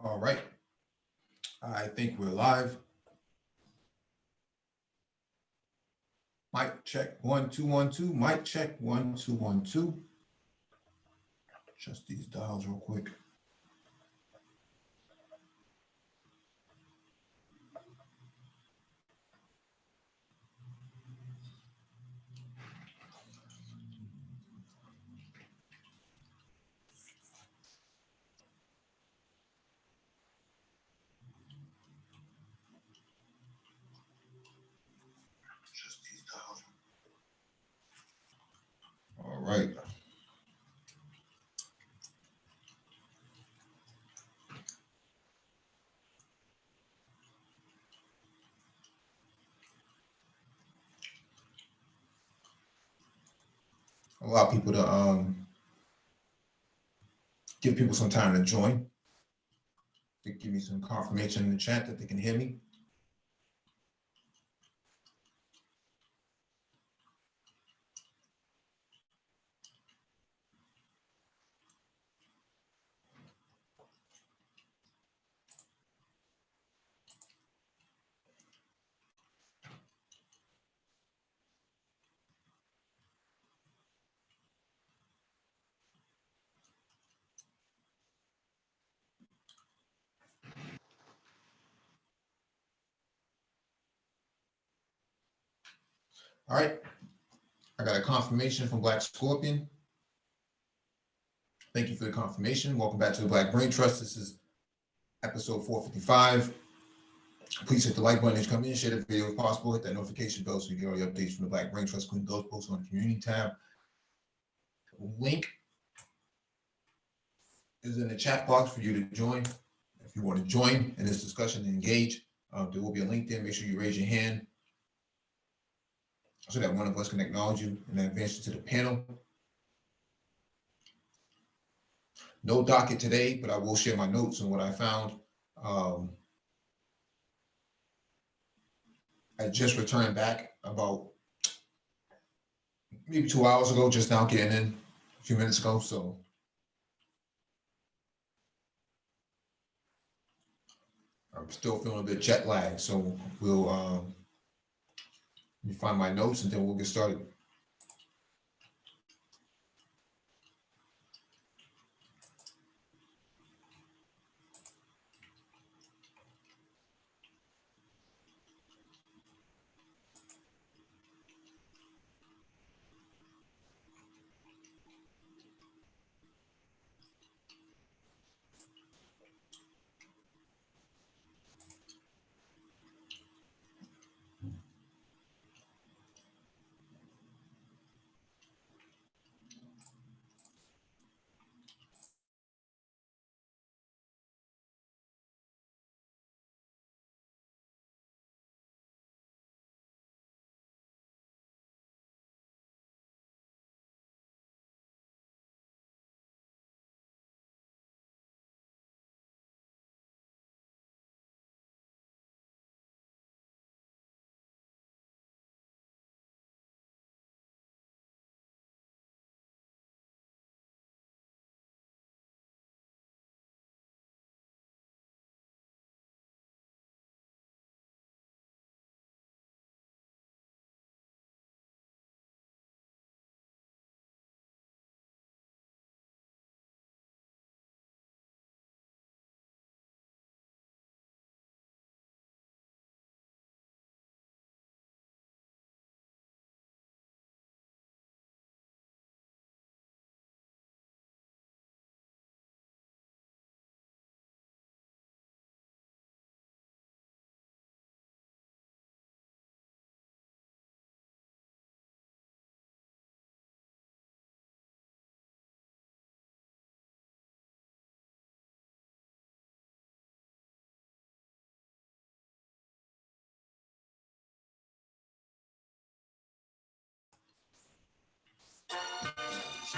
All right. I think we're live. Mic check 1 2 1 2. Mic check 1 2 1 2. Adjust these dials real quick. Adjust these dials. All right. Allow people to give people some time to join. Give me some confirmation in the chat that they can hear me. All right. I got a confirmation from Black Scorpion. Thank you for the confirmation. Welcome back to the Black Brain Trust. This is episode 455. Please hit the like button as you come in, share the video if possible, hit that notification bell so you get all the updates from the Black Brain Trust, including those posted on the community tab. Link is in the chat box for you to join. If you want to join in this discussion and engage, there will be a link there. Make sure you raise your hand so that one of us can acknowledge you and advance you to the panel. No docket today, but I will share my notes on what I found. I just returned back about maybe 2 hours ago, just now getting in a few minutes ago. So I'm still feeling a bit jet lagged. So we'll let me find my notes and then we'll get started.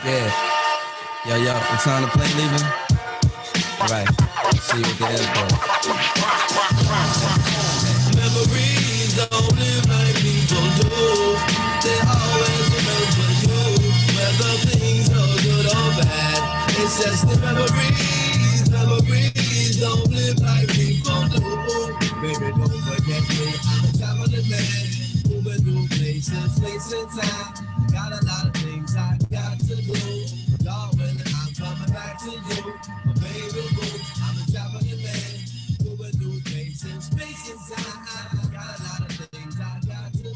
Yeah. Yo, it's time to play, leaving. All right. See you at the airport. Memories don't live like people do. They always remember you. Whether things are good or bad. It's just the memories don't live. live like people do. Baby, don't forget me. I'm a traveling man, moving through places, space and time. Got a lot of things I got to do. Darling, I'm coming back to you. My baby boo, I'm a traveling man, moving through places, space and time. Got a lot of things I got to do.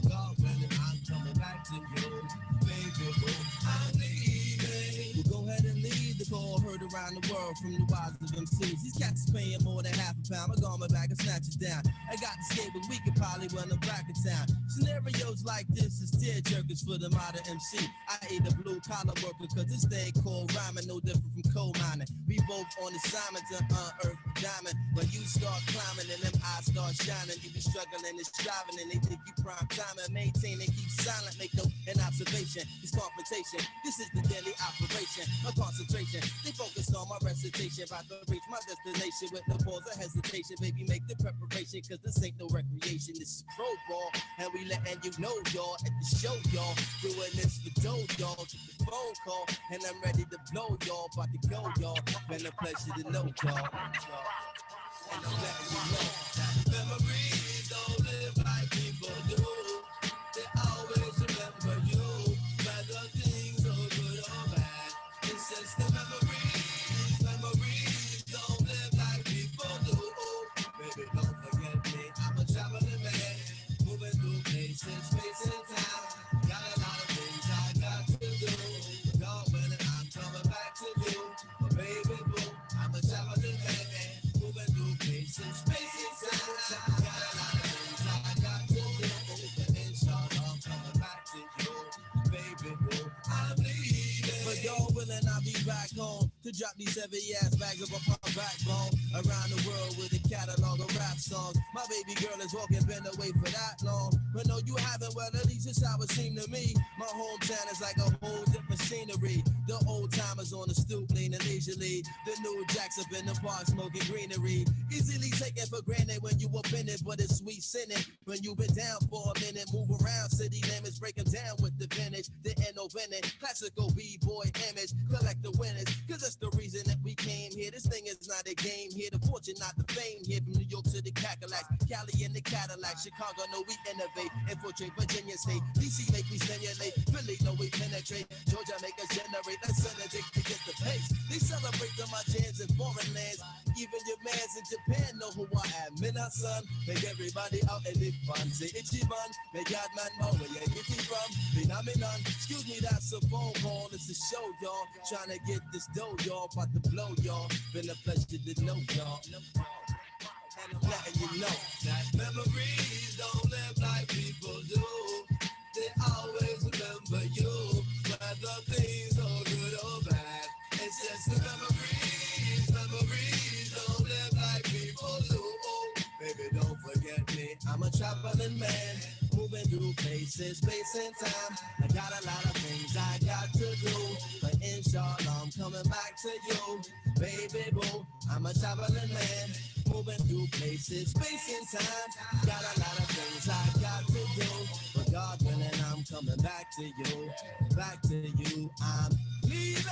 Darling, I'm coming back to you. Baby boo, I'm leaving. Well, go ahead and leave the call heard around the world from the wise of MCs. These cats is paying more than half a pound. I'm going back and snatch it down. I got the skate, but we can probably run them back in town. Scenarios like this is tear jerkers for the modern MC. I ain't a blue collar worker cause this thing called rhyming, no different from coal mining. We both on assignment to unearth the diamond. When you start climbing and them eyes start shining, you be struggling and striving and they think you prime time and maintain and keep silent. Make no an observation. It's confrontation. This is the daily operation. My concentration. They focused on my recitation. About to reach my destination with no pause or hesitation. Baby, make the preparation cause this ain't no recreation. This is pro ball. And we letting you know, y'all, at the show, y'all. Doing this for dough, y'all. Took the phone call, and I'm ready to blow, y'all. About to go, y'all. Been a pleasure to know, y'all. And I'm letting you know that memories don't live like people do. They always remember you, whether things are good or bad. It's just the memories. Memories don't live like people do. Baby, don't forget me. I'm a traveling man, moving through places, space and time. Got a lot of things I got to do. But darling, I'm coming back to you. But baby boo, I'm a traveling man, moving through places, space and time. Got a lot of things I got to do. But inshallah, I'm coming back to you. Baby boo, I'm leaving. But y'all willing, I'll be back home to drop these heavy ass bags up on my backbone. Around the world with a catalog of rap songs. My baby girl is walking, been away for that long. But no, you haven't, well, at least it's how it seemed to me. My hometown is like a whole different scenery. The old timers on the stoop, leaning leisurely. The new jacks up in the park, smoking greenery. Easily taken for granted when you up in it, but it's sweet sinning. When you've been down for a minute, move around city limits, break them down with the vintage. The innovate, classical B-boy image, collect the winners. Cause that's the reason that we came here. This thing is not a game here. The fortune, not the fame here. From New York to the Cadillacs, Cali and the Cadillac, Chicago, know we innovate. Infiltrate Virginia State, DC make me stimulate. Philly, know we penetrate. Georgia make us generate. Let's Benedict to get the pace. They celebrate the my jams in foreign lands. Even your mans in Japan know who I am. Mina son, make everybody out and live fun. Say Ichiban, make God man know where you get it from. Phenomenon, excuse me, that's a phone call. It's a show, y'all. Trying to get this dough, y'all. About to blow, y'all. Been a pleasure to know, y'all. And I'm letting you know that memories don't live like people do. They always remember you, whether things are good or bad. It's just the memories. Memories don't live like people do. Baby, don't forget me. I'm a traveling man, moving through places, space and time. I got a lot of things I got to do, but inshallah I'm coming back to you. Baby boo, I'm a traveling man, moving through places, space and time. Got a lot of things I got to do, but God willing, I'm coming back to you. Back to you, I'm leaving.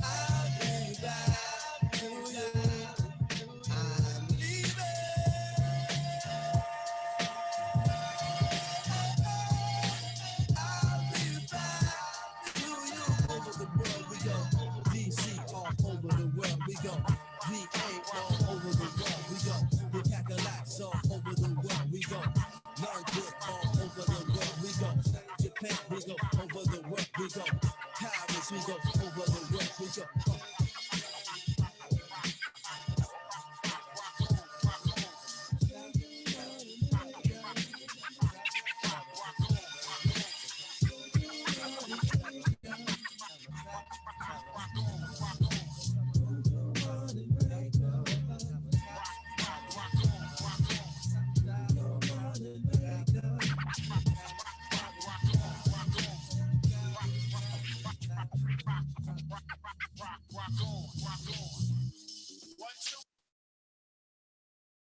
I'll be back to you. I'm leaving. I'll be back to you. Over the world we go. DC all over the world we go. VA all over the world we go. The Cadillacs all over the world we go. London all over the world we go. Japan we go. Over the world we go. Paris we go. Over the world we go.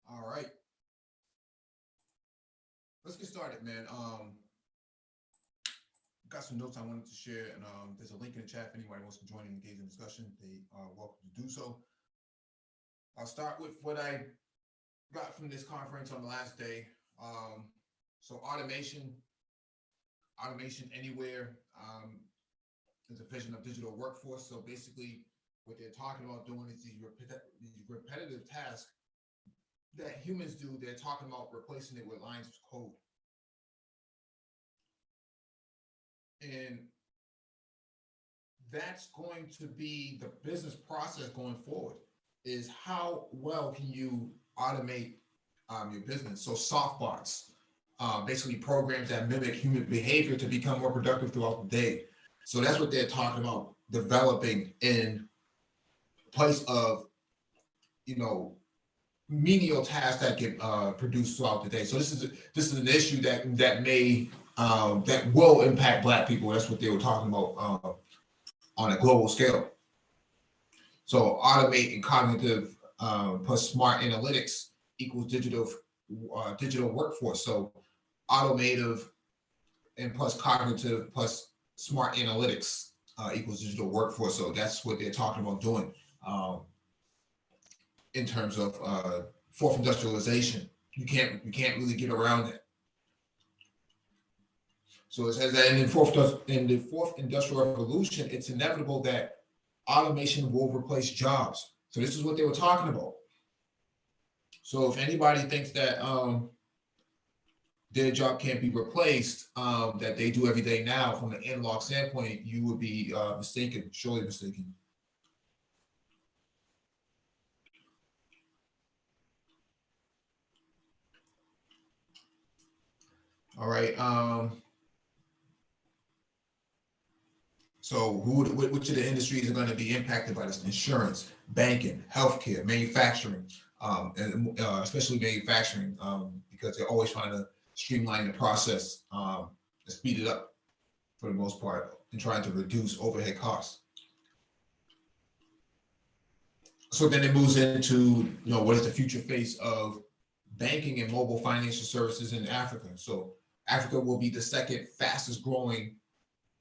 All right. Let's get started, man. got some notes I wanted to share, and there's a link in the chat if anybody wants to join and engage in the discussion. They are welcome to do so. I'll start with what I got from this conference on the last day. So automation anywhere is a vision of digital workforce. So basically, what they're talking about doing is these repetitive tasks that humans do. They're talking about replacing it with lines of code. And that's going to be the business process going forward, is how well can you automate your business. So Softbox, basically programs that mimic human behavior to become more productive throughout the day. So that's what they're talking about developing in place of, menial tasks that get produced throughout the day. So this is an issue that may that will impact Black people. That's what they were talking about on a global scale. So automate and cognitive plus smart analytics equals digital workforce. So automative and plus cognitive plus smart analytics equals digital workforce. So that's what they're talking about doing in terms of fourth industrialization. You can't really get around it. So it says that in the fourth industrial revolution, it's inevitable that automation will replace jobs. So this is what they were talking about. So if anybody thinks that their job can't be replaced, that they do every day now from an analog standpoint, you would be mistaken, surely mistaken. All right. So which of the industries are going to be impacted by this? Insurance, banking, healthcare, manufacturing, and especially manufacturing, because they're always trying to streamline the process and speed it up for the most part, and trying to reduce overhead costs. So then it moves into, what is the future face of banking and mobile financial services in Africa? So Africa will be the second fastest growing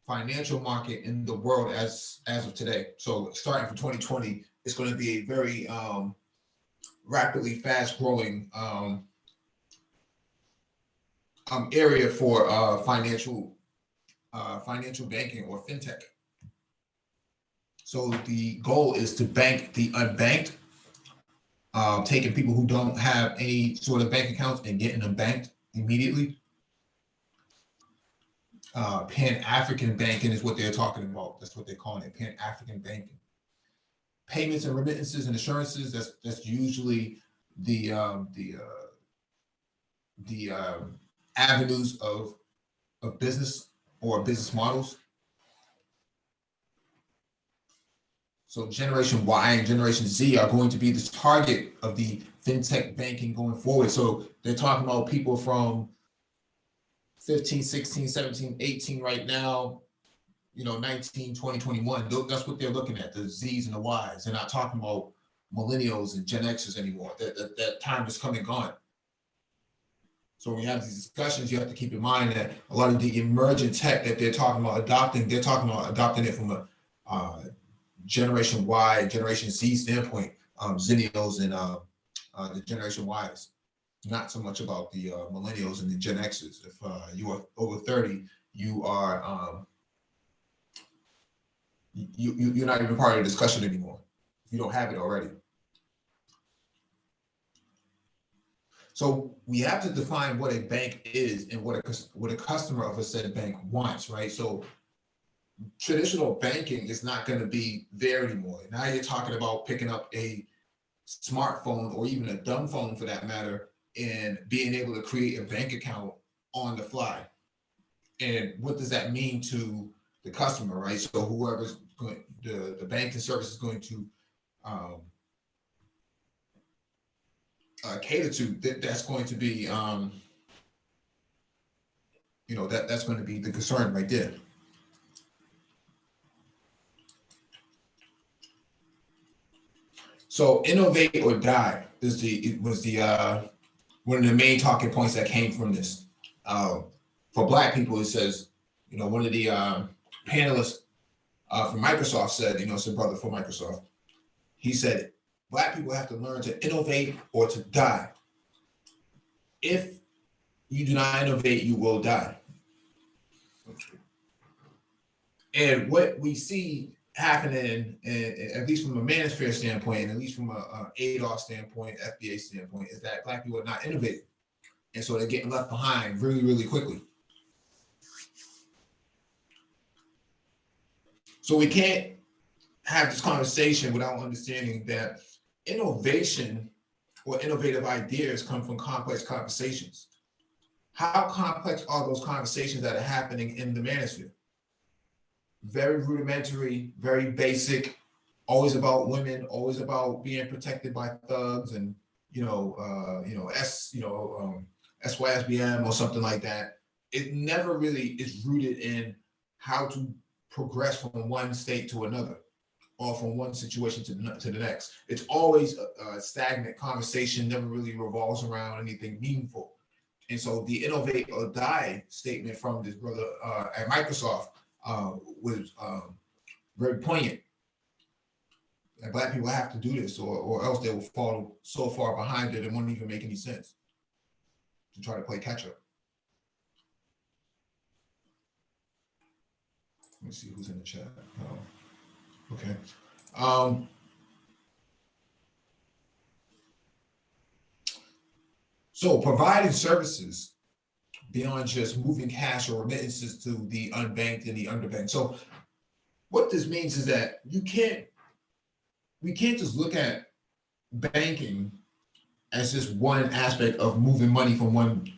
financial market in the world as of today. So starting from 2020, it's going to be a very rapidly fast growing area for financial banking or fintech. So the goal is to bank the unbanked, taking people who don't have any sort of bank accounts and getting them banked immediately. Pan-African banking is what they're talking about. That's what they're calling it, Pan-African banking. Payments and remittances and assurances, that's usually the avenues of business or business models. So Generation Y and Generation Z are going to be the target of the fintech banking going forward. So they're talking about people from 15, 16, 17, 18 right now, 19, 20, 21. That's what they're looking at, the Z's and the Y's. They're not talking about millennials and Gen X's anymore. That time is come and gone. So when you have these discussions, you have to keep in mind that a lot of the emerging tech that they're talking about adopting, they're talking about adopting it from a Generation Y, Generation Z standpoint, Zennials and the Generation Ys. Not so much about the millennials and the Gen X's. If you are over 30, you are you're not even part of the discussion anymore if you don't have it already. So we have to define what a bank is and what a customer of a said bank wants, right? So traditional banking is not going to be there anymore. Now you're talking about picking up a smartphone or even a dumb phone for that matter, and being able to create a bank account on the fly. And what does that mean to the customer, right? So whoever's going, the banking service is going to cater to, that's going to be, that's going to be the concern right there. So innovate or die was the one of the main talking points that came from this. For Black people, it says One of the panelists from Microsoft said, it's a brother from Microsoft. He said, Black people have to learn to innovate or to die. If you do not innovate, you will die. And what we see happening, at least from a manosphere standpoint, and at least from a ADOS standpoint, FBA standpoint, is that Black people are not innovating. And so they're getting left behind really, really quickly. So we can't have this conversation without understanding that innovation or innovative ideas come from complex conversations. How complex are those conversations that are happening in the manosphere? Very rudimentary, very basic, always about women, always about being protected by thugs and SYSBM or something like that. It never really is rooted in how to progress from one state to another or from one situation to the next. It's always a stagnant conversation, never really revolves around anything meaningful. And so the innovate or die statement from this brother at Microsoft was very poignant. And Black people have to do this, or else they will fall so far behind it it won't even make any sense to try to play catch up. Let me see who's in the chat. Okay. So providing services beyond just moving cash or remittances to the unbanked and the underbanked. So what this means is that we can't just look at banking as just one aspect of moving money from one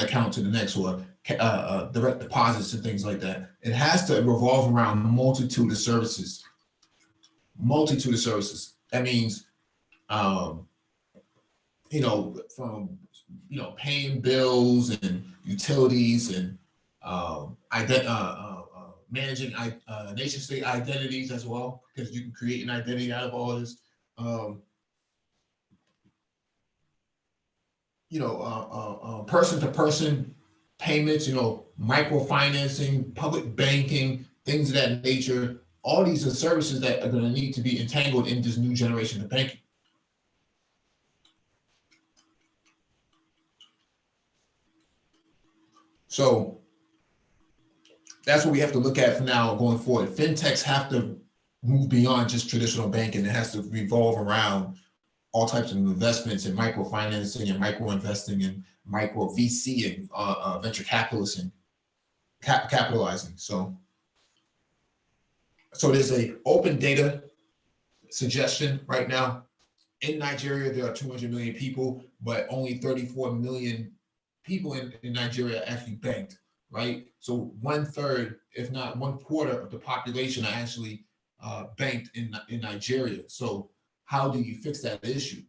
account to the next, or direct deposits and things like that. It has to revolve around a multitude of services. That means, from paying bills and utilities and managing nation state identities as well, because you can create an identity out of all this. Person to person payments, microfinancing, public banking, things of that nature. All these are services that are going to need to be entangled in this new generation of banking. So that's what we have to look at for now going forward. Fintechs have to move beyond just traditional banking. It has to revolve around all types of investments and microfinancing and micro investing and micro VC and venture capitalists and capitalizing. So there's a open data suggestion right now. In Nigeria, there are 200 million people, but only 34 million people in Nigeria are actually banked, right? So 1/3, if not 1/4 of the population are actually banked in Nigeria. So how do you fix that issue?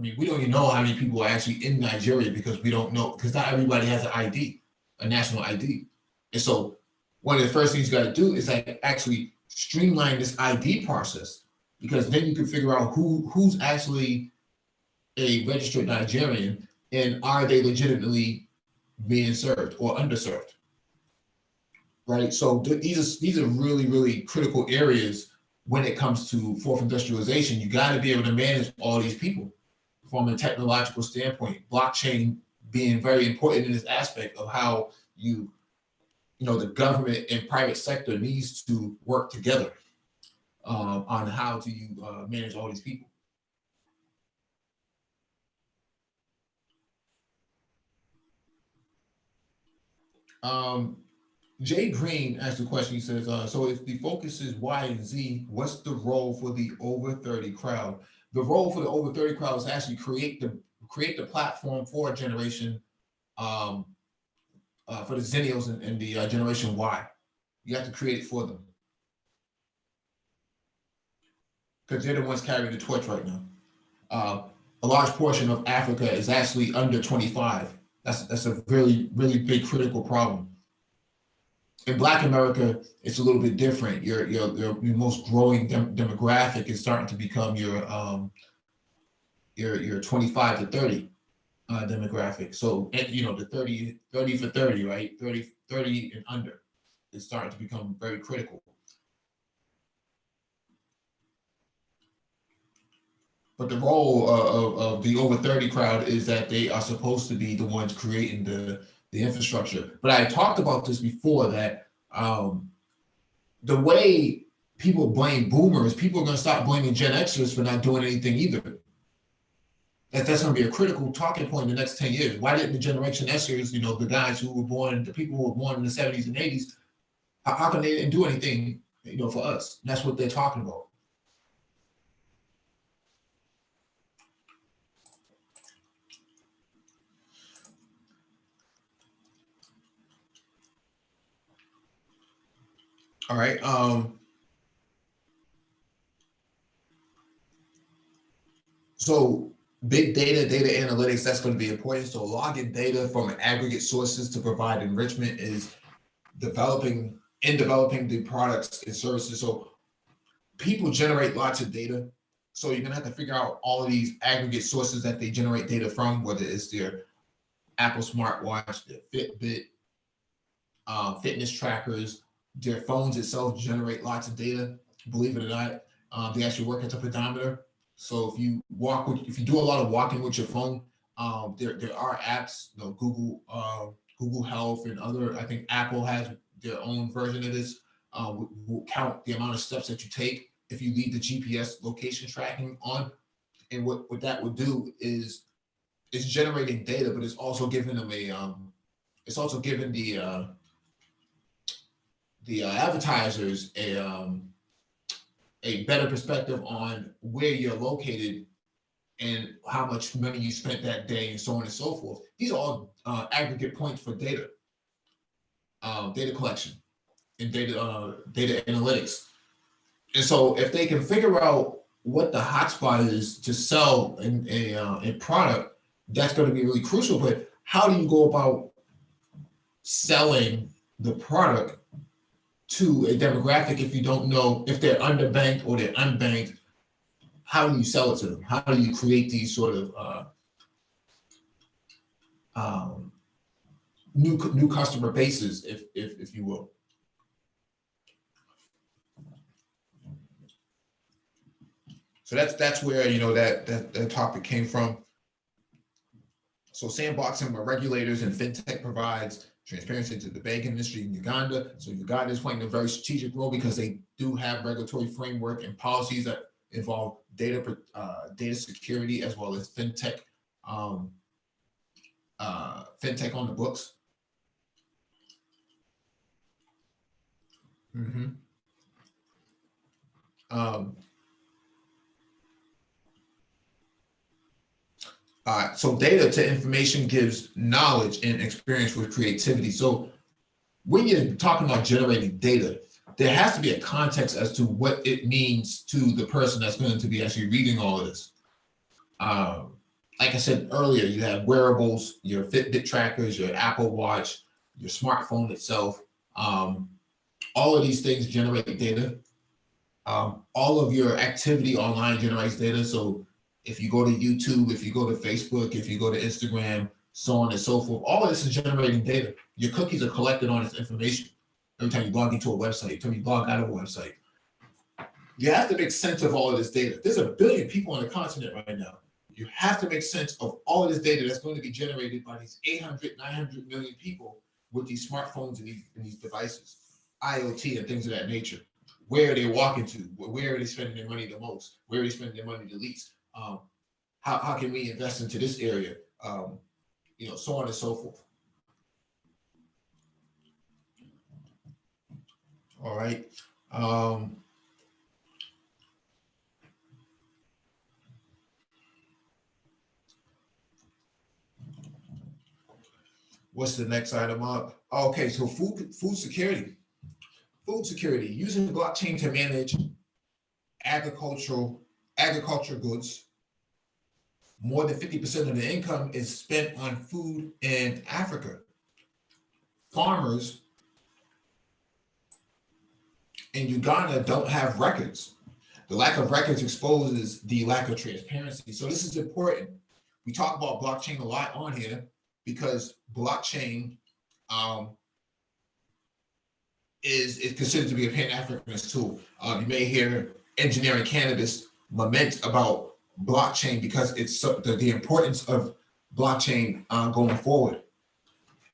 We don't even know how many people are actually in Nigeria because we don't know, because not everybody has an ID, a national ID. And so one of the first things you got to do is actually streamline this ID process, because then you can figure out who's actually a registered Nigerian and are they legitimately being served or underserved, right? So these are really, really critical areas when it comes to fourth industrialization. You got to be able to manage all these people from a technological standpoint. Blockchain being very important in this aspect of how the government and private sector needs to work together on how to manage all these people. Jay Green asked a question. He says, so if the focus is Y and Z, what's the role for the over 30 crowd? The role for the over 30 crowd is actually create the platform for a generation, for the Zennials and the generation Y. You have to create it for them, because they're the ones carrying the torch right now. A large portion of Africa is actually under 25. That's a really, really big critical problem. In Black America, it's a little bit different. Your most growing demographic is starting to become your 25 to 30 demographic. So the 30 for 30, right? 30 and under is starting to become very critical. But the role of the over 30 crowd is that they are supposed to be the ones creating the infrastructure. But I talked about this before, that the way people blame boomers, people are going to stop blaming Gen Xers for not doing anything either. That's going to be a critical talking point in the next 10 years. Why didn't the Generation Xers, the guys who were born, the people who were born in the 70s and 80s, how come they didn't do anything, for us? And that's what they're talking about. All right. So big data, data analytics, that's going to be important. So logging data from aggregate sources to provide enrichment is developing the products and services. So people generate lots of data. So you're going to have to figure out all of these aggregate sources that they generate data from, whether it's their Apple smartwatch, their Fitbit, fitness trackers, their phones itself generate lots of data. Believe it or not, they actually work as a pedometer. So if you do a lot of walking with your phone, there are apps, Google Health and other. I think Apple has their own version of this. Will count the amount of steps that you take if you leave the GPS location tracking on. And what that would do is it's generating data, but it's also giving them it's also giving the advertisers a better perspective on where you're located and how much money you spent that day and so on and so forth. These are all aggregate points for data collection and data analytics. And so if they can figure out what the hotspot is to sell a product, that's going to be really crucial. But how do you go about selling the product to a demographic if you don't know if they're underbanked or they're unbanked? How do you sell it to them? How do you create these sort of new customer bases, if you will? So that's where that topic came from. So sandboxing by regulators and fintech provides transparency to the banking industry in Uganda. So Uganda is playing a very strategic role because they do have regulatory framework and policies that involve data security as well as fintech fintech on the books. So data to information gives knowledge and experience with creativity. So when you're talking about generating data, there has to be a context as to what it means to the person that's going to be actually reading all of this. Like I said earlier, you have wearables, your Fitbit trackers, your Apple Watch, your smartphone itself. All of these things generate data. All of your activity online generates data. So if you go to YouTube, if you go to Facebook, if you go to Instagram, so on and so forth, all of this is generating data. Your cookies are collected on this information. Every time you log into a website, every time you log out of a website, you have to make sense of all of this data. There's 1 billion people on the continent right now. You have to make sense of all of this data that's going to be generated by these 800, 900 million people with these smartphones and these devices, IoT and things of that nature. Where are they walking to? Where are they spending their money the most? Where are they spending their money the least? How can we invest into this area? So on and so forth. All right. What's the next item up? Okay, so food security. Food security, using blockchain to manage agriculture goods. More than 50% of the income is spent on food in Africa. Farmers in Uganda don't have records. The lack of records exposes the lack of transparency. So this is important. We talk about blockchain a lot on here because blockchain is considered to be a Pan-Africanist tool. You may hear engineering cannabis lament about blockchain because it's the importance of blockchain going forward.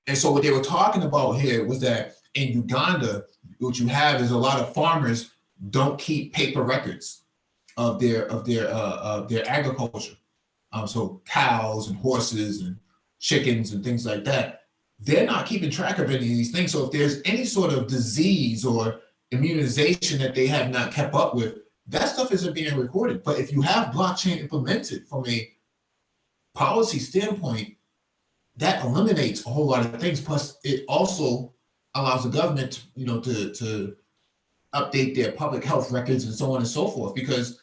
And so what they were talking about here was that in Uganda, what you have is a lot of farmers don't keep paper records of their agriculture. So cows and horses and chickens and things like that, they're not keeping track of any of these things. So if there's any sort of disease or immunization that they have not kept up with, that stuff isn't being recorded. But if you have blockchain implemented from a policy standpoint, that eliminates a whole lot of things. Plus, it also allows the government, to update their public health records and so on and so forth. Because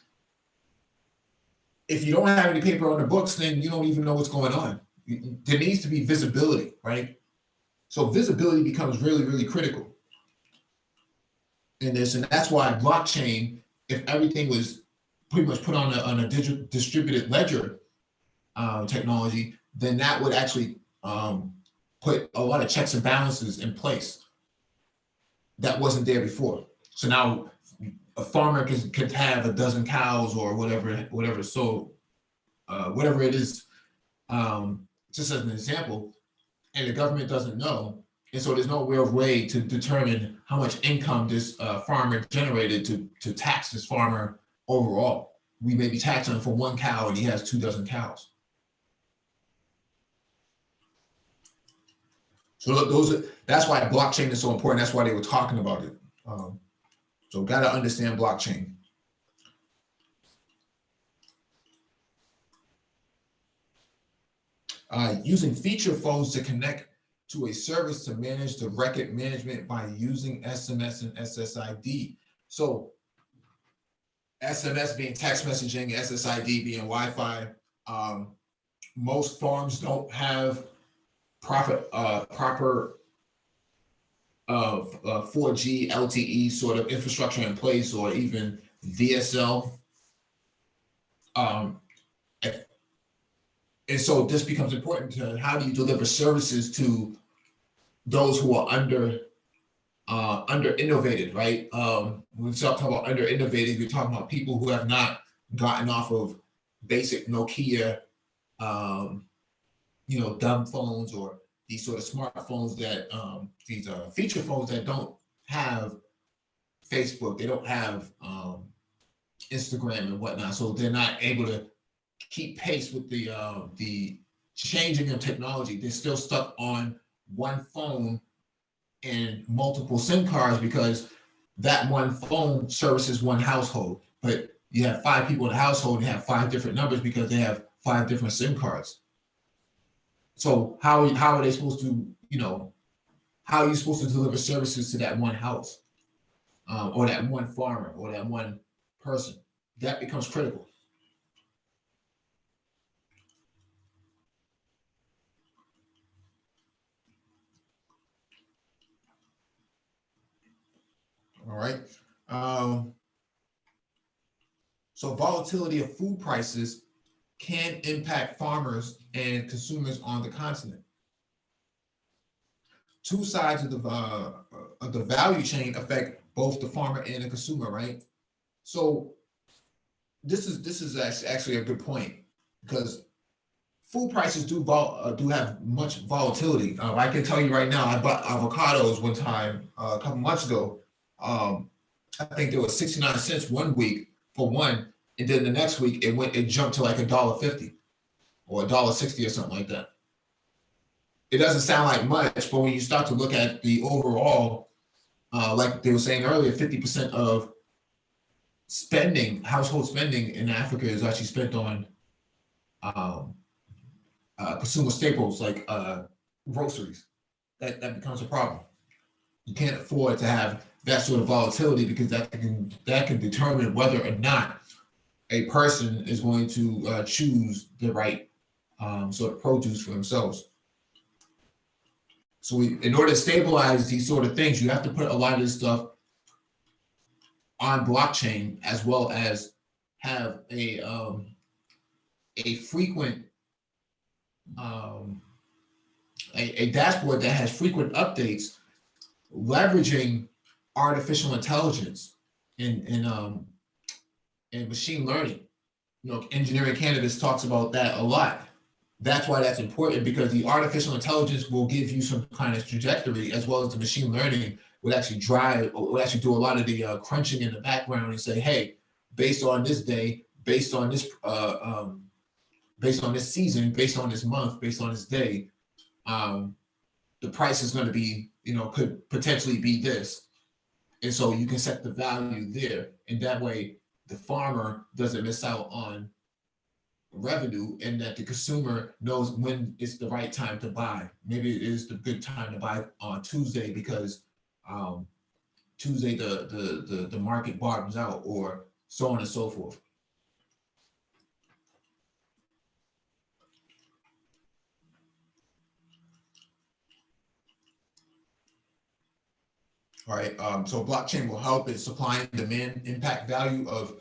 if you don't have any paper on the books, then you don't even know what's going on. There needs to be visibility, right? So visibility becomes really, really critical in this, and that's why blockchain, if everything was pretty much put on a digital distributed ledger technology, then that would actually put a lot of checks and balances in place that wasn't there before. So now a farmer could have a dozen cows or whatever. So whatever it is, just as an example, and the government doesn't know. And so there's no real way to determine how much income this farmer generated to tax this farmer overall. We may be taxing him for one cow and he has 2 dozen cows. So that's why blockchain is so important. That's why they were talking about it. So got to understand blockchain. Using feature phones to connect to a service to manage the record management by using SMS and SSID. So SMS being text messaging, SSID being Wi-Fi. Most farms don't have proper 4G LTE sort of infrastructure in place, or even VSL. And so this becomes important to how do you deliver services to those who are under innovated, right? When we talk about under innovated, we're talking about people who have not gotten off of basic Nokia, dumb phones, or these sort of smartphones that these feature phones that don't have Facebook, they don't have Instagram and whatnot, so they're not able to keep pace with the changing of technology. They're still stuck on one phone and multiple SIM cards because that one phone services one household, but you have 5 people in the household and have 5 different numbers because they have 5 different SIM cards. So how are they supposed to, how are you supposed to deliver services to that one house, or that one farmer, or that one person? That becomes critical. All right. So volatility of food prices can impact farmers and consumers on the continent. Two sides of the value chain affect both the farmer and the consumer, right? So this is actually a good point, because food prices do have much volatility. I can tell you right now, I bought avocados one time a couple months ago. I think there was 69 cents one week for one, and then the next week it jumped to like $1.50 or $1.60 or something like that. It doesn't sound like much, but when you start to look at the overall, like they were saying earlier, 50% of household spending in Africa is actually spent on consumer staples like groceries. That becomes a problem. You can't afford to have that sort of volatility, because that can determine whether or not a person is going to choose the right sort of produce for themselves. So in order to stabilize these sort of things, you have to put a lot of this stuff on blockchain, as well as have a frequent a dashboard that has frequent updates, leveraging artificial intelligence and machine learning. Engineering cannabis talks about that a lot. That's why that's important, because the artificial intelligence will give you some kind of trajectory, as well as the machine learning would actually do a lot of the crunching in the background and say, hey, based on this day, based on this season, based on this month, based on this day, the price is going to be, could potentially be this. And so you can set the value there. And that way the farmer doesn't miss out on revenue, and that the consumer knows when it's the right time to buy. Maybe it is the good time to buy on Tuesday because Tuesday the market bottoms out, or so on and so forth. All right. So blockchain will help in supply and demand impact value of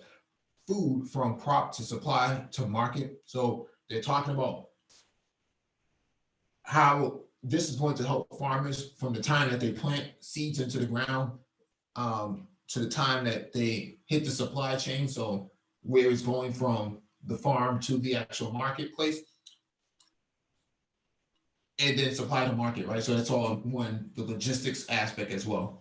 food from crop to supply to market. So they're talking about how this is going to help farmers from the time that they plant seeds into the ground to the time that they hit the supply chain. So where it's going from the farm to the actual marketplace, and then supply to market, right? So that's all one, the logistics aspect as well.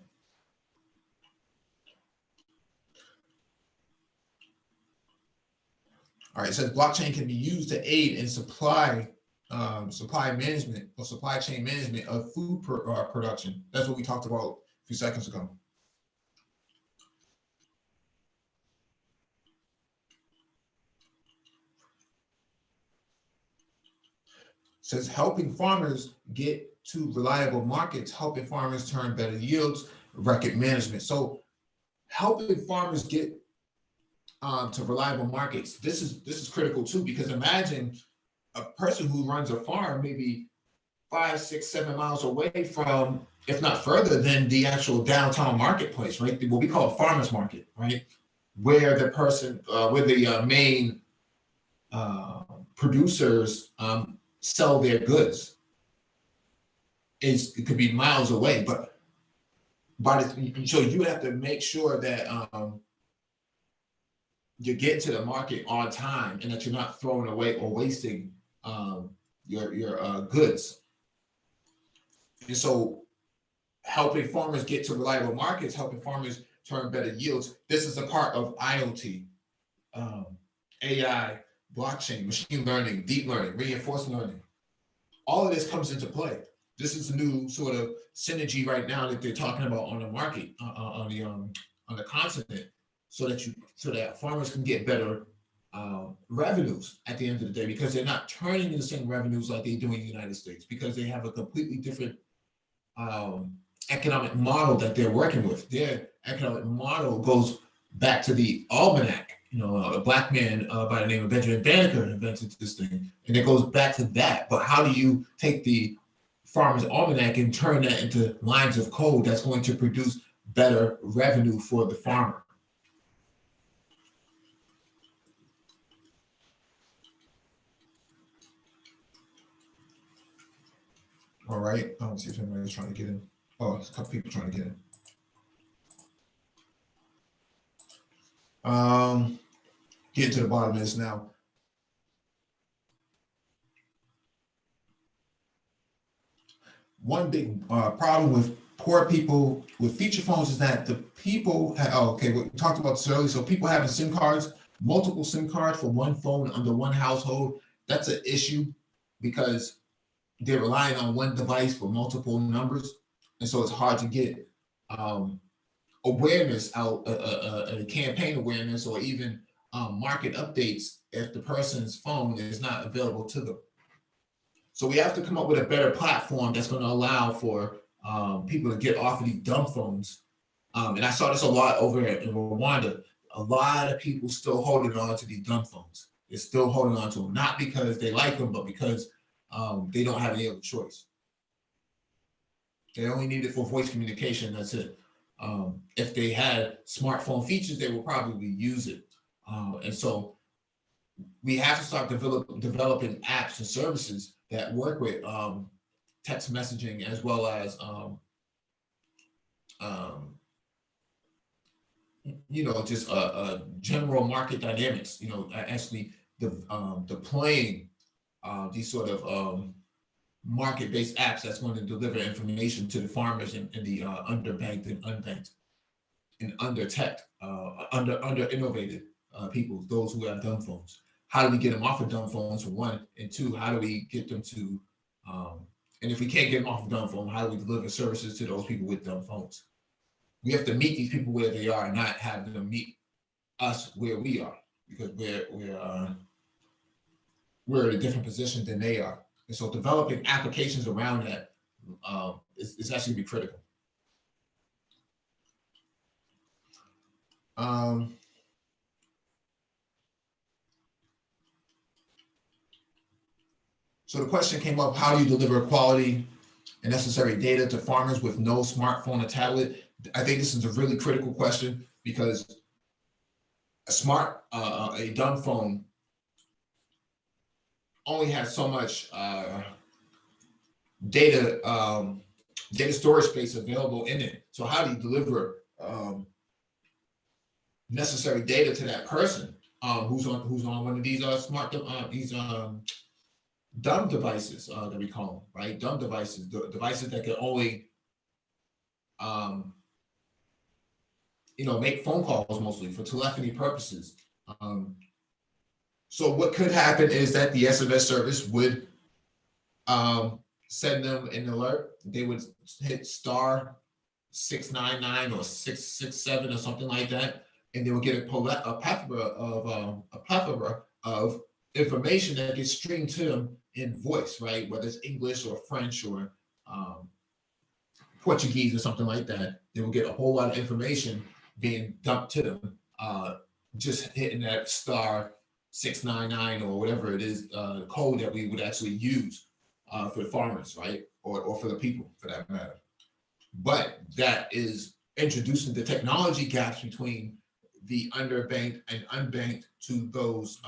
All right, it says blockchain can be used to aid in supply management or supply chain management of food production. That's what we talked about a few seconds ago. It says helping farmers get to reliable markets, helping farmers turn better yields, record management. So helping farmers get to reliable markets. This is critical too, because imagine a person who runs a farm maybe 5, 6, 7 miles away from, if not further than the actual downtown marketplace, right? What we call a farmer's market, right? Where the person, where the main producers sell their goods. It could be miles away, but so you have to make sure that you get to the market on time, and that you're not throwing away or wasting your goods. And so helping farmers get to reliable markets, helping farmers turn better yields. This is a part of IoT, AI, blockchain, machine learning, deep learning, reinforcement learning. All of this comes into play. This is a new sort of synergy right now that they're talking about on the market, on the continent, so that farmers can get better revenues at the end of the day, because they're not turning in the same revenues like they do in the United States, because they have a completely different economic model that they're working with. Their economic model goes back to the almanac. A black man by the name of Benjamin Banneker invented this thing, and it goes back to that. But how do you take the farmer's almanac and turn that into lines of code that's going to produce better revenue for the farmer? All right. Let's see if anybody's trying to get in. Oh, there's a couple people trying to get in. Get to the bottom of this now. One big problem with poor people with feature phones is that the people we talked about this earlier. So people having SIM cards, multiple SIM cards for one phone under one household, that's an issue, because they're relying on one device for multiple numbers. And so it's hard to get awareness out, a campaign awareness, or even market updates if the person's phone is not available to them. So we have to come up with a better platform that's going to allow for people to get off of these dumb phones. And I saw this a lot over in Rwanda. A lot of people still holding on to these dumb phones. They're still holding on to them, not because they like them, but because they don't have any other choice. They only need it for voice communication. That's it. If they had smartphone features, they will probably use it. And so we have to start developing apps and services that work with text messaging, as well as just general market dynamics, actually deploying these sort of market-based apps that's going to deliver information to the farmers and the underbanked and unbanked and under innovated people, those who have dumb phones. How do we get them off of dumb phones for one, and two, how do we get them to and if we can't get them off of dumb phone, how do we deliver services to those people with dumb phones? We have to meet these people where they are, and not have them meet us where we are, because we're in a different position than they are. And so developing applications around that is actually be critical. So the question came up, how do you deliver quality and necessary data to farmers with no smartphone or tablet? I think this is a really critical question, because a dumb phone only has so much data storage space available in it. So how do you deliver necessary data to that person who's on one of these dumb devices that we call them, right? Dumb devices, devices that can only make phone calls mostly for telephony purposes. So what could happen is that the SMS service would send them an alert. They would hit star 699 or 667 or something like that, and they will get a plethora of information that gets streamed to them in voice, right? Whether it's English or French or Portuguese or something like that. They will get a whole lot of information being dumped to them, just hitting that star 699 or whatever it is, code that we would actually use for the farmers, right? Or for the people, for that matter. But that is introducing the technology gaps between the underbanked and unbanked to those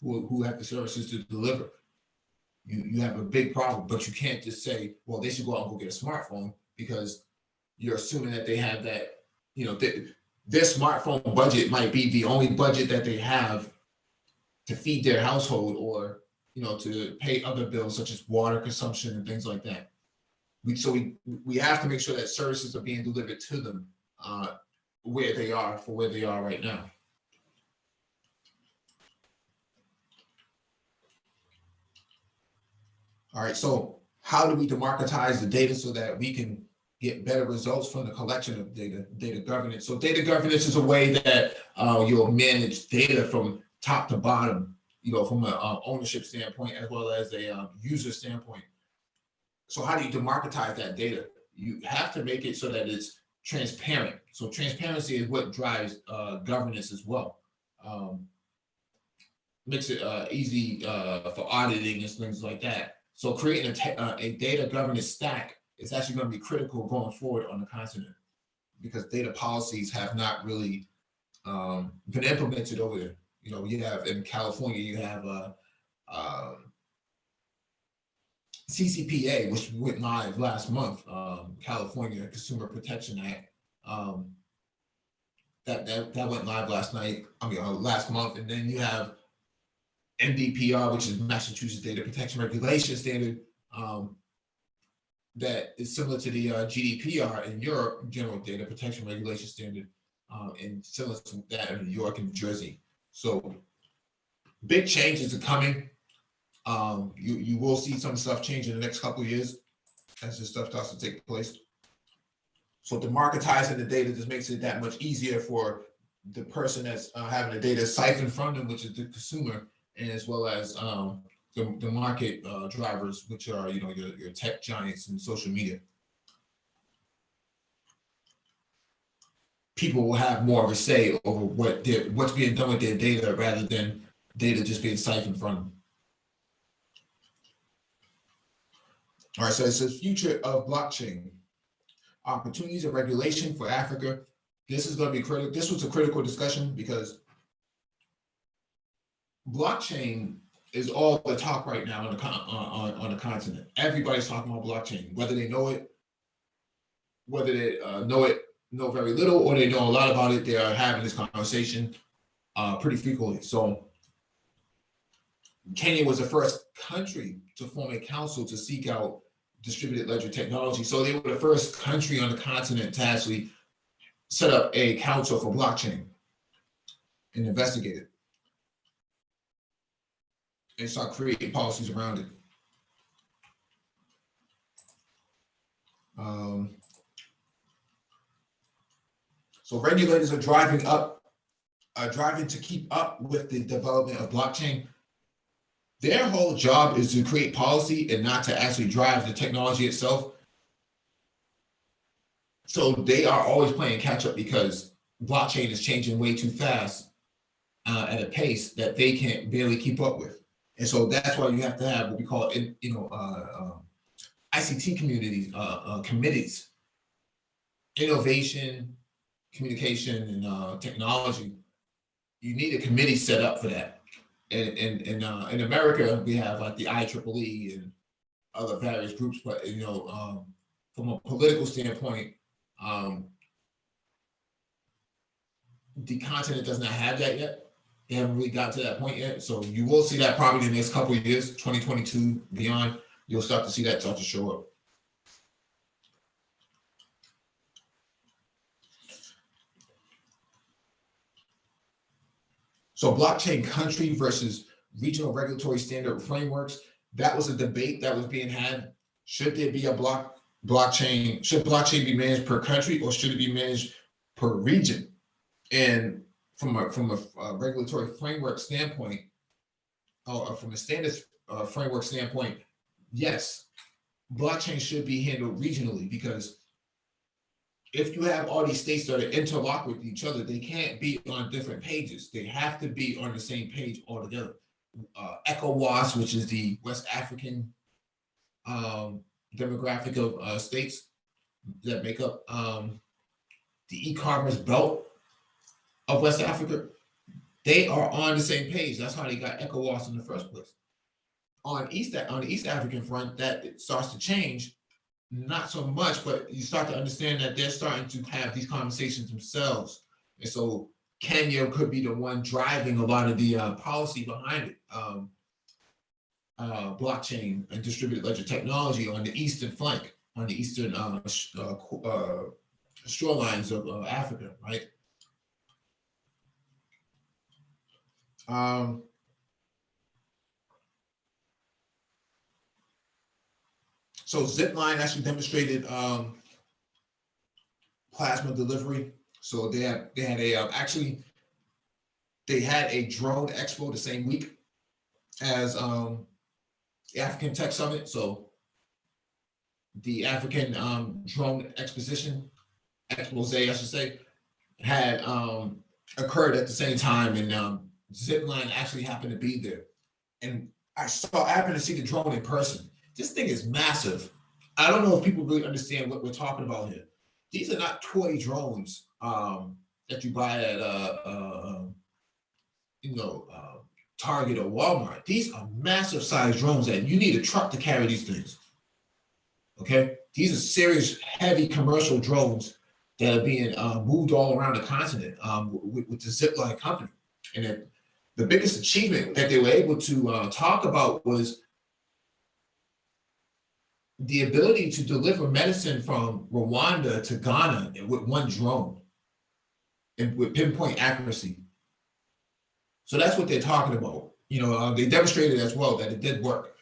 who have the services to deliver. You have a big problem, but you can't just say, well, they should go out and go get a smartphone, because you're assuming that they have that, their smartphone budget might be the only budget that they have to feed their household, or, to pay other bills such as water consumption and things like that. We have to make sure that services are being delivered to them where they are right now. All right, so how do we democratize the data so that we can get better results from the collection of data governance? So data governance is a way that you'll manage data from top to bottom, from an ownership standpoint as well as a user standpoint. So how do you democratize that data? You have to make it so that it's transparent. So transparency is what drives governance as well. Makes it easy for auditing and things like that. So creating a data governance stack is actually going to be critical going forward on the continent, because data policies have not really been implemented over there. You have in California, you have CCPA, which went live last month, California Consumer Protection Act. That went live last month, and then you have MDPR, which is Massachusetts Data Protection Regulation Standard, that is similar to the GDPR in Europe, General Data Protection Regulation Standard, and similar to that in New York and New Jersey. So big changes are coming. You will see some stuff change in the next couple of years as this stuff starts to take place. So democratizing the data just makes it that much easier for the person that's having the data siphoned from them, which is the consumer, and as well as the market drivers, which are your tech giants and social media. People will have more of a say over what's being done with their data, rather than data just being siphoned from them. All right, so it says future of blockchain, opportunities and regulation for Africa. This is going to be critical. This was a critical discussion, because blockchain is all the talk right now on the continent. Everybody's talking about blockchain, whether they know it, know very little or they know a lot about it, they are having this conversation pretty frequently. So Kenya was the first country to form a council to seek out distributed ledger technology. So they were the first country on the continent to actually set up a council for blockchain and investigate it and start creating policies around it. So regulators are driving to keep up with the development of blockchain. Their whole job is to create policy and not to actually drive the technology itself. So they are always playing catch up because blockchain is changing way too fast at a pace that they can't barely keep up with. And so that's why you have to have what we call, ICT committees, innovation, communication, and technology. You need a committee set up for that. And in America, we have like the IEEE and other various groups, but from a political standpoint, the continent does not have that yet. They haven't really got to that point yet. So you will see that probably in the next couple of years, 2022 beyond, you'll start to see that start to show up. So blockchain country versus regional regulatory standard frameworks, that was a debate that was being had. Should there be a blockchain? Should blockchain be managed per country or should it be managed per region? And from a regulatory framework standpoint, or from a standards framework standpoint, yes, blockchain should be handled regionally, because if you have all these states that are interlocked with each other, they can't be on different pages. They have to be on the same page altogether. ECOWAS, which is the West African demographic of states that make up the e-commerce belt of West Africa, they are on the same page. That's how they got ECOWAS in the first place. On the East African front, that starts to change. Not so much, but you start to understand that they're starting to have these conversations themselves. And so Kenya could be the one driving a lot of the policy behind it. Blockchain and distributed ledger technology on the eastern flank, on the eastern shorelines of Africa, right? So Zipline actually demonstrated plasma delivery. So they had a drone expo the same week as the African Tech Summit. So the African drone expose, I should say, had occurred at the same time, and Zipline actually happened to be there. And I happened to see the drone in person. This thing is massive. I don't know if people really understand what we're talking about here. These are not toy drones that you buy at Target or Walmart. These are massive size drones that you need a truck to carry these things. Okay, these are serious, heavy commercial drones that are being moved all around the continent with the Zipline company. And the biggest achievement that they were able to talk about was the ability to deliver medicine from Rwanda to Ghana with one drone and with pinpoint accuracy. So that's what they're talking about. They demonstrated as well that it did work.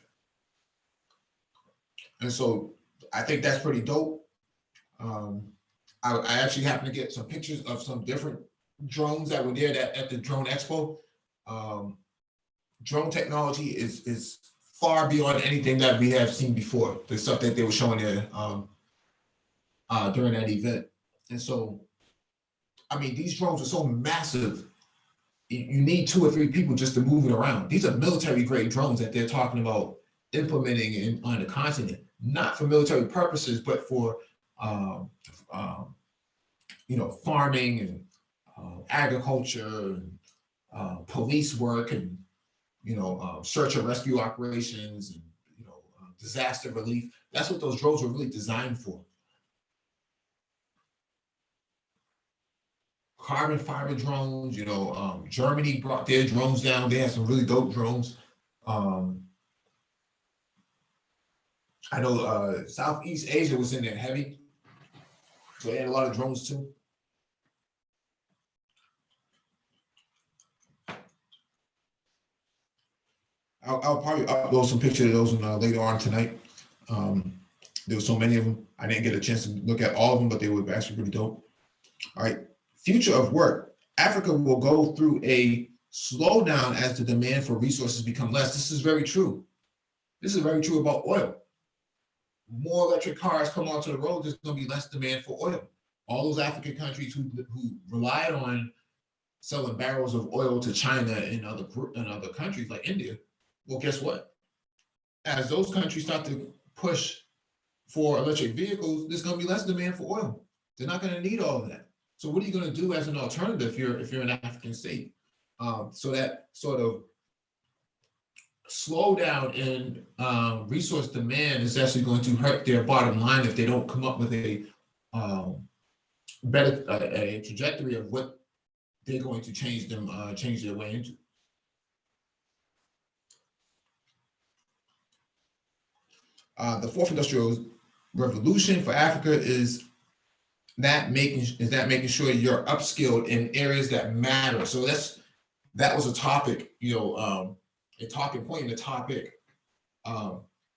And so I think that's pretty dope. I actually happened to get some pictures of some different drones that were there at the Drone Expo. Drone technology is far beyond anything that we have seen before, the stuff that they were showing there during that event. And so, I mean, these drones are so massive, you need 2 or 3 people just to move it around. These are military grade drones that they're talking about implementing on the continent, not for military purposes, but for farming and agriculture and police work and search and rescue operations and disaster relief. That's what those drones were really designed for. carbon fiber drones. Germany brought their drones down. They had some really dope drones. I know Southeast Asia was in there heavy, so they had a lot of drones too. I'll probably upload some pictures of those later on tonight. There were so many of them. I didn't get a chance to look at all of them, but they were actually pretty dope. All right, future of work. Africa will go through a slowdown as the demand for resources become less. This is very true. This is very true about oil. More electric cars come onto the road, there's going to be less demand for oil. All those African countries who relied on selling barrels of oil to China and other countries like India, well, guess what? As those countries start to push for electric vehicles, there's going to be less demand for oil. They're not going to need all of that. So what are you going to do as an alternative if you're an African state? So that sort of slowdown in resource demand is actually going to hurt their bottom line if they don't come up with a better a trajectory of what they're going to change their way into. The fourth industrial revolution for Africa is that making sure you're upskilled in areas that matter. So that was a topic, a talking point in the topic,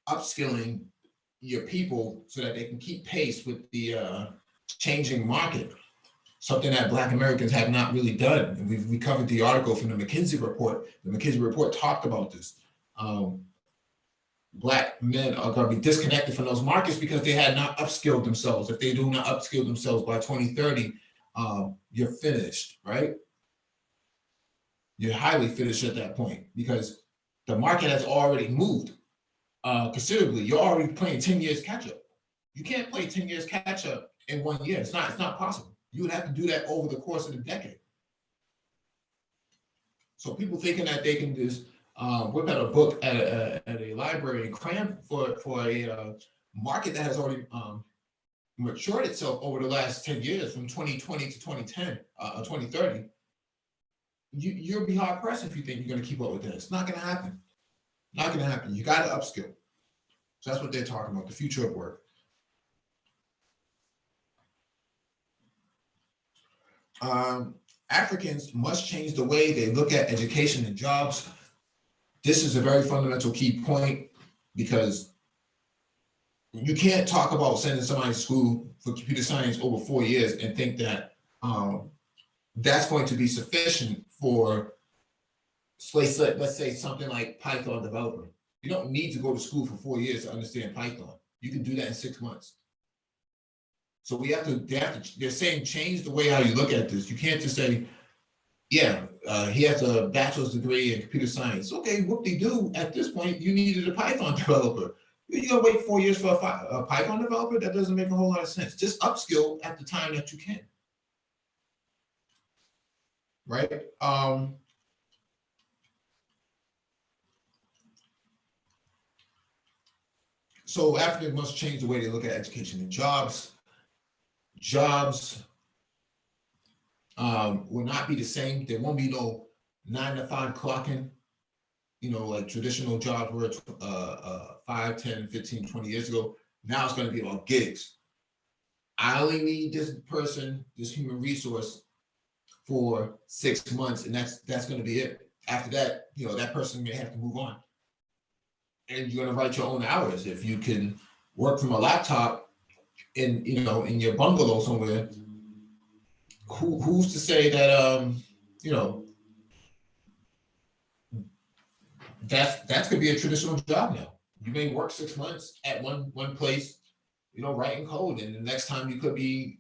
upskilling your people so that they can keep pace with the changing market. Something that Black Americans have not really done. And we covered the article from the McKinsey report. The McKinsey report talked about this. Black men are going to be disconnected from those markets because they had not upskilled themselves. If they do not upskill themselves by 2030, you're finished, right? You're highly finished at that point because the market has already moved considerably. You're already playing 10 years catch up. You can't play 10 years catch up in 1 year. It's not possible. You would have to do that over the course of the decade. So people thinking that they can just whip out a book at a library and cram for a market that has already matured itself over the last 10 years from 2020 to 2010, 2030, you'll be hard pressed if you think you're going to keep up with that. It's not going to happen. Not going to happen. You got to upskill. So that's what they're talking about, the future of work. Africans must change the way they look at education and jobs. This is a very fundamental key point because you can't talk about sending somebody to school for computer science over 4 years and think that that's going to be sufficient for, let's say something like Python developer. You don't need to go to school for 4 years to understand Python. You can do that in 6 months. So they're saying change the way how you look at this. You can't just say, yeah, he has a bachelor's degree in computer science. Okay, whoop-de-doo, at this point, you needed a Python developer. You're gonna wait 4 years for a Python developer? That doesn't make a whole lot of sense. Just upskill at the time that you can. Right? So Africans must change the way they look at education and jobs. Jobs will not be the same. There won't be no 9 to 5 clocking, like traditional jobs were 5, 10, 15, 20 years ago. Now it's going to be about gigs. I only need this person, this human resource for 6 months, and that's going to be it. After that, that person may have to move on. And you're going to write your own hours. If you can work from a laptop in your bungalow somewhere, who's to say that that could be a traditional job now. You may work 6 months at one place, writing code, and the next time you could be,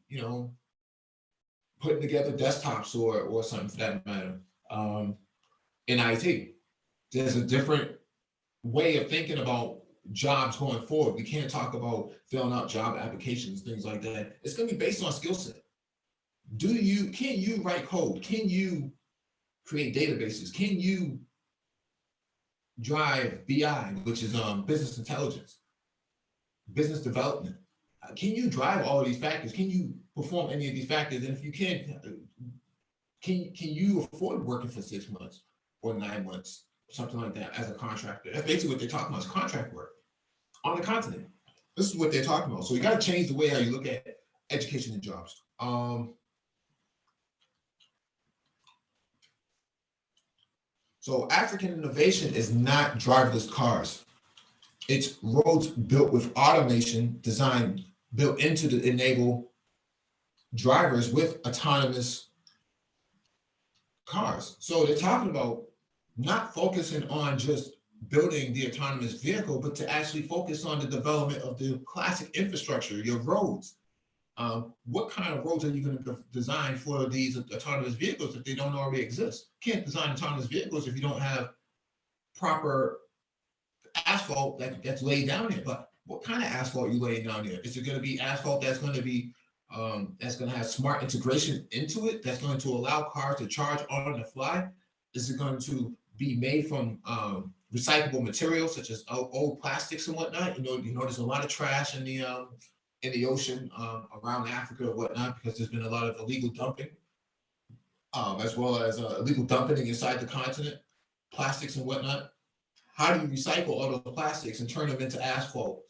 putting together desktops or something for that matter. In IT, there's a different way of thinking about jobs going forward. We can't talk about filling out job applications, things like that. It's going to be based on skill set. Can you write code? Can you create databases? Can you drive BI, which is business intelligence, business development? Can you drive all of these factors? Can you perform any of these factors? And if you can, can you afford working for 6 months or 9 months, something like that, as a contractor? That's basically what they're talking about, is contract work on the continent. This is what they're talking about. So you got to change the way how you look at education and jobs. So African innovation is not driverless cars. It's roads built with automation design built into to enable drivers with autonomous cars. So they're talking about not focusing on just building the autonomous vehicle, but to actually focus on the development of the classic infrastructure, your roads. What kind of roads are you going to design for these autonomous vehicles if they don't already exist? You can't design autonomous vehicles if you don't have proper asphalt that's laid down there. But what kind of asphalt are you laying down there? Is it going to be asphalt that's going to be that's going to have smart integration into it, that's going to allow cars to charge on the fly? Is it going to be made from recyclable materials such as old plastics and whatnot? You know, there's a lot of trash in the ocean around Africa or whatnot, because there's been a lot of illegal dumping, as well as illegal dumping inside the continent, plastics and whatnot. How do you recycle all those plastics and turn them into asphalt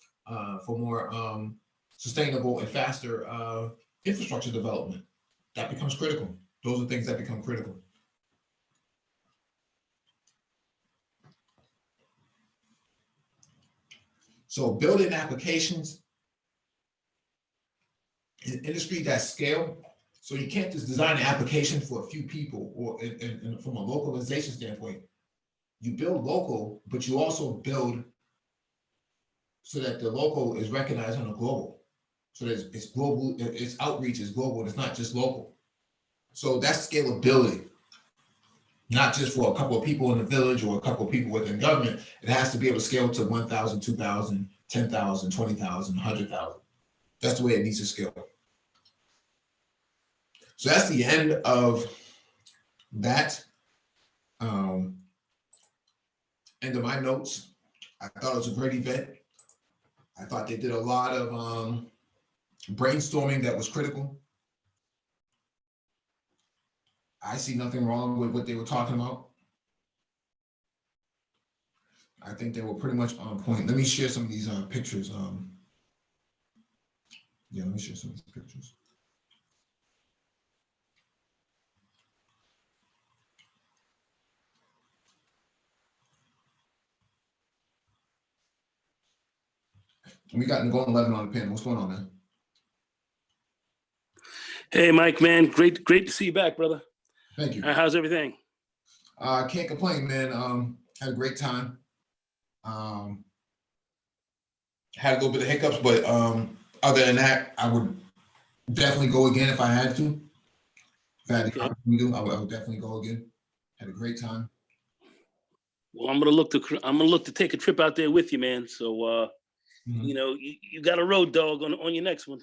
for more sustainable and faster infrastructure development? That becomes critical. Those are things that become critical. So building applications in an industry that scale. So you can't just design an application for a few people, or from a localization standpoint. You build local, but you also build so that the local is recognized on a global. So that it's global, its outreach is global, and it's not just local. So that's scalability, not just for a couple of people in the village or a couple of people within government. It has to be able to scale to 1,000, 2,000, 10,000, 20,000, 100,000. That's the way it needs to scale. So that's the end of that. End of my notes. I thought it was a great event. I thought they did a lot of brainstorming that was critical. I see nothing wrong with what they were talking about. I think they were pretty much on point. Let me share some of these pictures. Yeah, let me share some of these pictures. We got Golden 11 on the pin. What's going on, man? Hey, Mike, man, great to see you back, brother. Thank you. How's everything? Can't complain, man. Had a great time. Had a little bit of hiccups, but other than that, I would definitely go again if I had to. If I had the opportunity to, I would definitely go again. Had a great time. Well, I'm gonna look to take a trip out there with you, man. So you know, you got a road dog on your next one.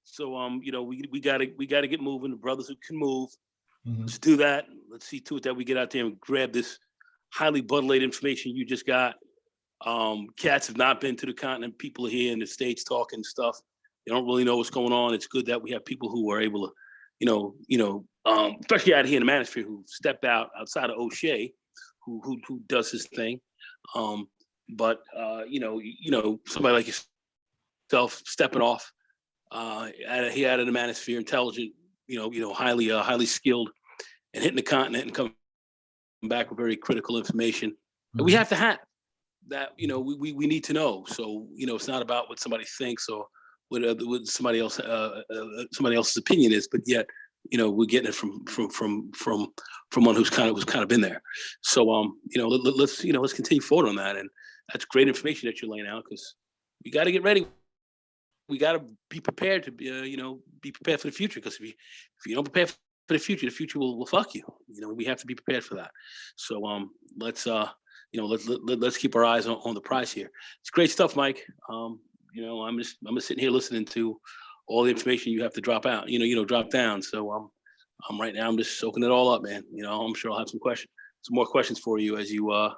So you know, we gotta get moving. The brothers who can move, let's do that. Let's see to it that we get out there and grab this highly buddulated information you just got. Cats have not been to the continent. People are here in the States talking stuff. They don't really know what's going on. It's good that we have people who are able to, especially out here in the manosphere, who stepped outside of O'Shea, who does his thing. But somebody like yourself stepping off, he out of the manosphere, intelligent, highly skilled, and hitting the continent and coming back with very critical information that we have to have. That we need to know. So it's not about what somebody thinks or what somebody else's opinion is, but yet we're getting it from one who's kind of been there. So let's continue forward on that, and that's great information that you're laying out, because we got to get ready. We got to be prepared to be prepared for the future, because if you don't prepare for the future will fuck you. We have to be prepared for that. So let's keep our eyes on the prize here. It's great stuff, Mike. I'm just sitting here listening to all the information you have to drop out, drop down. So I'm right now, I'm just soaking it all up, man. I'm sure I'll have some more questions for you as you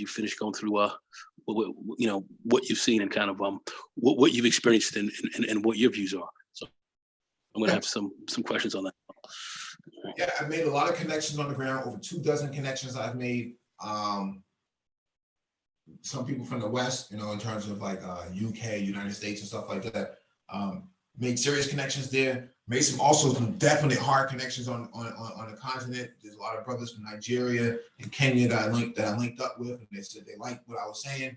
finish going through what you've seen and kind of what you've experienced and what your views are. So I'm gonna have some questions on that. Yeah, I've made a lot of connections on the ground, over 24 connections I've made. Some people from the West, you know, in terms of like UK, United States and stuff like that. Made serious connections there. Made some definite hard connections on the continent. There's a lot of brothers from Nigeria and Kenya that I linked up with, and they said they liked what I was saying.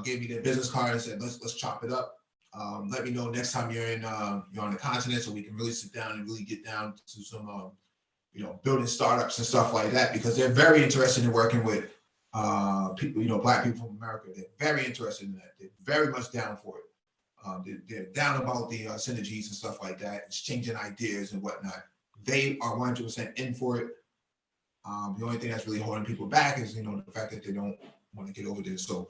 Gave me their business card and said, let's chop it up. Let me know next time you're on the continent, so we can really sit down and really get down to some building startups and stuff like that, because they're very interested in working with people, Black people from America. They're very interested in that. They're very much down for it. They're down about the synergies and stuff like that, exchanging ideas and whatnot. They are 100% in for it. The only thing that's really holding people back is, the fact that they don't want to get over there. So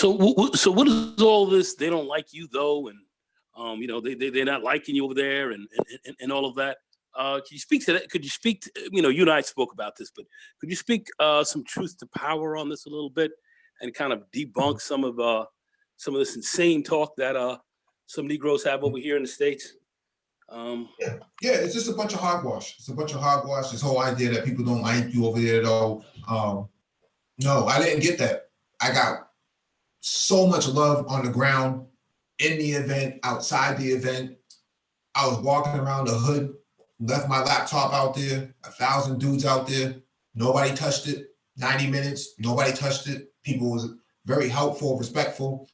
what is all this? They don't like you though, and they're not liking you over there, and all of that. Can you speak to that? Could you speak to, you and I spoke about this, but could you speak some truth to power on this a little bit, and kind of debunk some of this insane talk that some Negroes have over here in the States? Yeah, it's just a bunch of hogwash. It's a bunch of hogwash. This whole idea that people don't like you over there at all. No, I didn't get that. I got so much love on the ground, in the event, outside the event. I was walking around the hood, left my laptop out there, 1,000 dudes out there. Nobody touched it. 90 minutes, nobody touched it. People was very helpful, respectful.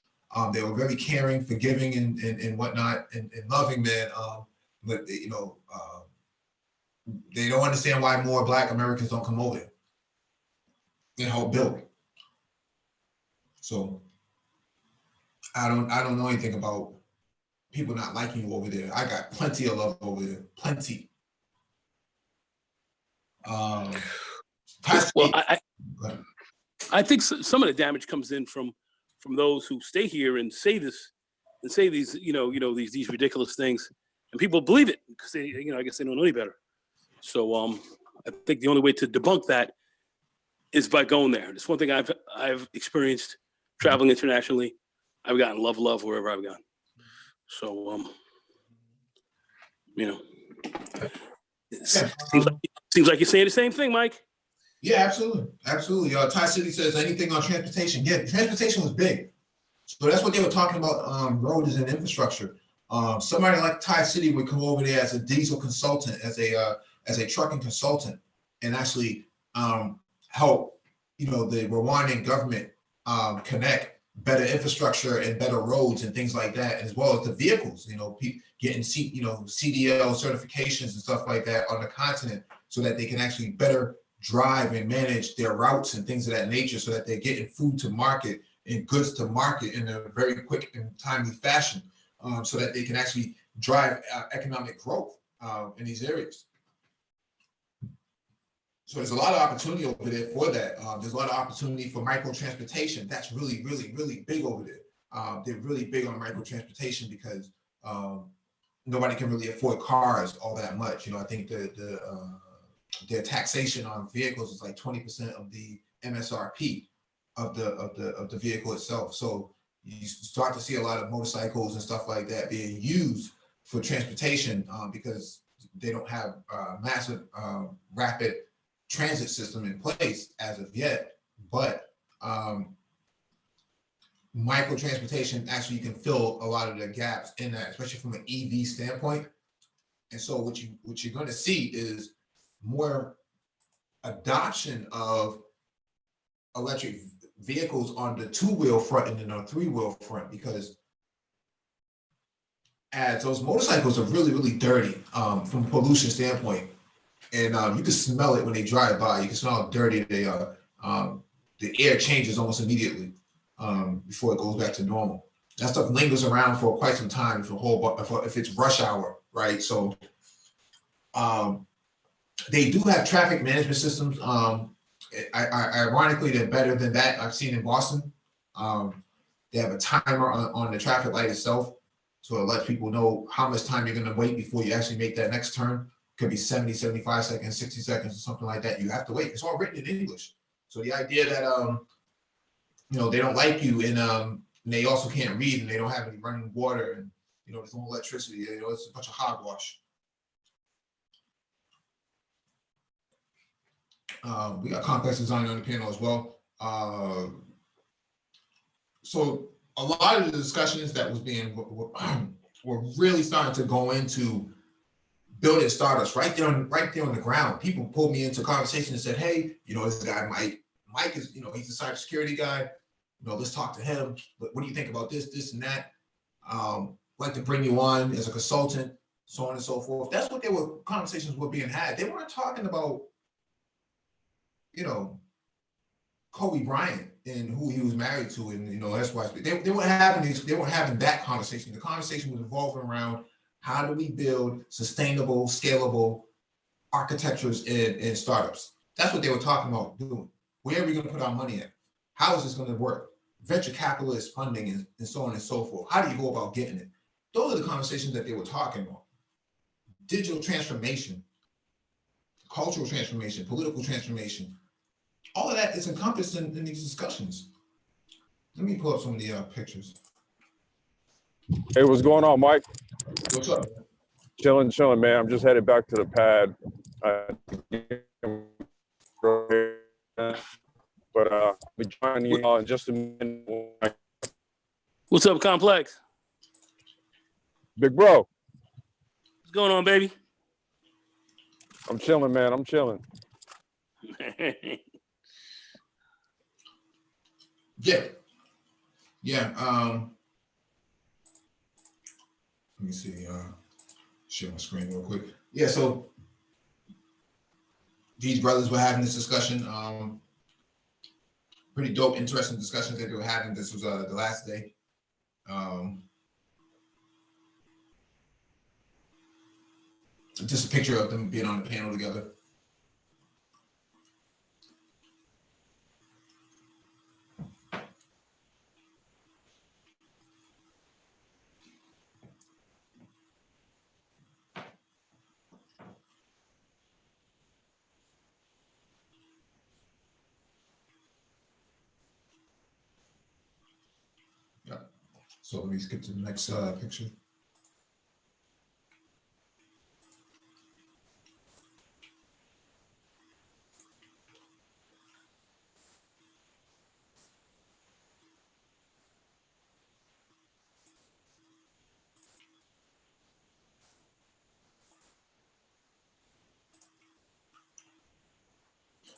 They were very caring, forgiving, and whatnot, and loving, man. But they don't understand why more Black Americans don't come over here and help build. So I don't know anything about people not liking you over there. I got plenty of love over there, plenty. Well, I think some of the damage comes in from those who stay here and say this and say these these ridiculous things, and people believe it because they I guess they don't know any better. So I think the only way to debunk that is by going there. It's one thing I've experienced traveling internationally. I've gotten love wherever I've gone. So seems like you're saying the same thing, Mike. Yeah, absolutely. Ty City says anything on transportation. Yeah, transportation was big. So that's what they were talking about, roads and infrastructure. Somebody like Ty City would come over there as a diesel consultant, as a trucking consultant, and actually help, the Rwandan government connect better infrastructure and better roads and things like that, as well as the vehicles, getting CDL certifications and stuff like that on the continent, so that they can actually better drive and manage their routes and things of that nature, so that they're getting food to market and goods to market in a very quick and timely fashion, so that they can actually drive economic growth in these areas. So there's a lot of opportunity over there for that. There's a lot of opportunity for micro transportation. That's really, really, really big over there. They're really big on micro transportation because nobody can really afford cars all that much. I think their taxation on vehicles is like 20% of the MSRP of the vehicle itself. So you start to see a lot of motorcycles and stuff like that being used for transportation because they don't have massive rapid transit system in place as of yet. But micro transportation actually can fill a lot of the gaps in that, especially from an EV standpoint. And so what you're going to see is more adoption of electric vehicles on the 2-wheel front and then on 3-wheel front, because as those motorcycles are really, really dirty from a pollution standpoint. And you can smell it when they drive by. You can smell how dirty they are. The air changes almost immediately before it goes back to normal. That stuff lingers around for quite some time if it's rush hour, right? So they do have traffic management systems. Ironically, they're better than that I've seen in Boston. They have a timer on the traffic light itself, so it lets people know how much time you're going to wait before you actually make that next turn. Could be 70, 75 seconds, 60 seconds, or something like that. You have to wait. It's all written in English. So the idea that they don't like you and they also can't read and they don't have any running water and you know, there's no electricity. You know, it's a bunch of hogwash. We got complex design on the panel as well. So a lot of the discussions that was being were really starting to go into building startups right there on the ground. People pulled me into conversation and said, "Hey, you know, this guy Mike. Mike is, you know, he's a cybersecurity guy. You know, let's talk to him. What do you think about this, and that? Like to bring you on as a consultant, so on and so forth." That's what conversations were being had. They weren't talking about, you know, Kobe Bryant and who he was married to, and, you know, that's why they weren't having that conversation. The conversation was revolving around how do we build sustainable, scalable architectures in startups. That's what they were talking about doing. Where are we going to put our money at? How is this going to work? Venture capitalist funding and so on and so forth. How do you go about getting it? Those are the conversations that they were talking about. Digital transformation, cultural transformation, political transformation. All of that is encompassed in these discussions. Let me pull up some of the pictures. Hey, what's going on, Mike? What's up? Chilling, man. I'm just headed back to the pad. But I'll be joining you all in just a minute. What's up, Complex? Big bro. What's going on, baby? I'm chilling, man. I'm chilling. Yeah. Let me see. Share my screen real quick. Yeah. So these brothers were having this discussion. Pretty dope, interesting discussions that they were having. This was the last day. Just a picture of them being on the panel together. Yeah. So let me skip to the next picture.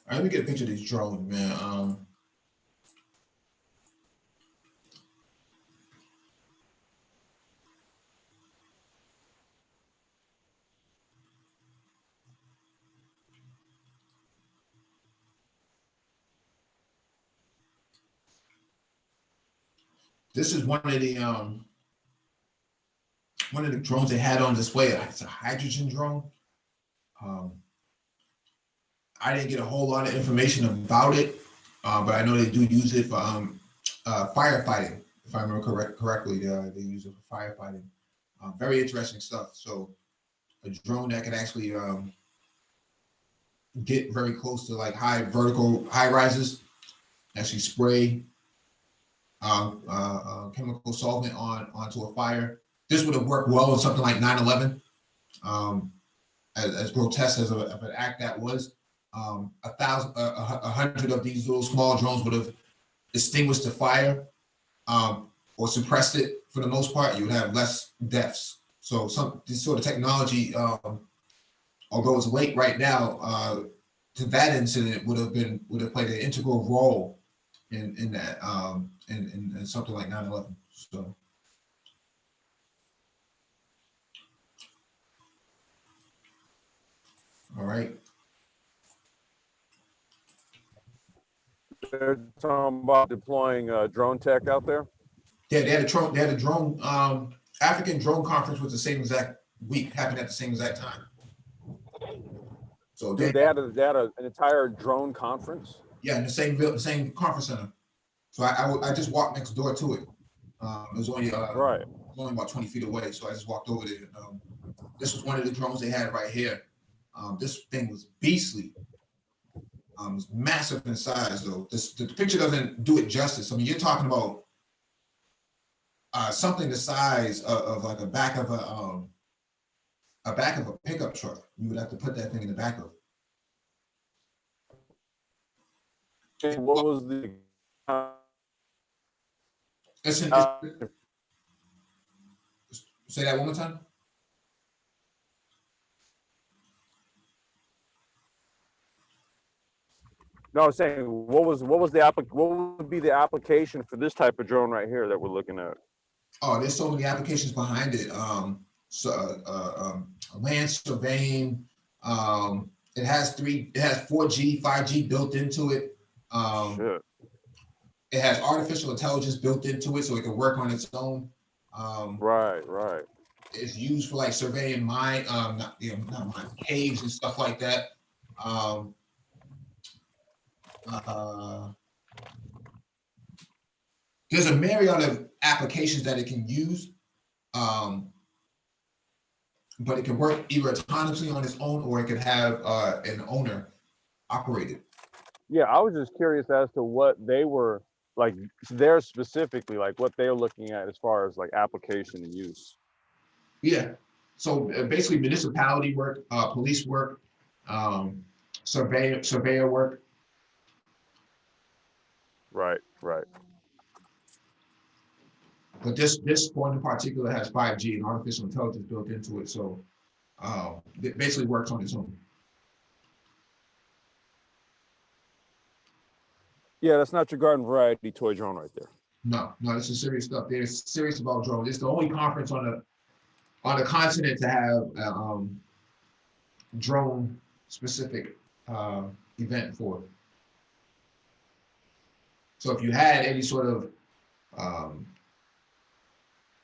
All right, let me get a picture of these drones, man. This is one of the drones they had on display. It's a hydrogen drone. I didn't get a whole lot of information about it, but I know they do use it for firefighting. If I remember correctly, they use it for firefighting. Very interesting stuff. So a drone that can actually get very close to like high rises, actually spray chemical solvent onto a fire. This would have worked well in something like 9/11. As grotesque as of an act that was, 100 of these little small drones would have extinguished the fire or suppressed it for the most part. You would have less deaths. So this sort of technology, although it's late right now, to that incident would have played an integral role in that in something like 9/11. So. All right. They're talking about deploying drone tech out there. Yeah, they had a drone. African drone conference was the same exact week, happened at the same exact time. So they had an entire drone conference. Yeah, in the same conference center. So I just walked next door to it. It was only right. It was only about 20 feet away, so I just walked over there. This was one of the drones they had right here. This thing was beastly. It was massive in size, though. The picture doesn't do it justice. I mean, you're talking about something the size of like a back of a pickup truck. You would have to put that thing in the back of. What was the Say that one more time. No, I was saying, what would be the application for this type of drone right here that we're looking at? Oh, there's so many applications behind it. Land surveying. It has 4G, 5G built into it. Shit. It has artificial intelligence built into it, so it can work on its own. Right. It's used for like surveying not mine, caves and stuff like that. There's a myriad of applications that it can use, but it can work either autonomously on its own or it could have an owner operate it. Yeah, I was just curious as to what they were like there specifically, like what they're looking at as far as like application and use. Yeah. So basically municipality work, police work, surveyor work. Right. But this one in particular has 5G and artificial intelligence built into it. So it basically works on its own. Yeah, that's not your garden variety toy drone right there. No, this is serious stuff. They're serious about drones. It's the only conference on the continent to have drone specific event for it. So if you had any sort of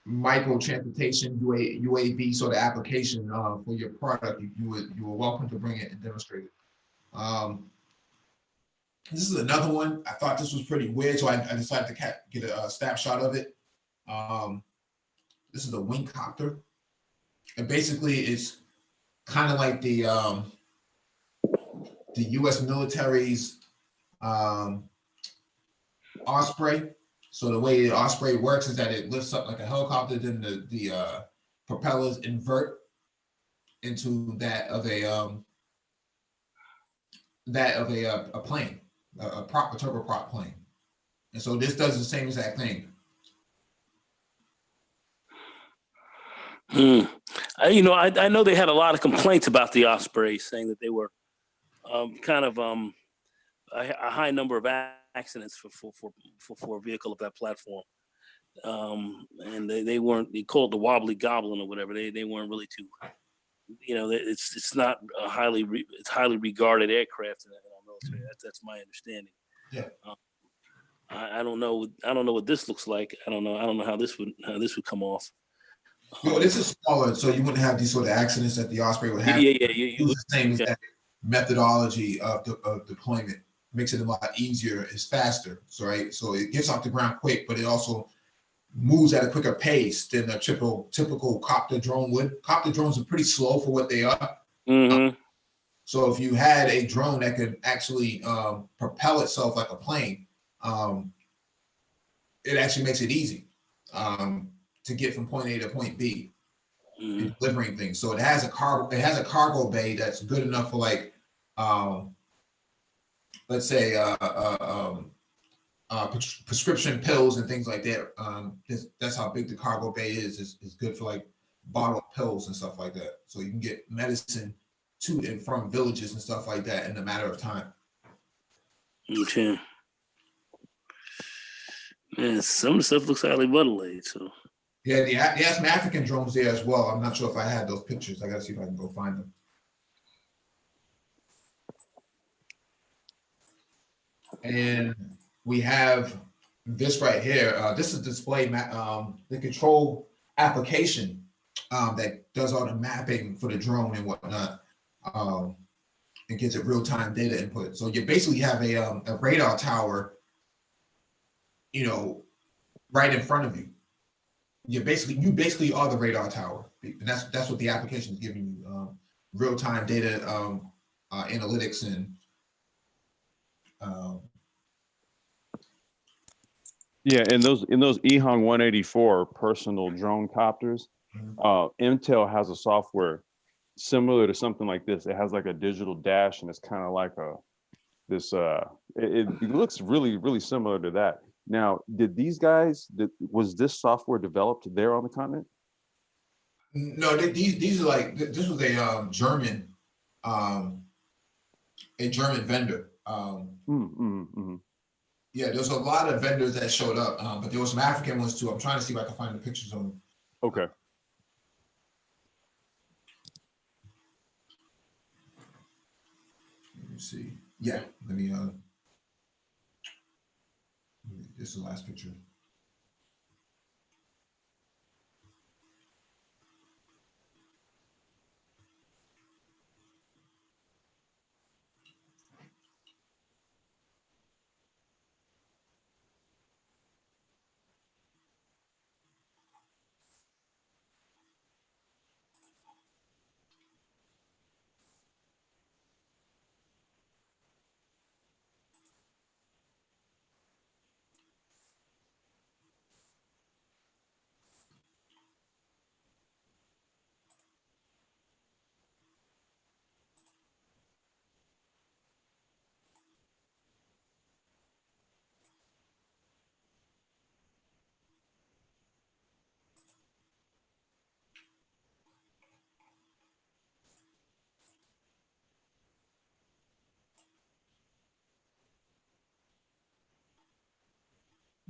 micro transportation UAV sort of application for your product, you were welcome to bring it and demonstrate it. This is another one. I thought this was pretty weird, so I decided to get a snapshot of it. This is a wing copter, and basically it's kind of like the U.S. military's Osprey. So the way the Osprey works is that it lifts up like a helicopter, then the propellers invert into that of a plane, a turboprop plane. And so this does the same exact thing. I know they had a lot of complaints about the Osprey, saying that they were kind of a high number of accidents for a vehicle of that platform. And they weren't, they called the wobbly goblin or whatever. They weren't really too, it's not it's highly regarded aircraft in our military. That's my understanding. Yeah. I don't know what this looks like. I don't know how this would come off. This is smaller, so you wouldn't have these sort of accidents that the Osprey would have. Yeah. Use the same exact methodology of deployment. Makes it a lot easier. It's faster, so it gets off the ground quick, but it also moves at a quicker pace than a typical copter drone would. Copter drones are pretty slow for what they are. Mm-hmm. So if you had a drone that could actually propel itself like a plane, it actually makes it easy to get from point A to point B, delivering things. So it has a cargo bay that's good enough for like let's say prescription pills and things like that. That's how big the cargo bay is. It's good for like bottled pills and stuff like that. So you can get medicine to and from villages and stuff like that in a matter of time. Okay. Yeah, some of the stuff looks highly muddled. So. Yeah, they have some African drones there as well. I'm not sure if I had those pictures. I gotta see if I can go find them. And we have this right here. This is display the control application that does all the mapping for the drone and whatnot. It gives it real-time data input. So you basically have a radar tower, right in front of you. You basically are the radar tower. And that's what the application is giving you, real-time data analytics. And Yeah, in those EHON 184 personal drone copters, Mhm. Intel has a software similar to something like this. It has like a digital dash, and it's kind of like it looks really similar to that. Now, was this software developed there on the continent? No, these are like this was um, a German vendor. Yeah, there's a lot of vendors that showed up, but there was some African ones too. I'm trying to see if I can find the pictures of them. Okay. Let me see. Yeah, this is the last picture.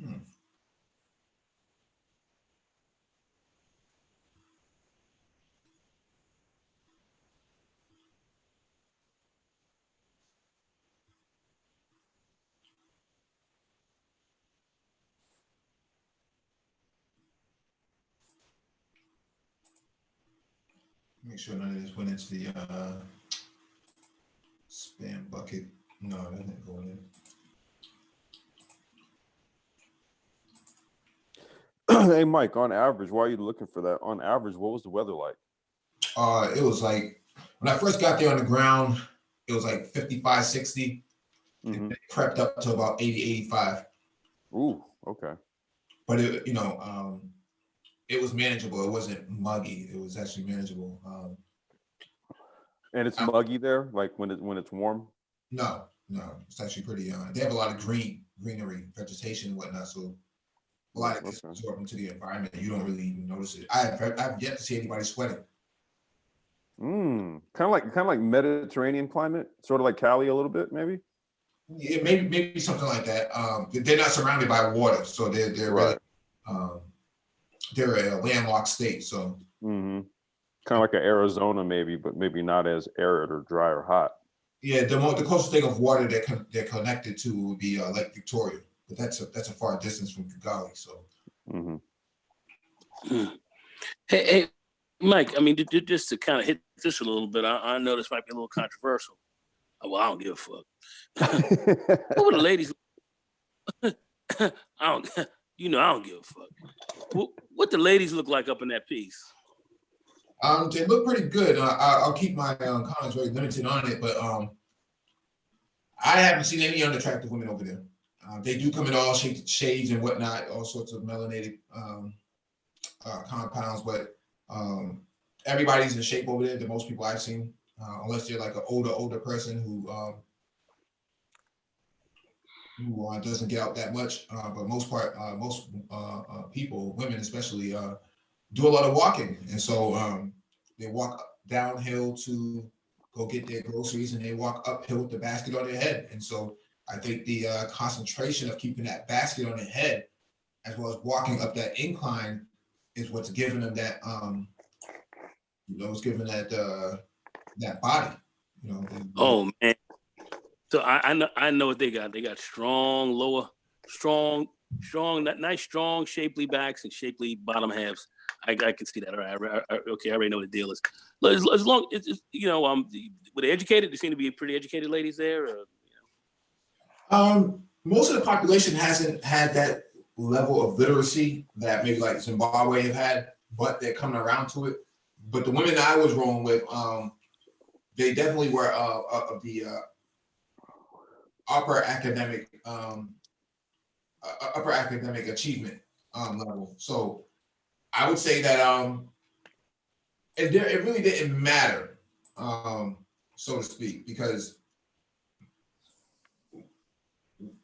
Hmm. Make sure none of this went into the spam bucket. No, that didn't go in. Hey, Mike, on average, why are you looking for that? On average, what was the weather like? It was like when I first got there on the ground, it was like 55, 60. Mm-hmm. It crept up to about 80, 85. Ooh, okay. But it was manageable. It wasn't muggy. It was actually manageable. And it's muggy there, like when it's warm. No, it's actually pretty. They have a lot of greenery, vegetation, and whatnot. So a lot of it's Okay. absorbed into the environment. You don't really even notice it. I've yet to see anybody sweating. Kind of like Mediterranean climate, sort of like Cali a little bit, maybe. Yeah, maybe something like that. They're not surrounded by water, so they're really Right. um, they're a landlocked state. So Mm-hmm. Kind of like an Arizona, maybe, but maybe not as arid or dry or hot. yeah, the closest thing of water they're connected to would be Lake Victoria, but that's a far distance from Kigali. So Mm-hmm. Hey, Mike. I mean, just to kind of hit this a little bit, I know this might be a little controversial. Well, I don't give a fuck. What were the ladies? I don't. I don't give a fuck. What the ladies look like up in that piece? they look pretty good. I'll keep my comments very limited on it, but I haven't seen any unattractive women over there. They do come in all shades and whatnot, all sorts of melanated compounds, but everybody's in shape over there. The most people I've seen, unless they're like an older person who doesn't get out that much. But most people, women especially, do a lot of walking, and so they walk downhill to go get their groceries, and they walk uphill with the basket on their head. And so I think the concentration of keeping that basket on their head, as well as walking up that incline, is what's giving them that it's giving that body. Oh man. So I know what they got. They got strong, nice, strong, shapely backs and shapely bottom halves. I can see that. All right. Okay, I already know what the deal is. As long it's were they educated? There seem to be pretty educated ladies there. Most of the population hasn't had that level of literacy that maybe like Zimbabwe have had, but they're coming around to it. But the women that I was rolling with, they definitely were of the upper academic upper academic achievement level. So I would say that it really didn't matter, so to speak, because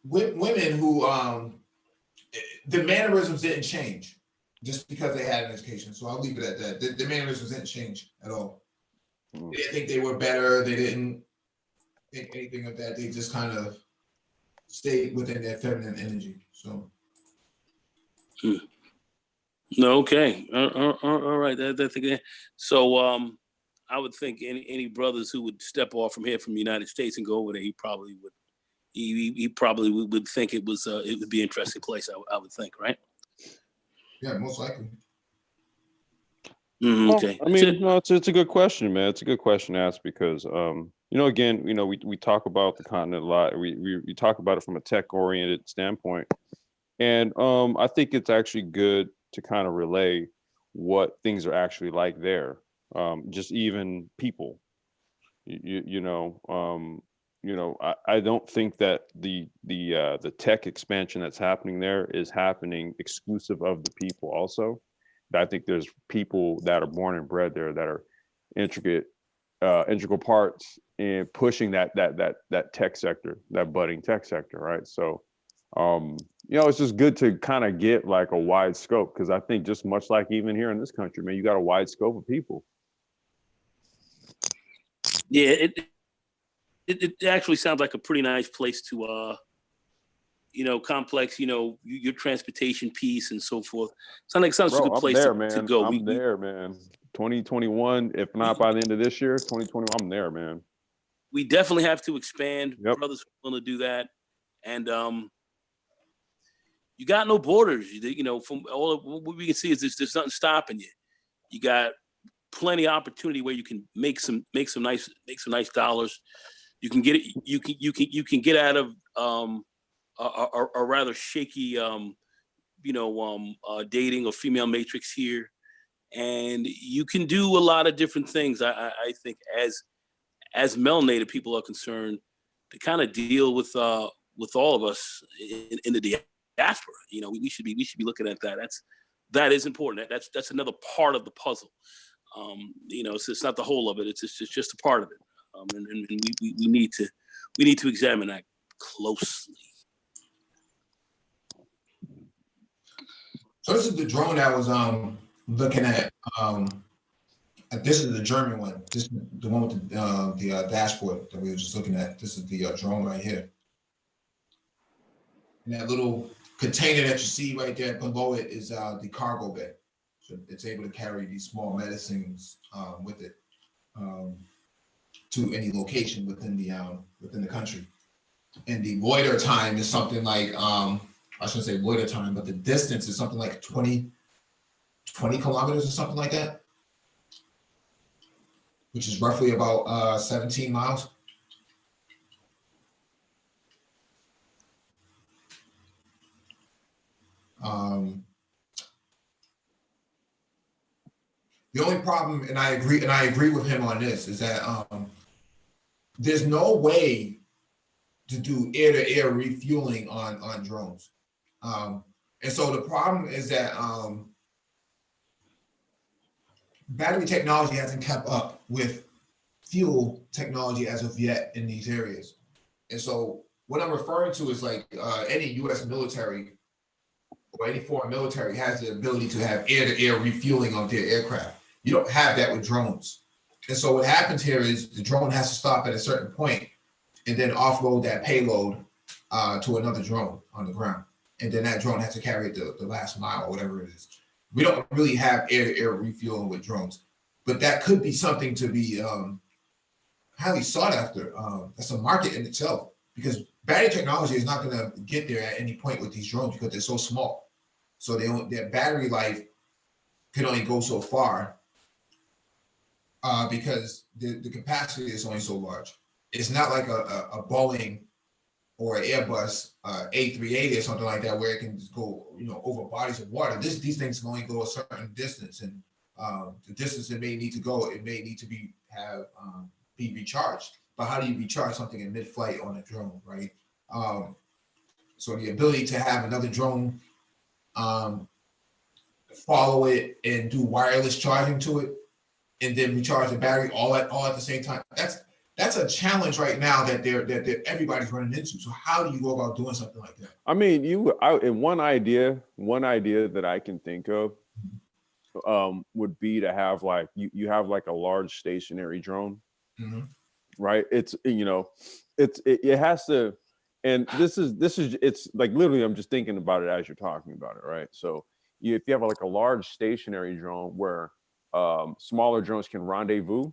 women who the mannerisms didn't change just because they had an education. So I'll leave it at that. The mannerisms didn't change at all. They didn't think they were better. They didn't think anything of that. They just kind of stayed within their feminine energy. So. No, okay. All right. That's again. So I would think any brothers who would step off from here from the United States and go over there, he probably would. He probably would think it would be an interesting place. I would think, right? Yeah, most likely. Okay. I mean, no, it's a good question, man. It's a good question to ask because, again, we talk about the continent a lot. We talk about it from a tech-oriented standpoint, and I think it's actually good to kind of relay what things are actually like there. Just even people, I don't think that the tech expansion that's happening there is happening exclusive of the people also. I think there's people that are born and bred there that are integral parts in pushing that tech sector, that budding tech sector, right? So, it's just good to kind of get like a wide scope because I think just much like even here in this country, man, you got a wide scope of people. Yeah, it actually sounds like a pretty nice place to complex, your transportation piece and so forth. Sounds like a good place to go. I'm there, man. 2021, if not by the end of this year, 2021, I'm there, man. We definitely have to expand. Yep. Brothers are willing to do that. And you got no borders. From all what we can see is there's nothing stopping you. You got plenty of opportunity where you can make some nice dollars. You can get it. You can get out of a rather shaky dating or female matrix here, and you can do a lot of different things. I think as melanated people are concerned, to kind of deal with all of us in the diaspora. We should be looking at that. That is important. That's another part of the puzzle. It's not the whole of it. It's just a part of it. And we need to examine that closely. So this is the drone I was looking at. This is the German one. This is the one with the dashboard that we were just looking at. This is the drone right here. And that little container that you see right there below it is the cargo bay. So it's able to carry these small medicines with it to any location within the country. And the loiter time is something like I shouldn't say loiter time, but the distance is something like 20 kilometers or something like that, which is roughly about 17 miles. The only problem, and I agree with him on this, is that there's no way to do air-to-air refueling on drones. And so the problem is that battery technology hasn't kept up with fuel technology as of yet in these areas. And so what I'm referring to is like any US military or any foreign military has the ability to have air-to-air refueling of their aircraft. You don't have that with drones. And so what happens here is the drone has to stop at a certain point and then offload that payload to another drone on the ground. And then that drone has to carry it the last mile or whatever it is. We don't really have air-to-air refueling with drones, but that could be something to be highly sought after. That's a market in itself because battery technology is not going to get there at any point with these drones because they're so small. So their battery life can only go so far because the capacity is only so large. It's not like a Boeing or an Airbus A380 or something like that, where it can just go, over bodies of water. These things can only go a certain distance, and the distance it may need to go, it may need to be recharged. But how do you recharge something in mid-flight on a drone, right? So the ability to have another drone follow it and do wireless charging to it, and then recharge the battery all at the same time. That's a challenge right now that everybody's running into. So how do you go about doing something like that? I mean, and one idea that I can think of would be to have like you have like a large stationary drone, right? It's it has to, and this is it's like literally I'm just thinking about it as you're talking about it, right? So if you have like a large stationary drone where smaller drones can rendezvous,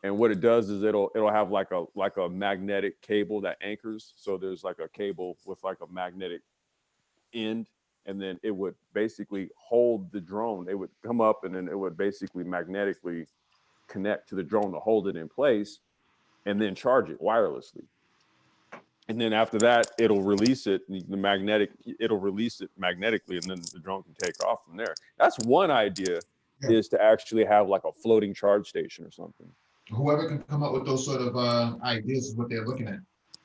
and what it does is it'll have like a magnetic cable that anchors. So there's like a cable with like a magnetic end, and then it would basically hold the drone. It would come up and then it would basically magnetically connect to the drone to hold it in place and then charge it wirelessly. And then after that, it'll release it, it'll release it magnetically, and then the drone can take off from there. That's one idea, is to actually have like a floating charge station or something. Whoever can come up with those sort of ideas is what they're looking at.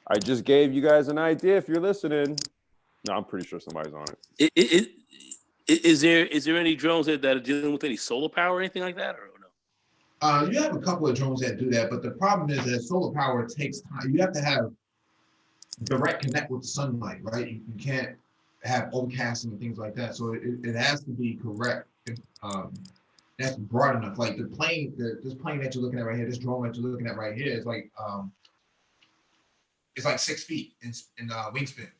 I just gave you guys an idea if you're listening. No, I'm pretty sure somebody's on it. Is there any drones that are dealing with any solar power or anything like that, or no? You have a couple of drones that do that, but the problem is that solar power takes time. You have to have direct connect with the sunlight, right? You can't have overcasting and things like that. So it has to be correct. That's broad enough. Like this plane that you're looking at right here, this drone that you're looking at right here is like it's like 6 feet in wingspan.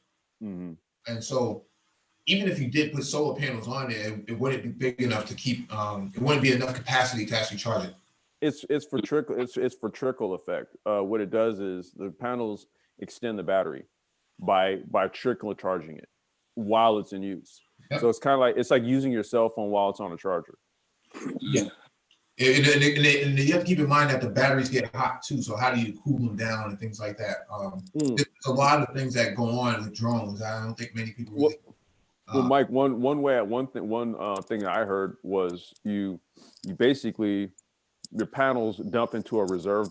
And so even if you did put solar panels on there, it wouldn't be big enough to keep. It wouldn't be enough capacity to actually charge it. It's for trickle. It's for trickle effect. What it does is the panels extend the battery by trickle charging it while it's in use. Yep. So it's like using your cell phone while it's on a charger. Yeah, and you have to keep in mind that the batteries get hot too. So how do you cool them down and things like that? There's a lot of things that go on with drones. I don't think many people really. Well, Mike, one thing that I heard was you basically your panels dump into a reserve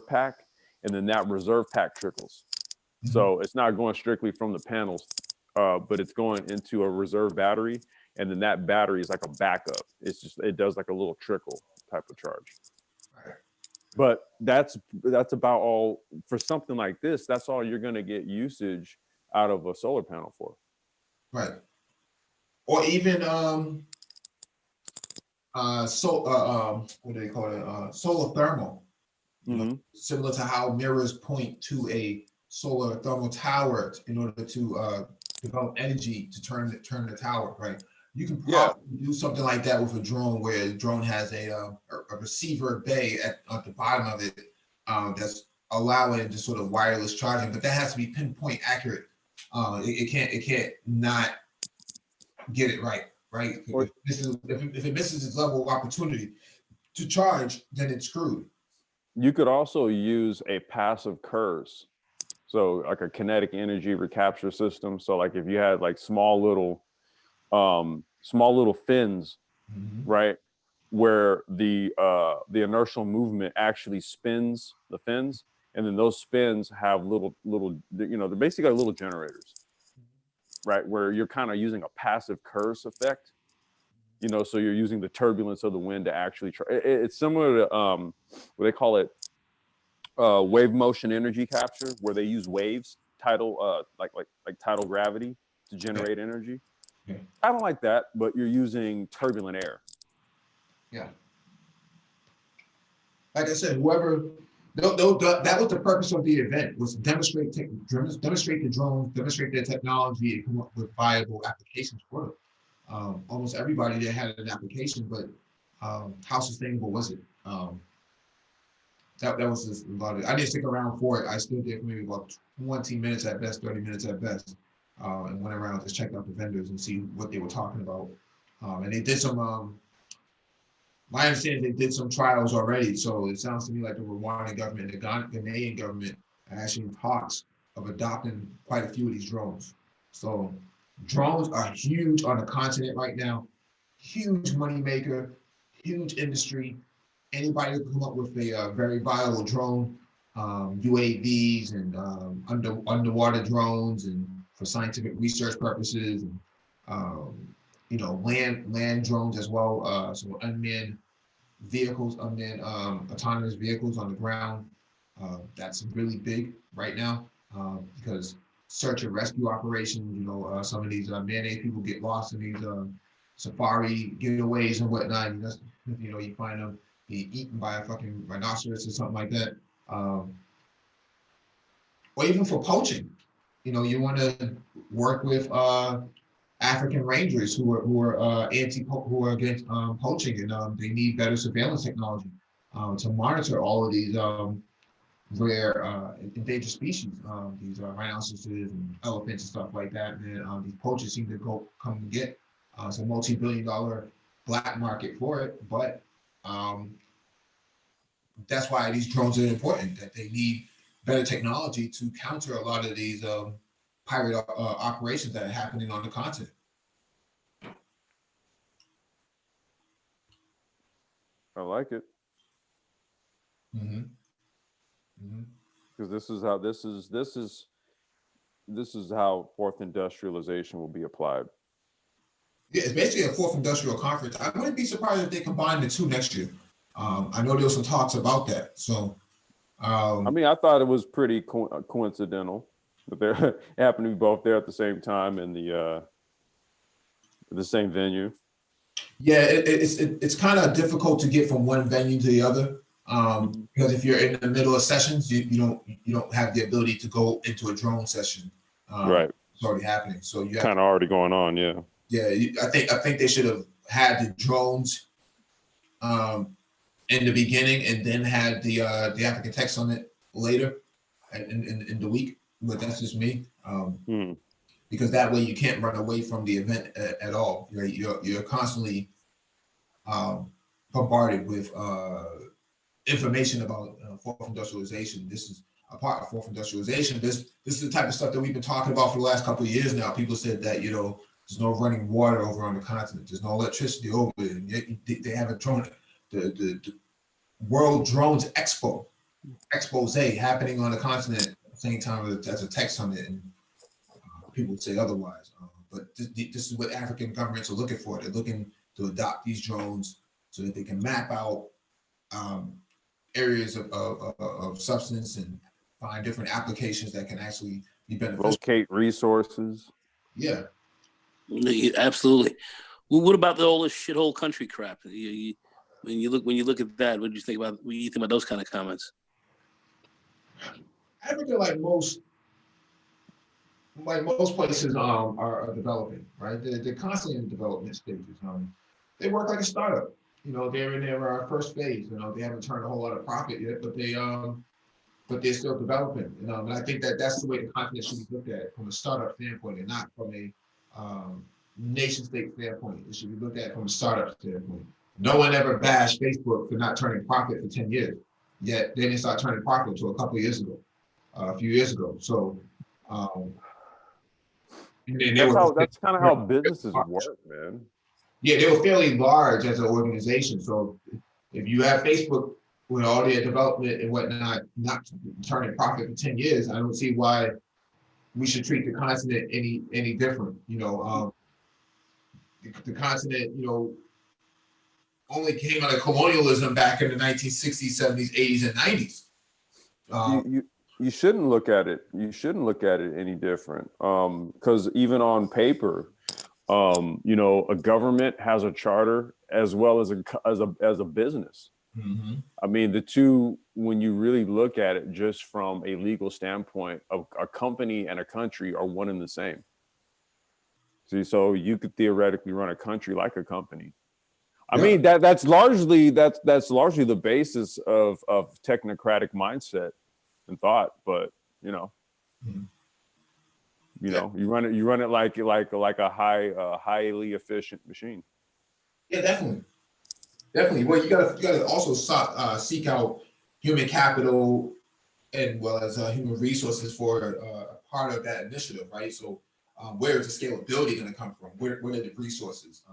pack, and then that reserve pack trickles. So it's not going strictly from the panels, but it's going into a reserve battery, and then that battery is like a backup. It does like a little trickle type of charge. Right. But that's about all for something like this. That's all you're going to get usage out of a solar panel for. Right. Or even what do they call it? Solar thermal. You know, similar to how mirrors point to a solar thermal tower in order to develop energy to turn the tower, right? You can probably do something like that with a drone, where the drone has a receiver bay at the bottom of it that's allowing just sort of wireless charging, but that has to be pinpoint accurate. It can't not get it right? If it misses its level of opportunity to charge, then it's screwed. You could also use a passive curse. So like a kinetic energy recapture system. So like if you had like small little fins, right, where the inertial movement actually spins the fins, and then those spins have little they're basically like little generators, right, where you're kind of using a passive curse effect. So you're using the turbulence of the wind to actually it's similar to what they call it, wave motion energy capture, where they use waves, tidal like tidal gravity to generate energy. I don't like that, but you're using turbulent air. Yeah. Like I said, that was the purpose of the event, was demonstrate the drones, demonstrate their technology, and come up with viable applications for it. Almost everybody that had an application, but how sustainable was it? That was just a lot of it. I didn't stick around for it. I stood there for maybe about 20 minutes at best, 30 minutes at best, and went around, just checked out the vendors and see what they were talking about. And they did some, my understanding, they did some trials already. So it sounds to me like the Rwandan government, the Ghanaian government, are actually in talks of adopting quite a few of these drones. So drones are huge on the continent right now, huge money maker, huge industry. Anybody who come up with a very viable drone, UAVs and underwater drones and for scientific research purposes, and land drones as well. So unmanned vehicles, unmanned autonomous vehicles on the ground. That's really big right now because search and rescue operations. Some of these man-made people get lost in these safari getaways and whatnot. And you find them being eaten by a fucking rhinoceros or something like that. Or even for poaching. You want to work with African rangers who are against poaching, and they need better surveillance technology to monitor all of these rare endangered species, these rhinoceroses and elephants and stuff like that. And these poachers seem to come and get it's a multi-billion-dollar black market for it, but that's why these drones are important. That they need better technology to counter a lot of these pirate operations that are happening on the continent. I like it. Mm-hmm. Mm-hmm. Because this is how fourth industrialization will be applied. Yeah, it's basically a fourth industrial conference. I wouldn't be surprised if they combine the two next year. I know there was some talks about that. So, I mean, I thought it was pretty coincidental, but they happened to be both there at the same time in the same venue. yeah, it's kind of difficult to get from one venue to the other because if you're in the middle of sessions, you don't have the ability to go into a drone session. Right, it's already happening. So you kind of already going on. Yeah. Yeah, I think they should have had the drones in the beginning and then had the African Tech Summit later in the week. But that's just me. Because that way you can't run away from the event at all. You're constantly bombarded with information about fourth industrialization. This is a part of fourth industrialization. This is the type of stuff that we've been talking about for the last couple of years now. People said that there's no running water over on the continent. There's no electricity over it. And yet they have a drone, the World Drones expose happening on the continent at the same time as a tech summit, and people would say otherwise. But this is what African governments are looking for. They're looking to adopt these drones so that they can map out areas of substance and find different applications that can actually be beneficial. Locate resources. Yeah. Absolutely. Well, what about all this shithole country crap? When you look at that, what do you think about? What do you think about those kind of comments? Africa, like most places, are developing, right? They're constantly in development stages. They work like a startup. They're in their first phase. They haven't turned a whole lot of profit yet, but they're still developing. And I think that's the way the continent should be looked at, from a startup standpoint and not from a nation state standpoint. It should be looked at from a startup standpoint. No one ever bashed Facebook for not turning profit for 10 years. Yet they didn't start turning profit until a few years ago. So that's kind of how businesses work, man. Yeah, they were fairly large as an organization. So if you have Facebook with all their development and whatnot, not turning profit for 10 years, I don't see why we should treat the continent any different. The continent, only came out of colonialism back in the 1960s, 70s, 80s, and 90s. You shouldn't look at it. You shouldn't look at it any different. Because even on paper, a government has a charter as well as a business. Mm-hmm. I mean, the two, when you really look at it just from a legal standpoint, a company and a country are one and the same. See, so you could theoretically run a country like a company. I mean, that's largely the basis of technocratic mindset and thought. But Mm-hmm. you run it like a highly efficient machine. Yeah, definitely. Well, you gotta also seek out human capital and well as human resources for part of that initiative, right? So where is the scalability going to come from? Where are the resources?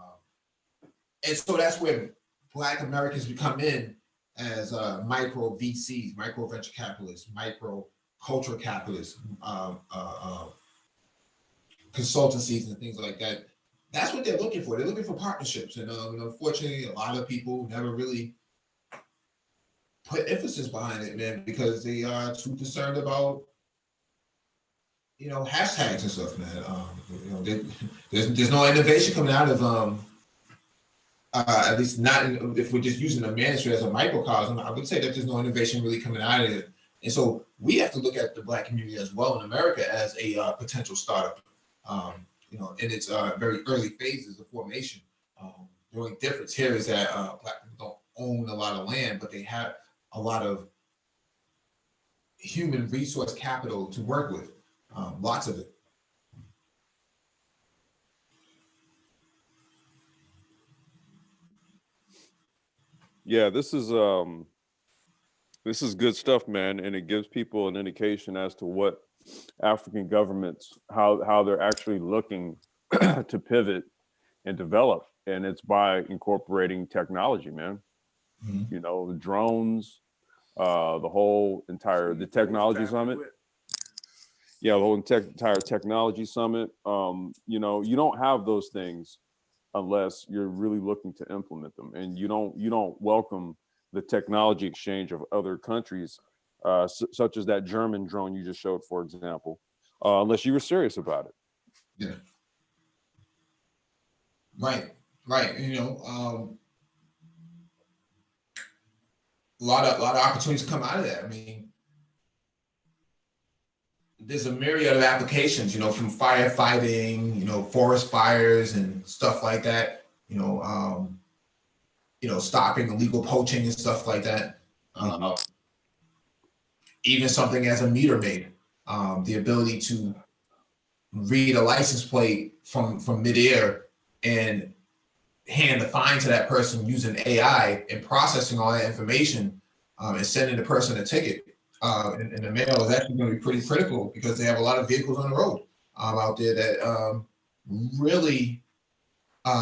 And so that's where Black Americans become in as micro VCs, micro venture capitalists, micro cultural capitalists, consultancies and things like that. That's what they're looking for. They're looking for partnerships, and unfortunately, a lot of people never really put emphasis behind it, man, because they are too concerned about hashtags and stuff, man. There's no innovation coming out of at least not if we're just using the manosphere as a microcosm. I would say that there's no innovation really coming out of it, and so we have to look at the Black community as well in America as a potential startup. In its very early phases of formation. The only difference here is that Black people don't own a lot of land, but they have a lot of human resource capital to work with, lots of it. Yeah, this is good stuff, man, and it gives people an indication as to what African governments, how they're actually looking to pivot and develop, and it's by incorporating technology, man. Mm-hmm. The drones, the whole entire technology summit. Yeah, the whole entire technology summit. You don't have those things unless you're really looking to implement them, and you don't welcome the technology exchange of other countries, such as that German drone you just showed, for example, unless you were serious about it. Yeah. Right. A lot of opportunities come out of that. I mean, there's a myriad of applications, from firefighting, forest fires and stuff like that. Stopping illegal poaching and stuff like that. Even something as a meter maid, the ability to read a license plate from midair and hand the fine to that person using AI and processing all that information and sending the person a ticket in the mail is actually going to be pretty critical because they have a lot of vehicles on the road out there that really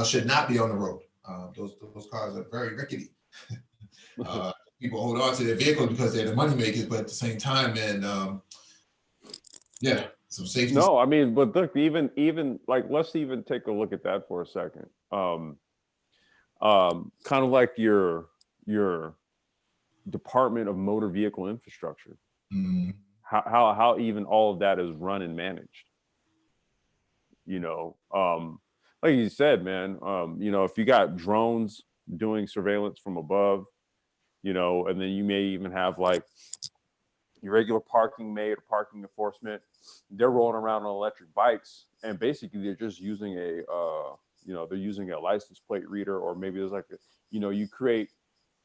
should not be on the road. Those cars are very rickety. People hold on to their vehicles because they're the money makers, but at the same time, man, some safety. No, I mean, but look, even like, let's even take a look at that for a second. Kind of like your Department of Motor Vehicle Infrastructure. Mm-hmm. How even all of that is run and managed. Like you said, man, if you got drones doing surveillance from above, and then you may even have like your regular parking maid or parking enforcement, they're rolling around on electric bikes, and basically they're just using they're using a license plate reader, or maybe there's like you create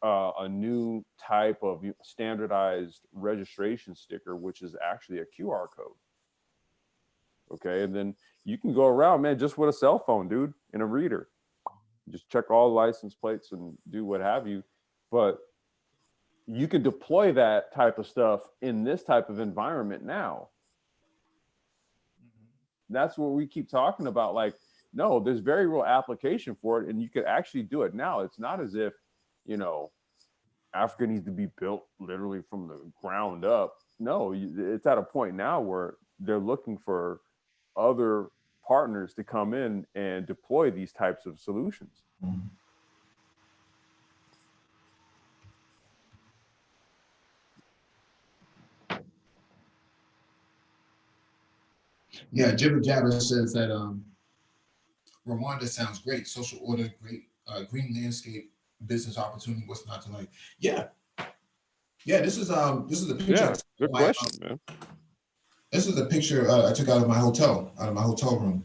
a new type of standardized registration sticker, which is actually a QR code. Okay, and then you can go around, man, just with a cell phone, dude, and a reader. Just check all the license plates and do what have you. But you can deploy that type of stuff in this type of environment now. That's what we keep talking about. Like, no, there's very real application for it, and you could actually do it now. It's not as if, Africa needs to be built literally from the ground up. No, it's at a point now where they're looking for other partners to come in and deploy these types of solutions. Mm-hmm. Yeah, Jibber Jabber says that Rwanda sounds great. Social order, great, green landscape, business opportunity. What's not to like? Yeah. This is a picture. Yeah, good question, man. This is a picture I took out of my hotel room.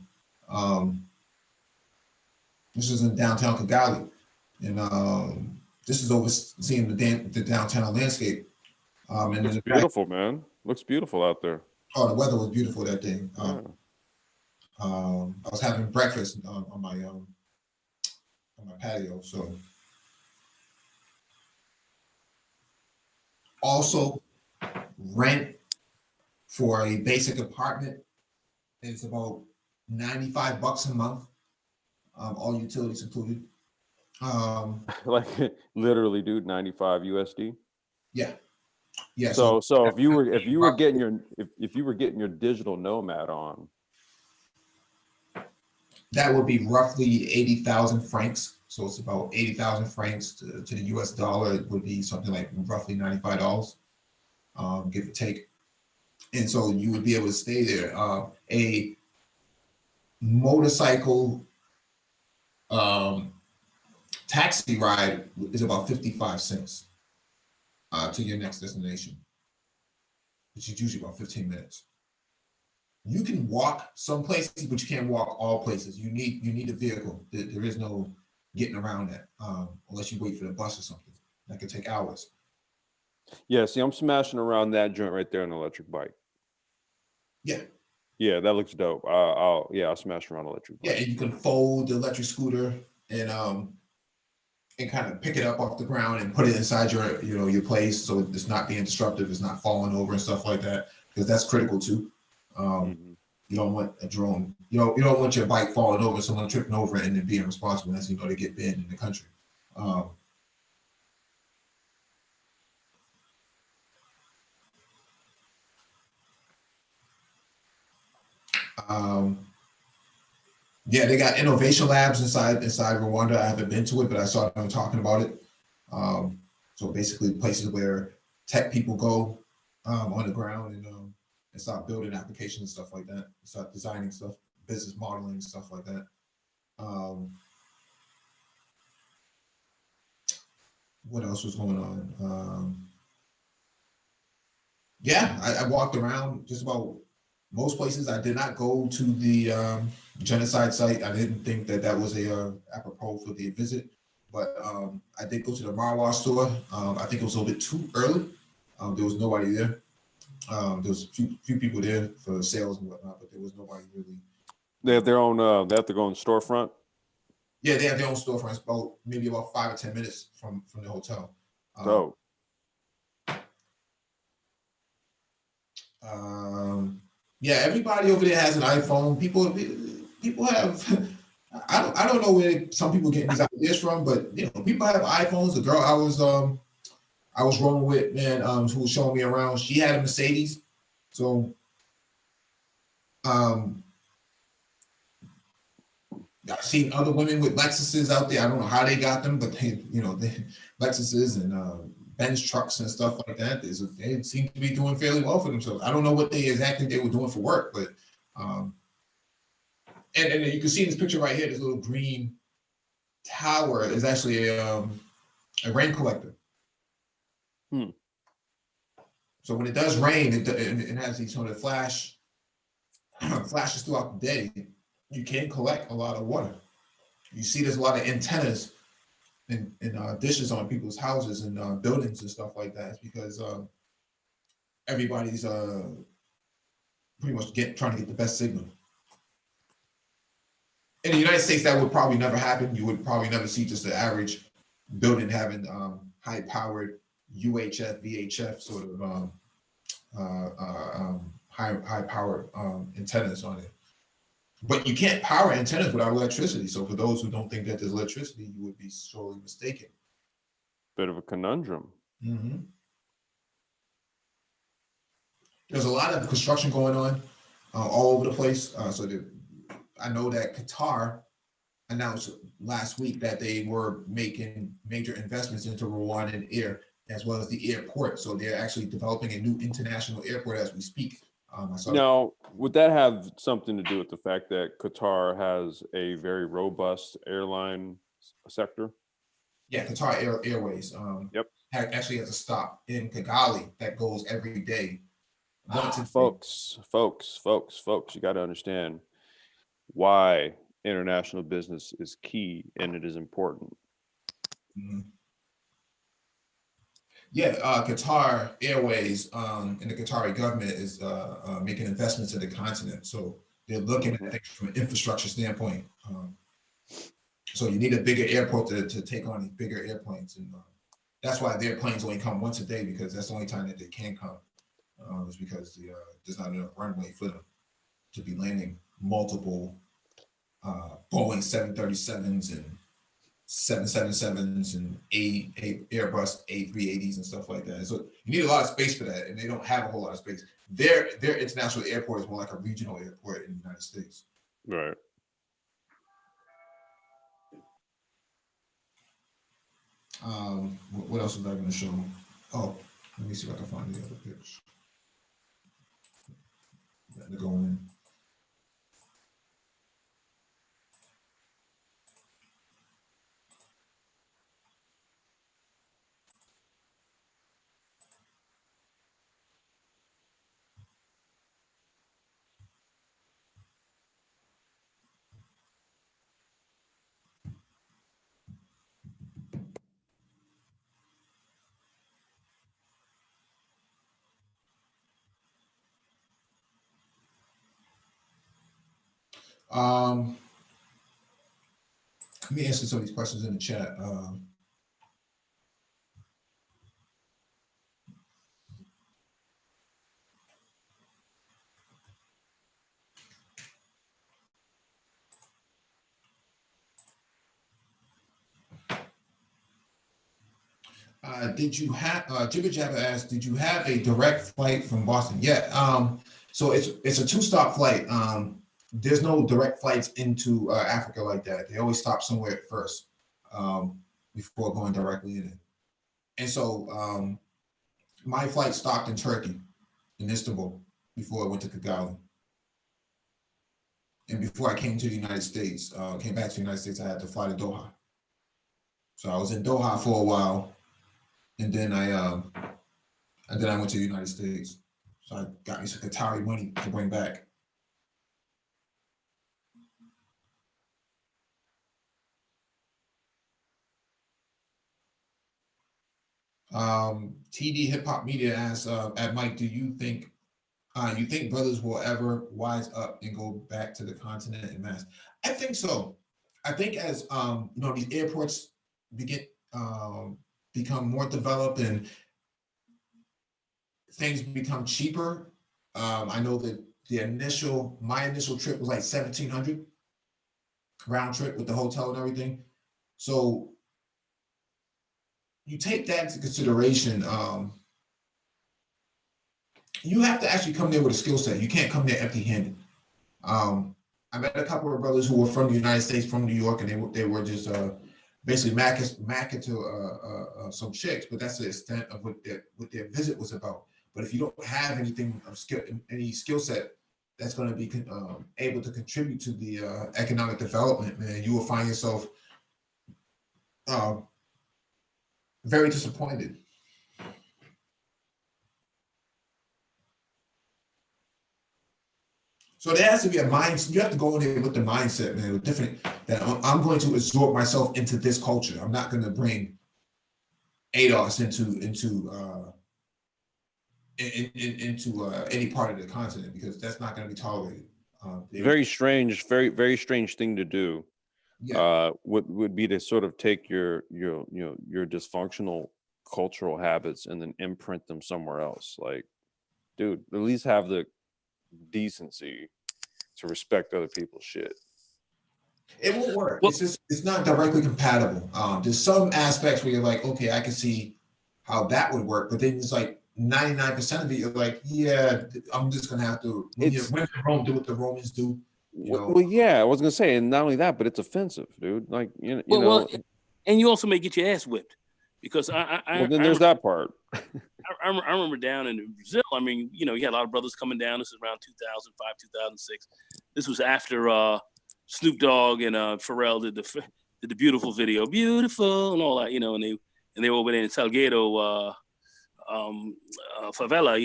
This is in downtown Kigali, and this is overseeing the downtown landscape. And it's beautiful, man. Looks beautiful out there. Oh, the weather was beautiful that day. I was having breakfast on my patio. So, also rent for a basic apartment is about $95 a month, all utilities included. Like literally, dude, 95 USD. Yeah. So if you were getting your digital nomad on, That would be roughly 80,000 francs. So it's about 80,000 francs to the US dollar. It would be something like roughly $95, give or take. And so you would be able to stay there. A motorcycle taxi ride is about 55 cents to your next destination, which is usually about 15 minutes. You can walk some places, but you can't walk all places. You need a vehicle. There is no getting around that unless you wait for the bus or something. That could take hours. Yeah, see, I'm smashing around that joint right there on an electric bike. Yeah. Yeah, that looks dope. I'll smash around electric bike. Yeah, and you can fold the electric scooter and kind of pick it up off the ground and put it inside your place, so it's not being disruptive, it's not falling over and stuff like that, because that's critical too. You don't want a drone. You don't want your bike falling over, someone tripping over it, and then being responsible as they get banned in the country. Yeah, they got innovation labs inside Rwanda. I haven't been to it, but I saw them talking about it. So basically, places where tech people go on the ground and start building applications and stuff like that. Start designing stuff, business modeling, stuff like that. What else was going on? Yeah, I walked around just about most places. I did not go to the genocide site. I didn't think that was a apropos for the visit, but I did go to the Marwa store. I think it was a little bit too early. There was nobody there. There was a few people there for sales and whatnot, but there was nobody really. They have their own. They have their own storefront. Yeah, they have their own storefronts. Maybe about 5 or 10 minutes from the hotel. So. Yeah, everybody over there has an iPhone. People have. I don't know where some people get these ideas from, but people have iPhones. The girl I was rolling with, man, who was showing me around, she had a Mercedes. So I've seen other women with Lexuses out there. I don't know how they got them, but they Lexuses and Benz trucks and stuff like that. They seem to be doing fairly well for themselves. I don't know what they were doing for work, but and you can see in this picture right here, this little green tower is actually a rain collector. So when it does rain, it has these sort of flashes throughout the day. You can collect a lot of water. You see there's a lot of antennas and dishes on people's houses and buildings and stuff like that. It's because everybody's pretty much trying to get the best signal. In the United States, that would probably never happen. You would probably never see just the average building having high-powered UHF, VHF sort of high-powered antennas on it. But you can't power antennas without electricity. So for those who don't think that there's electricity, you would be sorely mistaken. Bit of a conundrum. Mm-hmm. There's a lot of construction going on all over the place. I know that Qatar announced last week that they were making major investments into Rwandan air as well as the airport. So they're actually developing a new international airport as we speak. Now, would that have something to do with the fact that Qatar has a very robust airline sector? Yeah, Qatar Airways. Yep. Actually has a stop in Kigali that goes every day. Folks, you got to understand why international business is key and it is important. Mm-hmm. Yeah, Qatar Airways and the Qatari government is making investments in the continent. So they're looking at things from an infrastructure standpoint. So you need a bigger airport to take on these bigger airplanes. And that's why their planes only come once a day, because that's the only time that they can come. Is because there's not enough runway for them to be landing multiple Boeing 737s and 777s and Airbus A380s and stuff like that. So you need a lot of space for that, and they don't have a whole lot of space. Their international airport is more like a regional airport in the United States. Right. What else was I going to show? Oh, let me see if I can find the other picture. Got to go in. Um, Let me answer some of these questions in the chat. Did you have Jibber Jabber asked, did you have a direct flight from Boston? Yeah. So it's a two-stop flight. There's no direct flights into Africa like that. They always stop somewhere at first before going directly in. And so my flight stopped in Turkey, in Istanbul, before I went to Kigali. And before I came to the United States, came back to the United States, I had to fly to Doha. So I was in Doha for a while, and then I went to the United States. So I got me some Qatari money to bring back. TD Hip Hop Media asks, at Mike, do you think brothers will ever wise up and go back to the continent en masse? I think so. I think as these airports become more developed and things become cheaper. I know that my initial trip was like 1,700 round trip with the hotel and everything. So you take that into consideration. You have to actually come there with a skill set. You can't come there empty-handed. I met a couple of brothers who were from the United States, from New York, and they were just basically macking to some chicks, but that's the extent of what their visit was about. But if you don't have anything of skill, any skill set that's going to be able to contribute to the economic development, man, you will find yourself very disappointed. So there has to be a mindset. You have to go in there with the mindset, man, with different, that I'm going to absorb myself into this culture. I'm not going to bring ADOS into any part of the continent, because that's not going to be tolerated. Very strange, very strange thing to do. Yeah. Would be to sort of take your dysfunctional cultural habits and then imprint them somewhere else. Like, dude, at least have the decency to respect other people's shit. It won't work. Well, it's not directly compatible. There's some aspects where you're like, okay, I can see how that would work, but then it's like 99% of it, you're like, yeah, I'm just gonna have to. When in Rome, do what the Romans do. Well, yeah, I was gonna say, and not only that, but it's offensive, dude. Like, you know. Well, and you also may get your ass whipped, because there's that part. I remember down in Brazil. I mean, you had a lot of brothers coming down. This is around 2005, 2006. This was after Snoop Dogg and Pharrell did the beautiful video, beautiful, and all that, and they were over there in Salgueiro favela,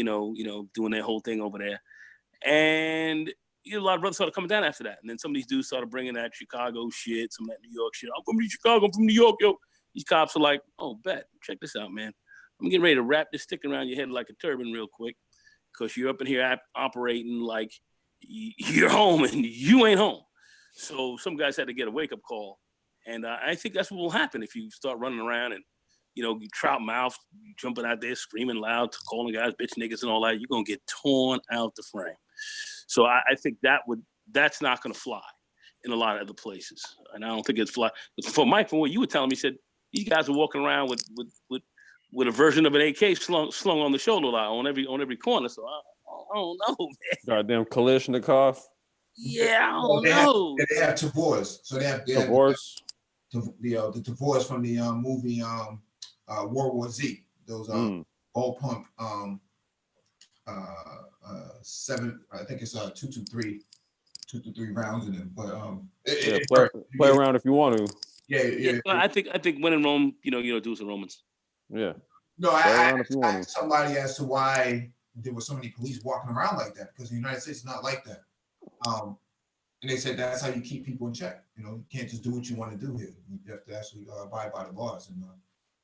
doing their whole thing over there, and a lot of brothers started coming down after that, and then some of these dudes started bringing that Chicago shit, some of that New York shit. I'm from Chicago, I'm from New York, yo. These cops are like, oh, bet, check this out, man. I'm getting ready to wrap this stick around your head like a turban real quick, because you're up in here operating like you're home and you ain't home. So some guys had to get a wake-up call. And I think that's what will happen if you start running around and, you trout mouth, jumping out there, screaming loud, calling guys bitch niggas and all that. You're going to get torn out the frame. So I think that's not going to fly in a lot of other places. And I don't think it's fly. For Mike, from what you were telling me, said these guys are walking around with a version of an AK slung on the shoulder line on every corner. So I don't know, man. Goddamn Kalashnikov. Yeah, I don't know. They have Tavors. So they have Tavors. the divorce from the movie World War Z. Those gold pump 7, I think it's 223 rounds in them. But play around if you want to. Yeah. I think when in Rome, do some Romans. Yeah. No, I asked somebody as to why there were so many police walking around like that, because the United States is not like that. And they said that's how you keep people in check. You can't just do what you want to do here. You have to actually abide by the laws. And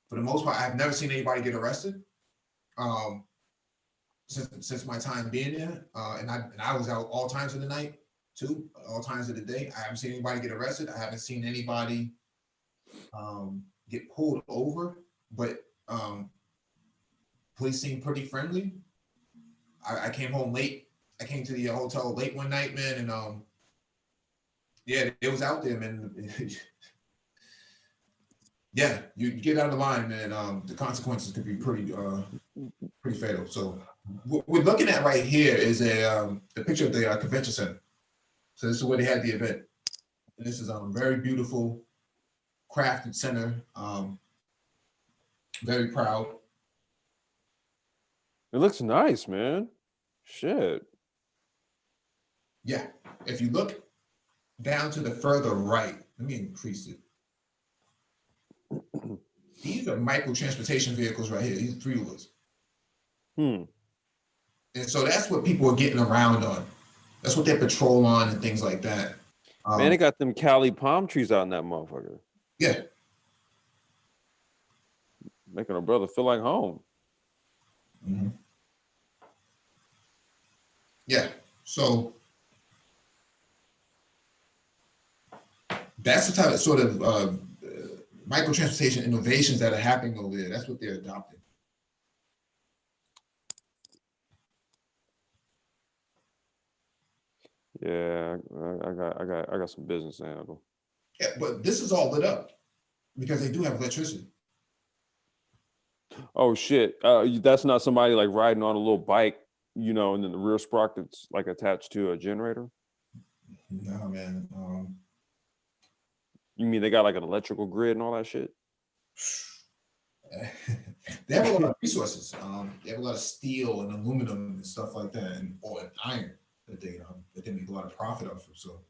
for the most part, I've never seen anybody get arrested since my time being there. And I was out all times of the night too, all times of the day. I haven't seen anybody get arrested. I haven't seen anybody get pulled over, but police seemed pretty friendly. I came home late. I came to the hotel late one night, man, and yeah, it was out there, man. Yeah, you get out of the line, man. The consequences could be pretty fatal. So what we're looking at right here is the picture of the convention center. So this is where they had the event. And this is a very beautiful, crafted center. Very proud. It looks nice, man. Shit. Yeah, if you look down to the further right, let me increase it. These are micro transportation vehicles right here. These are 3-wheelers. And so that's what people are getting around on. That's what they patrol on and things like that. Man, they got them Cali palm trees out in that motherfucker. Yeah. Making a brother feel like home. Mm-hmm. Yeah. So that's the type of sort of micro transportation innovations that are happening over there. That's what they're adopting. Yeah, I got some business to handle. Yeah, but this is all lit up because they do have electricity. Oh shit! That's not somebody like riding on a little bike, and then the rear sprocket's like attached to a generator. No, man. You mean they got like an electrical grid and all that shit? They have a lot of resources. They have a lot of steel and aluminum and stuff like that, and iron that they make a lot of profit off of. So.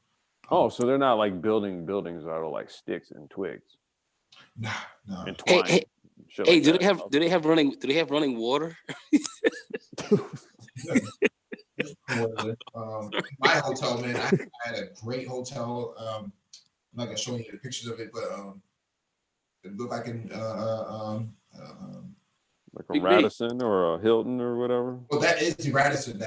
So they're not like building buildings out of like sticks and twigs. No. And twine. Hey, do they have running water? My hotel, man, I had a great hotel. I'm not gonna show you the pictures of it, but it looked like like a Radisson or a Hilton or whatever. Well, that is the Radisson.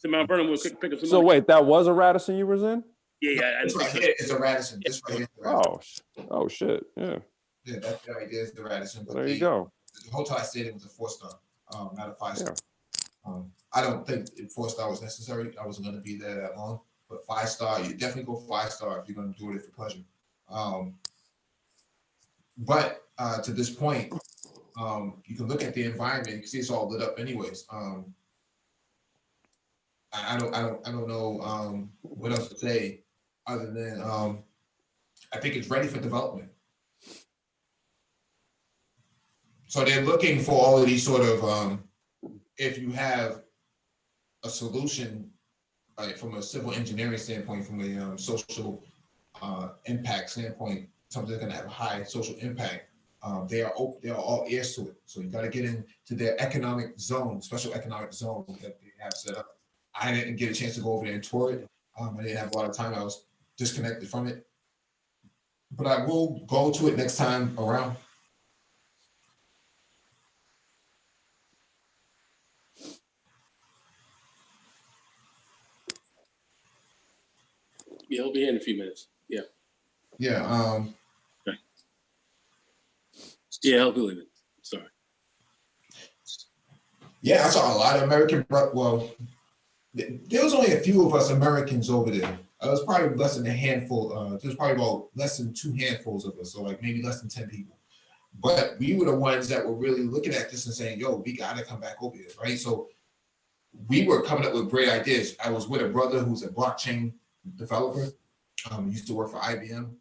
Mount Vernon will pick up some. So wait, that was a Radisson you was in? Yeah. This right here is a Radisson. This right here is the Radisson. Oh shit, yeah. Yeah, that right there is the Radisson. But there you go. The hotel I stayed in was a 4-star, not a 5-star. Yeah. I don't think 4-star was necessary. I wasn't going to be there that long. But 5-star, you definitely go 5-star if you're going to do it for pleasure. But to this point, you can look at the environment. You can see it's all lit up, anyways. I don't know what else to say other than I think it's ready for development. So they're looking for all of these sort of if you have a solution from a civil engineering standpoint, from a social impact standpoint, something that's going to have a high social impact. They are all ears to it. So you got to get into their economic zone, special economic zone that they have set up. I didn't get a chance to go over there and tour it. I didn't have a lot of time. I was disconnected from it. But I will go to it next time around. Yeah, he'll be here in a few minutes. Yeah. Yeah. Okay. Yeah, I'll be leaving. Sorry. Yeah, I saw a lot of American. Well, there was only a few of us Americans over there. It was probably less than a handful. There's probably about less than 2 handfuls of us, so like maybe less than 10 people. But we were the ones that were really looking at this and saying, "Yo, we gotta come back over here," right? So we were coming up with great ideas. I was with a brother who's a blockchain developer. Used to work for IBM.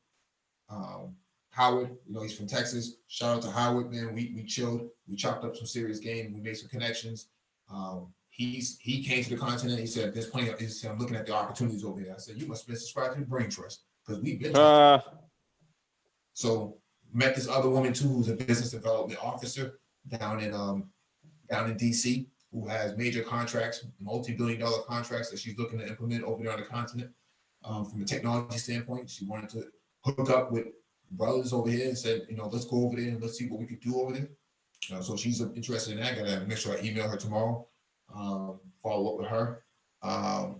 Howard, he's from Texas. Shout out to Howard, man. We chilled. We chopped up some serious game. We made some connections. He came to the continent. He said, "There's plenty." He said, "I'm looking at the opportunities over here." I said, "You must have been subscribed to the Brain Trust because we've been." So met this other woman too, who's a business development officer down in DC, who has major contracts, multi-billion-dollar contracts that she's looking to implement over there on the continent. From a technology standpoint, she wanted to hook up with brothers over here and said, let's go over there and let's see what we could do over there. So she's interested in that. I gotta make sure I email her tomorrow, follow up with her. A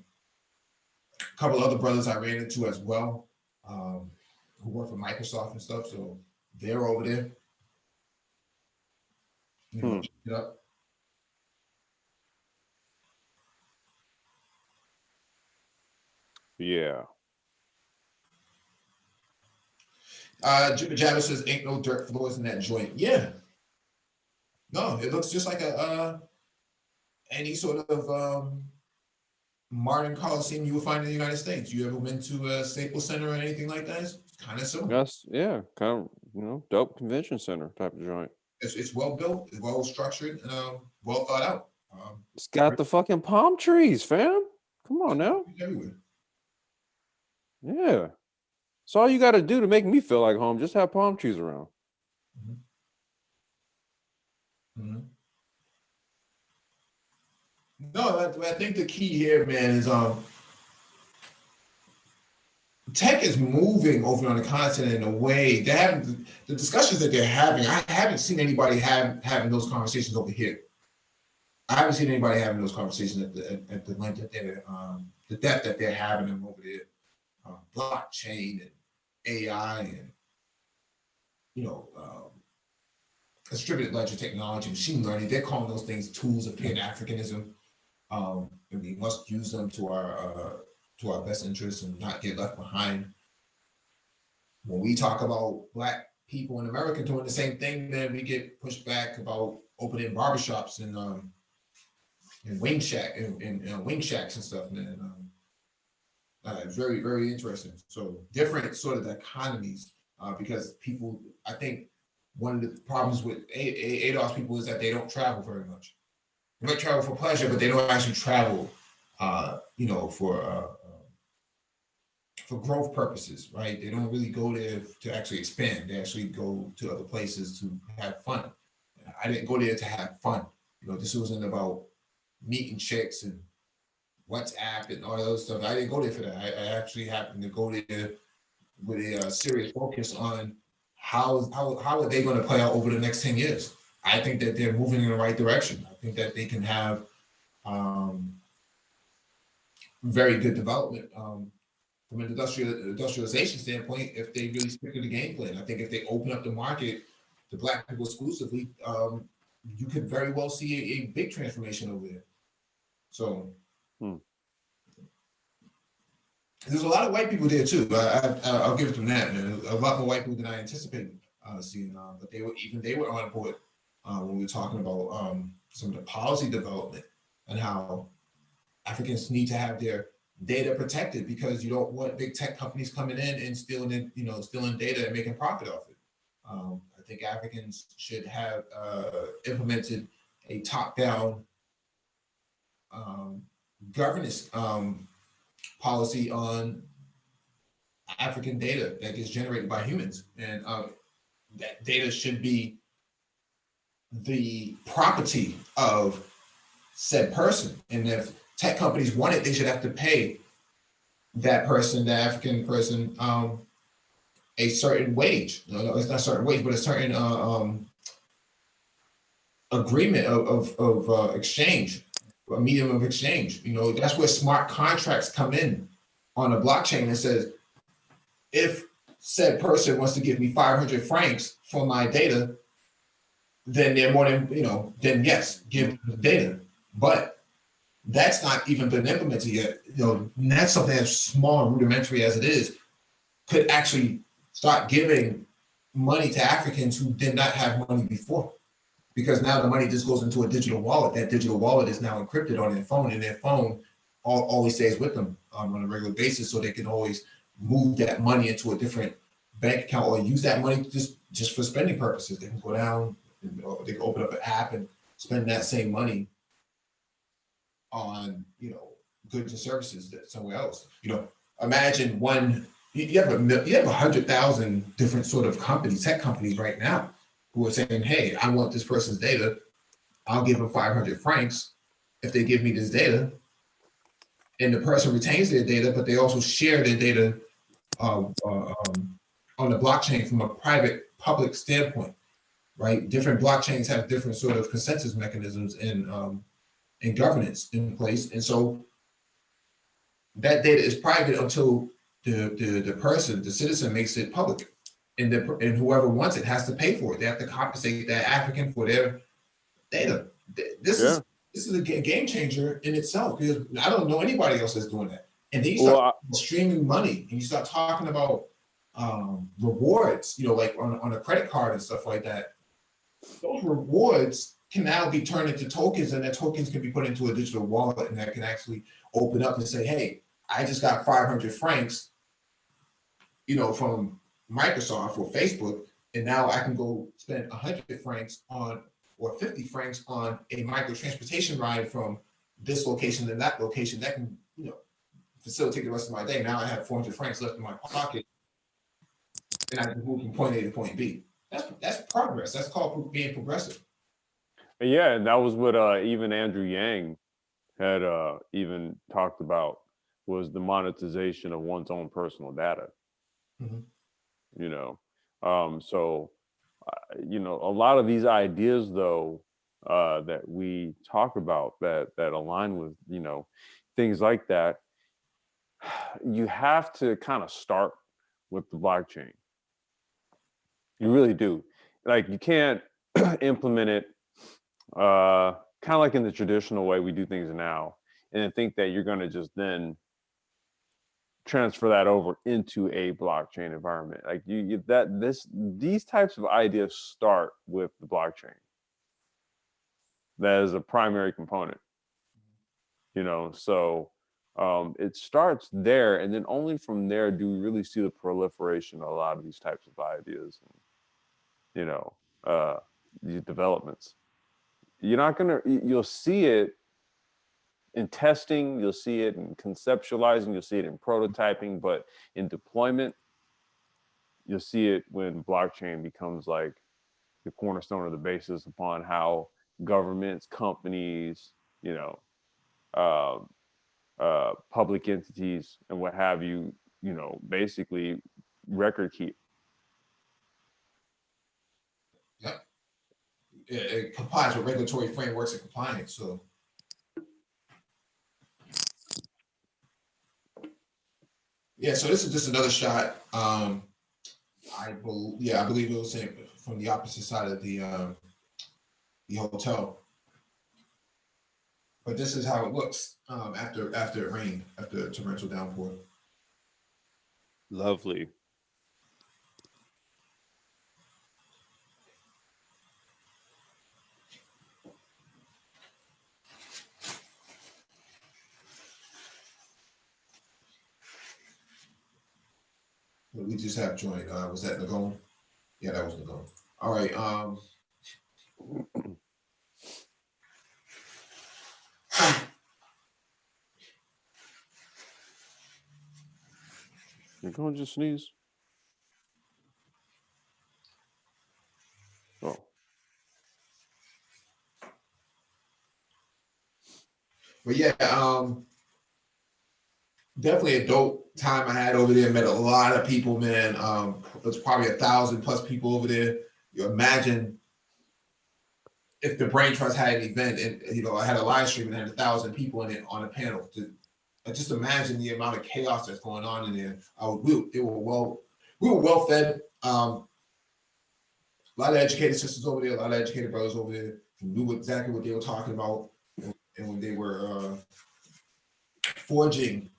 couple other brothers I ran into as well, who work for Microsoft and stuff. So they're over there. Check it up. Yeah. Jimmy Jabba says, "Ain't no dirt floors in that joint." Yeah. No, it looks just like any sort of modern Coliseum you would find in the United States. You ever been to a Staples Center or anything like that? It's kind of similar. That's kind of dope convention center type of joint. It's well built, it's well structured, and well thought out. It's got the fucking palm trees, fam. Come on now. Everywhere. Yeah. It's all you got to do to make me feel like home. Just have palm trees around. Mm-hmm. No, I think the key here, man, is tech is moving over on the continent in a way they haven't. The discussions that they're having, I haven't seen anybody having those conversations over here. I haven't seen anybody having those conversations at the length that they're, the depth that they're having them over there. Blockchain and AI and distributed ledger technology, machine learning. They're calling those things tools of Pan-Africanism, and we must use them to our best interests and not get left behind. When we talk about Black people in America doing the same thing, then we get pushed back about opening barbershops and wing shacks and stuff, man. Very, very interesting. So different sort of economies, because people, I think one of the problems with ADOS people is that they don't travel very much. They might travel for pleasure, but they don't actually travel, for growth purposes, right? They don't really go there to actually expand. They actually go to other places to have fun. I didn't go there to have fun. This wasn't about meeting chicks and WhatsApp and all that other stuff. I didn't go there for that. I actually happened to go there with a serious focus on how are they going to play out over the next 10 years. I think that they're moving in the right direction. I think that they can have very good development from an industrialization standpoint if they really stick to the game plan. I think if they open up the market to Black people exclusively, you could very well see a big transformation over there. So there's a lot of white people there too. I'll give it them that, man. A lot more white people than I anticipated seeing. But they were on board when we were talking about some of the policy development and how Africans need to have their data protected because you don't want big tech companies coming in and stealing data and making profit off it. I think Africans should have implemented a top-down governance policy on African data that gets generated by humans, and that data should be the property of said person. And if tech companies want it, they should have to pay that person, the African person, a certain wage. No, it's not a certain wage, but a certain agreement of exchange, a medium of exchange. That's where smart contracts come in on a blockchain that says, if said person wants to give me 500 francs for my data, then they're more than, then yes, give them the data. But that's not even been implemented yet. That's something as small and rudimentary as it is, could actually start giving money to Africans who did not have money before. Because now the money just goes into a digital wallet. That digital wallet is now encrypted on their phone, and their phone always stays with them on a regular basis, so they can always move that money into a different bank account or use that money just for spending purposes. They can go down, or they can open up an app and spend that same money on, goods and services that somewhere else. Imagine you have 100,000 different sort of companies, tech companies right now, who are saying, hey, I want this person's data. I'll give them 500 francs if they give me this data. And the person retains their data, but they also share their data on the blockchain from a private public standpoint, right? Different blockchains have different sort of consensus mechanisms and governance in place. And so that data is private until the person, the citizen, makes it public. And whoever wants it has to pay for it. They have to compensate that African for their data. This is a game changer in itself, because I don't know anybody else that's doing that. And then you start streaming money, and you start talking about rewards, like on a credit card and stuff like that. Those rewards can now be turned into tokens, and that tokens can be put into a digital wallet, and that can actually open up and say, hey, I just got 500 francs, from Microsoft or Facebook, and now I can go spend 100 francs on, or 50 francs on a micro transportation ride from this location to that location. That can, facilitate the rest of my day. Now I have 400 francs left in my pocket, and I can move from point A to point B. That's progress. That's called being progressive. Yeah, and that was what even Andrew Yang had even talked about, was the monetization of one's own personal data. So a lot of these ideas, though, that we talk about that align with things like that, you have to kind of start with the blockchain. You really do. Like, you can't implement it kind of like in the traditional way we do things now, and then think that you're going to just then transfer that over into a blockchain environment. Like these types of ideas start with the blockchain. That is a primary component. So it starts there, and then only from there do we really see the proliferation of a lot of these types of ideas and these developments. You'll see it in testing, you'll see it in conceptualizing, you'll see it in prototyping, but in deployment, you'll see it when blockchain becomes like the cornerstone of the basis upon how governments, companies, public entities and what have you, basically record keep. Yep. It complies with regulatory frameworks and compliance. So so this is just another shot. I believe it was from the opposite side of the hotel. But this is how it looks after it rained, after a torrential downpour. Lovely. We just have joined. Was that Nagone? Yeah, that was Nagone. All right. You're going to just sneeze. Oh. But yeah, definitely a dope time I had over there. Met a lot of people, man. There's probably 1,000+ people over there. You imagine if the Brain Trust had an event, and I had a live stream and had 1,000 people in it on a panel. Just imagine the amount of chaos that's going on in there. We were well fed. A lot of educated sisters over there, a lot of educated brothers over there who knew exactly what they were talking about, and when they were forging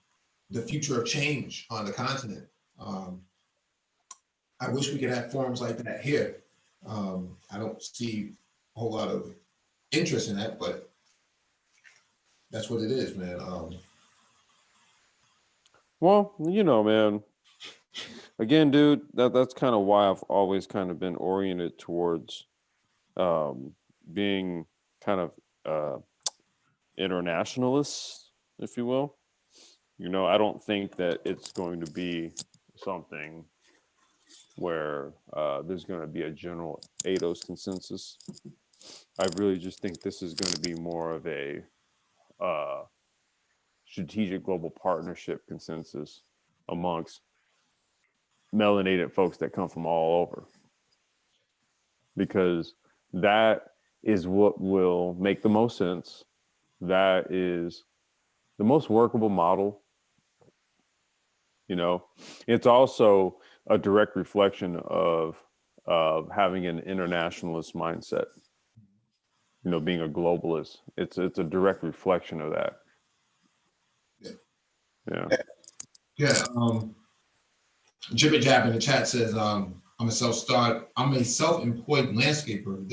the future of change on the continent. I wish we could have forums like that here. I don't see a whole lot of interest in that, but that's what it is, man. Well, man, again, dude, that's kind of why I've always kind of been oriented towards being kind of internationalist, if you will. You know, I don't think that it's going to be something where there's going to be a general ADOS consensus. I really just think this is going to be more of a strategic global partnership consensus amongst melanated folks that come from all over, because that is what will make the most sense. That is the most workable model. You know, it's also a direct reflection of having an internationalist mindset. You know, being a globalist, it's a direct reflection of that. Yeah. Yeah. Jibber Jab in the chat says, I'm a self-employed landscaper.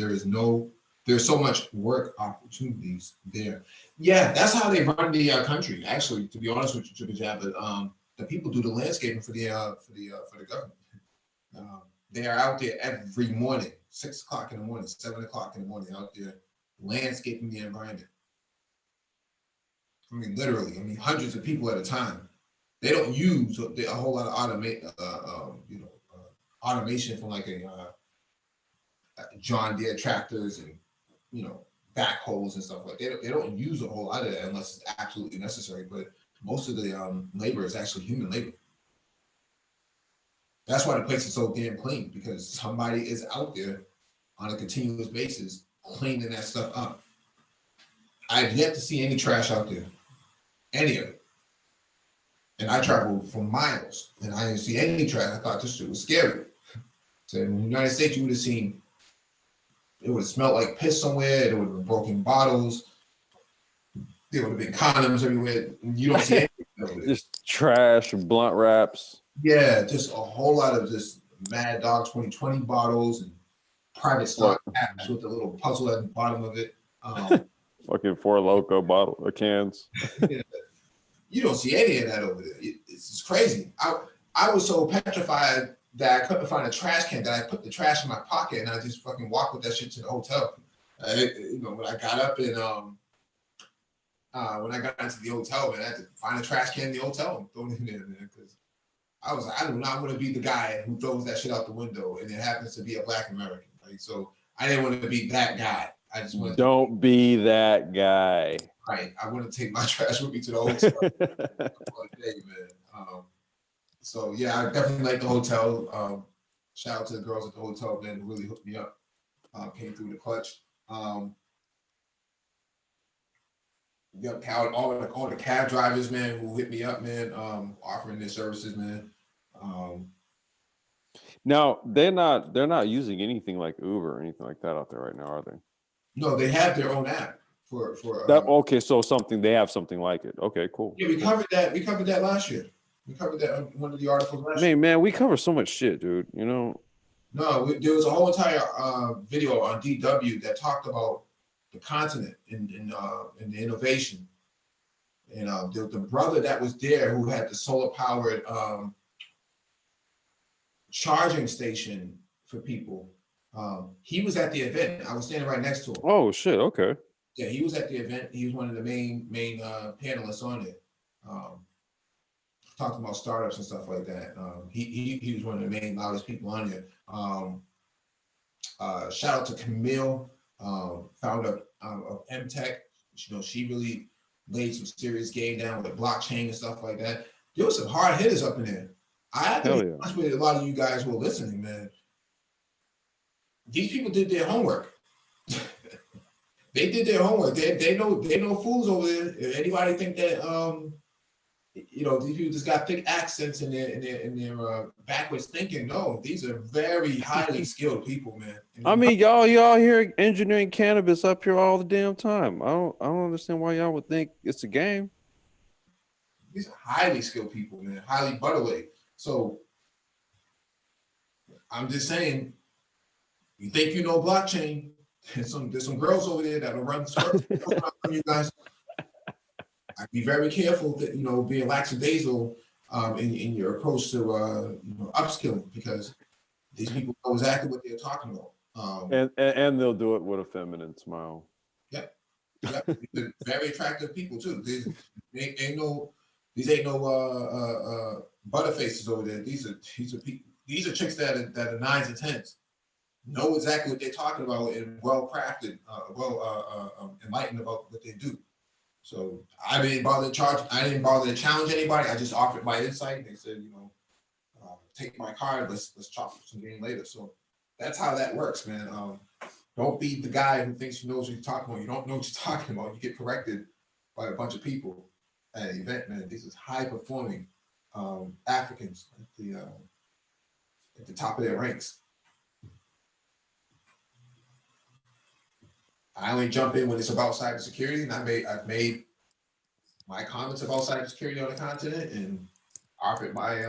There's so much work opportunities there. Yeah, that's how they run the country. Actually, to be honest with you, Jibber Jab, the people do the landscaping for the government. They are out there every morning, 6 o'clock in the morning, 7 o'clock in the morning, out there landscaping the environment. I mean, literally, hundreds of people at a time. They don't use a whole lot of automation from like a John Deere tractors and backhoes and stuff like that. They don't use a whole lot of that unless it's absolutely necessary. But most of the labor is actually human labor. That's why the place is so damn clean, because somebody is out there on a continuous basis cleaning that stuff up. I've yet to see any trash out there, any of it. And I traveled for miles, and I didn't see any trash. I thought this shit was scary. So in the United States, you would have seen, it would have smelled like piss somewhere. There would have been broken bottles. There would have been condoms everywhere. You don't see anything over there. Just trash and blunt wraps. Yeah, just a whole lot of just Mad Dog 2020 bottles and private stock apps with a little puzzle at the bottom of it. Fucking Four Loko bottle cans. Yeah. You don't see any of that over there. It's just crazy. I was so petrified that I couldn't find a trash can that I put the trash in my pocket and I just fucking walked with that shit to the hotel. When I got up and when I got into the hotel, man, I had to find a trash can in the hotel and throw it in there, man, because I was like, I do not want to be the guy who throws that shit out the window and it happens to be a Black American, right? So I didn't want to be that guy. I just wanted Don't be that guy. Right. I want to take my trash with me to the hotel. Day, man. So yeah, I definitely like the hotel. Shout out to the girls at the hotel, man, who really hooked me up. Came through the clutch. Yep, all the cab drivers, man, who hit me up, man, offering their services, man. Now they're not using anything like Uber or anything like that out there right now, are they? No, they have their own app for that. Okay, so they have something like it. Okay, cool. Yeah, we covered that. We covered that last year. We covered that on one of the articles last year. Man, we cover so much shit, dude. You know. No, there was a whole entire video on DW that talked about the continent and the innovation. And the brother that was there who had the solar powered charging station for people. He was at the event. I was standing right next to him. Oh shit! Okay. Yeah, he was at the event. He was one of the main panelists on it. Talking about startups and stuff like that. He was one of the main loudest people on there. Shout out to Camille, founder of MTech. She really laid some serious game down with blockchain and stuff like that. There was some hard hitters up in there. I have to be honest with a lot of you guys who are listening, man. These people did their homework. They did their homework. They know fools over there. If anybody think that these people just got thick accents in their backwards thinking, no, these are very highly skilled people, man. I mean, y'all hear engineering cannabis up here all the damn time. I don't understand why y'all would think it's a game. These are highly skilled people, man. Highly butterweight. So I'm just saying, you think you know blockchain? There's some girls over there that'll run you guys. I'd be very careful that being lackadaisical in your approach to upskilling, because these people know exactly what they're talking about. And they'll do it with a feminine smile. Yep. They're very attractive people too. These ain't no butterfaces over there. These are people. These are chicks that are nines and tens, know exactly what they're talking about, and well crafted, enlightened about what they do. So I didn't bother to challenge anybody. I just offered my insight. They said, take my card. Let's chop some game later. So that's how that works, man. Don't be the guy who thinks he knows what you're talking about. You don't know what you're talking about. You get corrected by a bunch of people at an event, man. This is high performing Africans at the top of their ranks. I only jump in when it's about cybersecurity, and I've made my comments about cybersecurity on the continent and offered my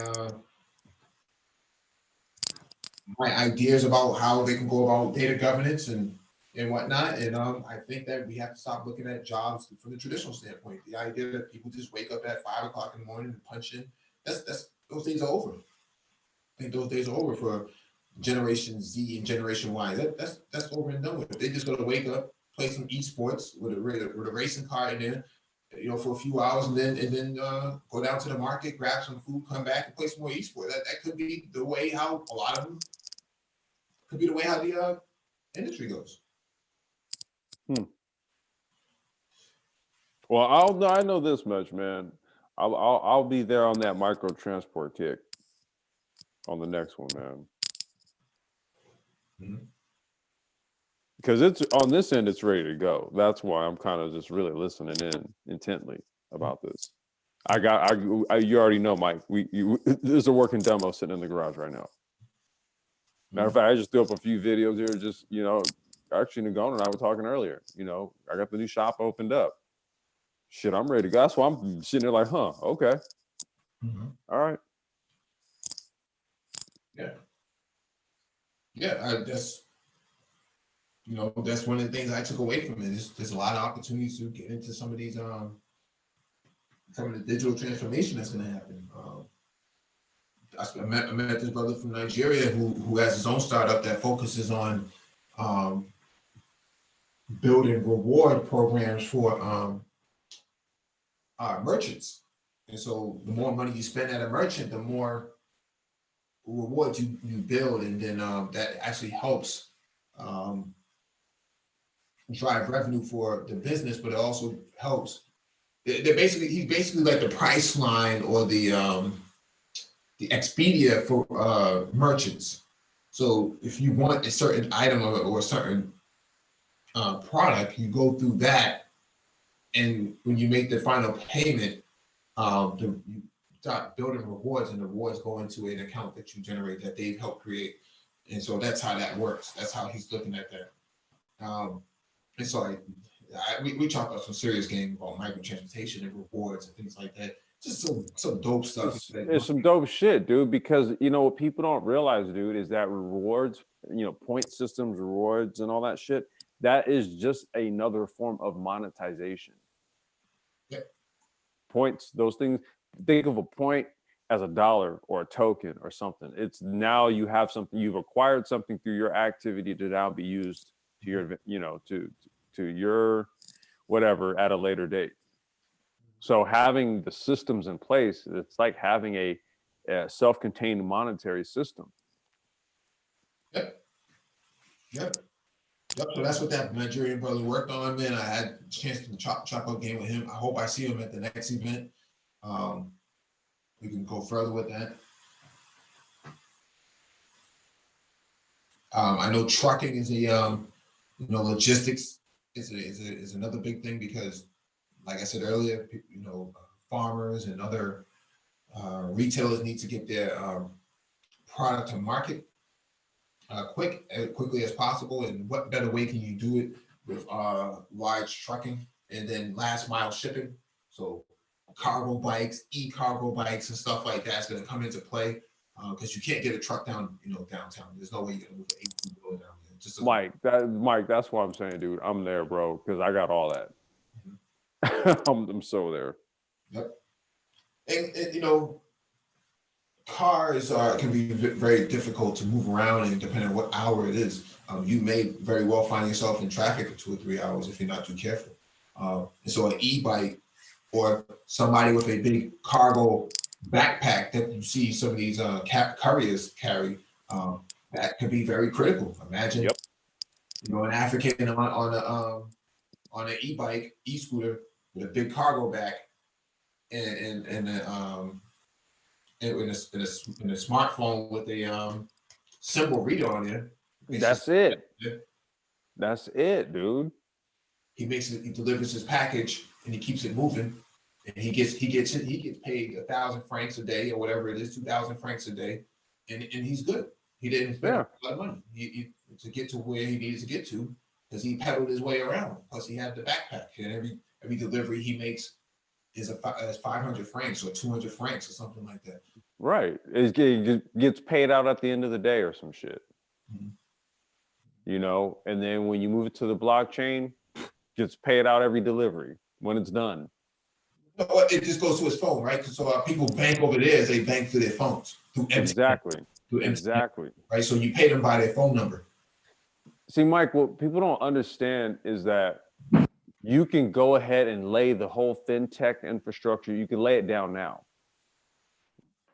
ideas about how they can go about data governance and whatnot. And I think that we have to stop looking at jobs from the traditional standpoint. The idea that people just wake up at 5 o'clock in the morning and punch in, those days are over. I think those days are over for Generation Z and Generation Y. That's over and done with. They just got to wake up, play some esports with a racing car in there, for a few hours, and then go down to the market, grab some food, come back, and play some more esports. That could be the way how a lot of them could be the way how the industry goes. Well, I know this much, man. I'll be there on that micro transport kick on the next one, man. Mm-hmm. Because it's on this end, it's ready to go. That's why I'm kind of just really listening in intently about this. You already know, Mike. There's a working demo sitting in the garage right now. Matter of fact, I just threw up a few videos here. Just actually, Nagona and I were talking earlier. I got the new shop opened up. Shit, I'm ready to go. That's why I'm sitting there like, okay, all right. That's one of the things I took away from it. There's a lot of opportunities to get into some of these some of the digital transformation that's going to happen. I met this brother from Nigeria who has his own startup that focuses on building reward programs for merchants. And so the more money you spend at a merchant, the more rewards you build, and then that actually helps drive revenue for the business, but it also helps. He's basically like the Priceline or the Expedia for merchants. So if you want a certain item or a certain product, you go through that, and when you make the final payment, you start building rewards, and the rewards go into an account that you generate that they've helped create. And so that's how that works. That's how he's looking at that. And so we talk about some serious game about microtransportation and rewards and things like that. Just some dope stuff. It's some dope shit, dude, because what people don't realize, dude, is that rewards, point systems, rewards, and all that shit, that is just another form of monetization. Yeah. Points, those things, think of a point as a dollar or a token or something. It's now you have something, you've acquired something through your activity to now be used to your, to your whatever at a later date. So having the systems in place, it's like having a self-contained monetary system. Yep. So that's what that Nigerian brother worked on, man. I had a chance to chop up game with him. I hope I see him at the next event. We can go further with that. I know trucking is a logistics is another big thing, because, like I said earlier, farmers and other retailers need to get their product to market quickly as possible. And what better way can you do it with large trucking and then last mile shipping? So cargo bikes, e-cargo bikes, and stuff like that's going to come into play, because you can't get a truck down, downtown. There's no way you're going to move an 18-wheeler down there. Mike, that's what I'm saying, dude. I'm there, bro, because I got all that. I'm so there. Yep. And cars can be very difficult to move around and depending on what hour it is. You may very well find yourself in traffic for 2 or 3 hours if you're not too careful. And so an e-bike or somebody with a big cargo backpack that you see some of these couriers carry, that could be very critical. Imagine, Yep. an African on an e-bike, e-scooter with a big cargo bag and in a smartphone with a symbol reader on there. That's it. That's it, dude. He delivers his package and he keeps it moving. And he gets paid 1,000 francs a day or whatever it is, 2,000 francs a day, and he's good. He didn't spend a lot of money to get to where he needed to get to because he pedaled his way around. Plus, he had the backpack, and every delivery he makes is 500 francs or 200 francs or something like that. Right. It gets paid out at the end of the day or some shit. Mm-hmm. And then when you move it to the blockchain, gets paid out every delivery when it's done. No, it just goes to his phone, right? So people bank over there as they bank through their phones. Exactly. Exactly. Right. So you pay them by their phone number. See, Mike, what people don't understand is that you can go ahead and lay the whole fintech infrastructure. You can lay it down now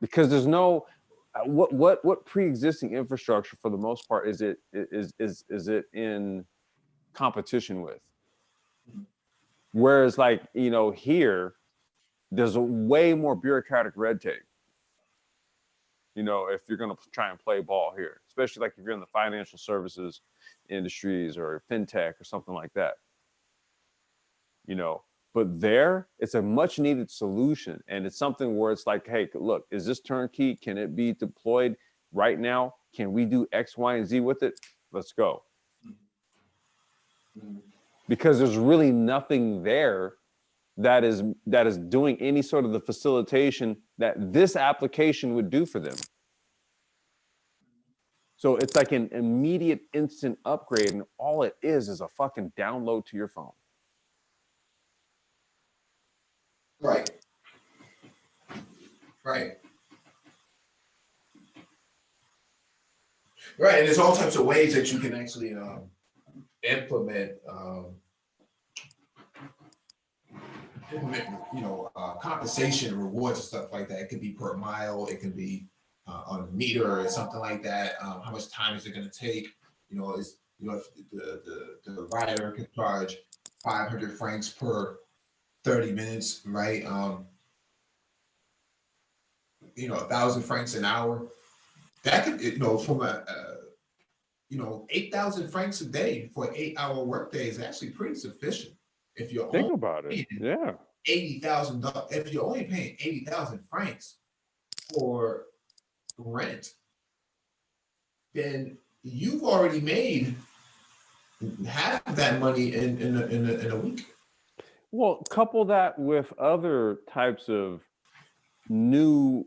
because there's no what pre-existing infrastructure for the most part is it in competition with. Whereas here, there's a way more bureaucratic red tape. If you're going to try and play ball here, especially if you're in the financial services industries or fintech or something like that. But there, it's a much needed solution. And it's something where it's like, hey, look, is this turnkey? Can it be deployed right now? Can we do X, Y, and Z with it? Let's go. Because there's really nothing there that is doing any sort of the facilitation that this application would do for them. So it's like an immediate instant upgrade, and all it is a fucking download to your phone. Right. Right. Right. And there's all types of ways that you can actually implement compensation, rewards, and stuff like that. It could be per mile. It could be on a meter or something like that. How much time is it going to take? If the rider can charge 500 francs per 30 minutes, right? 1,000 francs an hour. That could, from 8,000 francs a day for an 8-hour workday is actually pretty sufficient. If you're think about it, yeah, $80,000. If you're only paying 80,000 francs for rent, then you've already made half of that money in a week. Well, couple that with other types of new,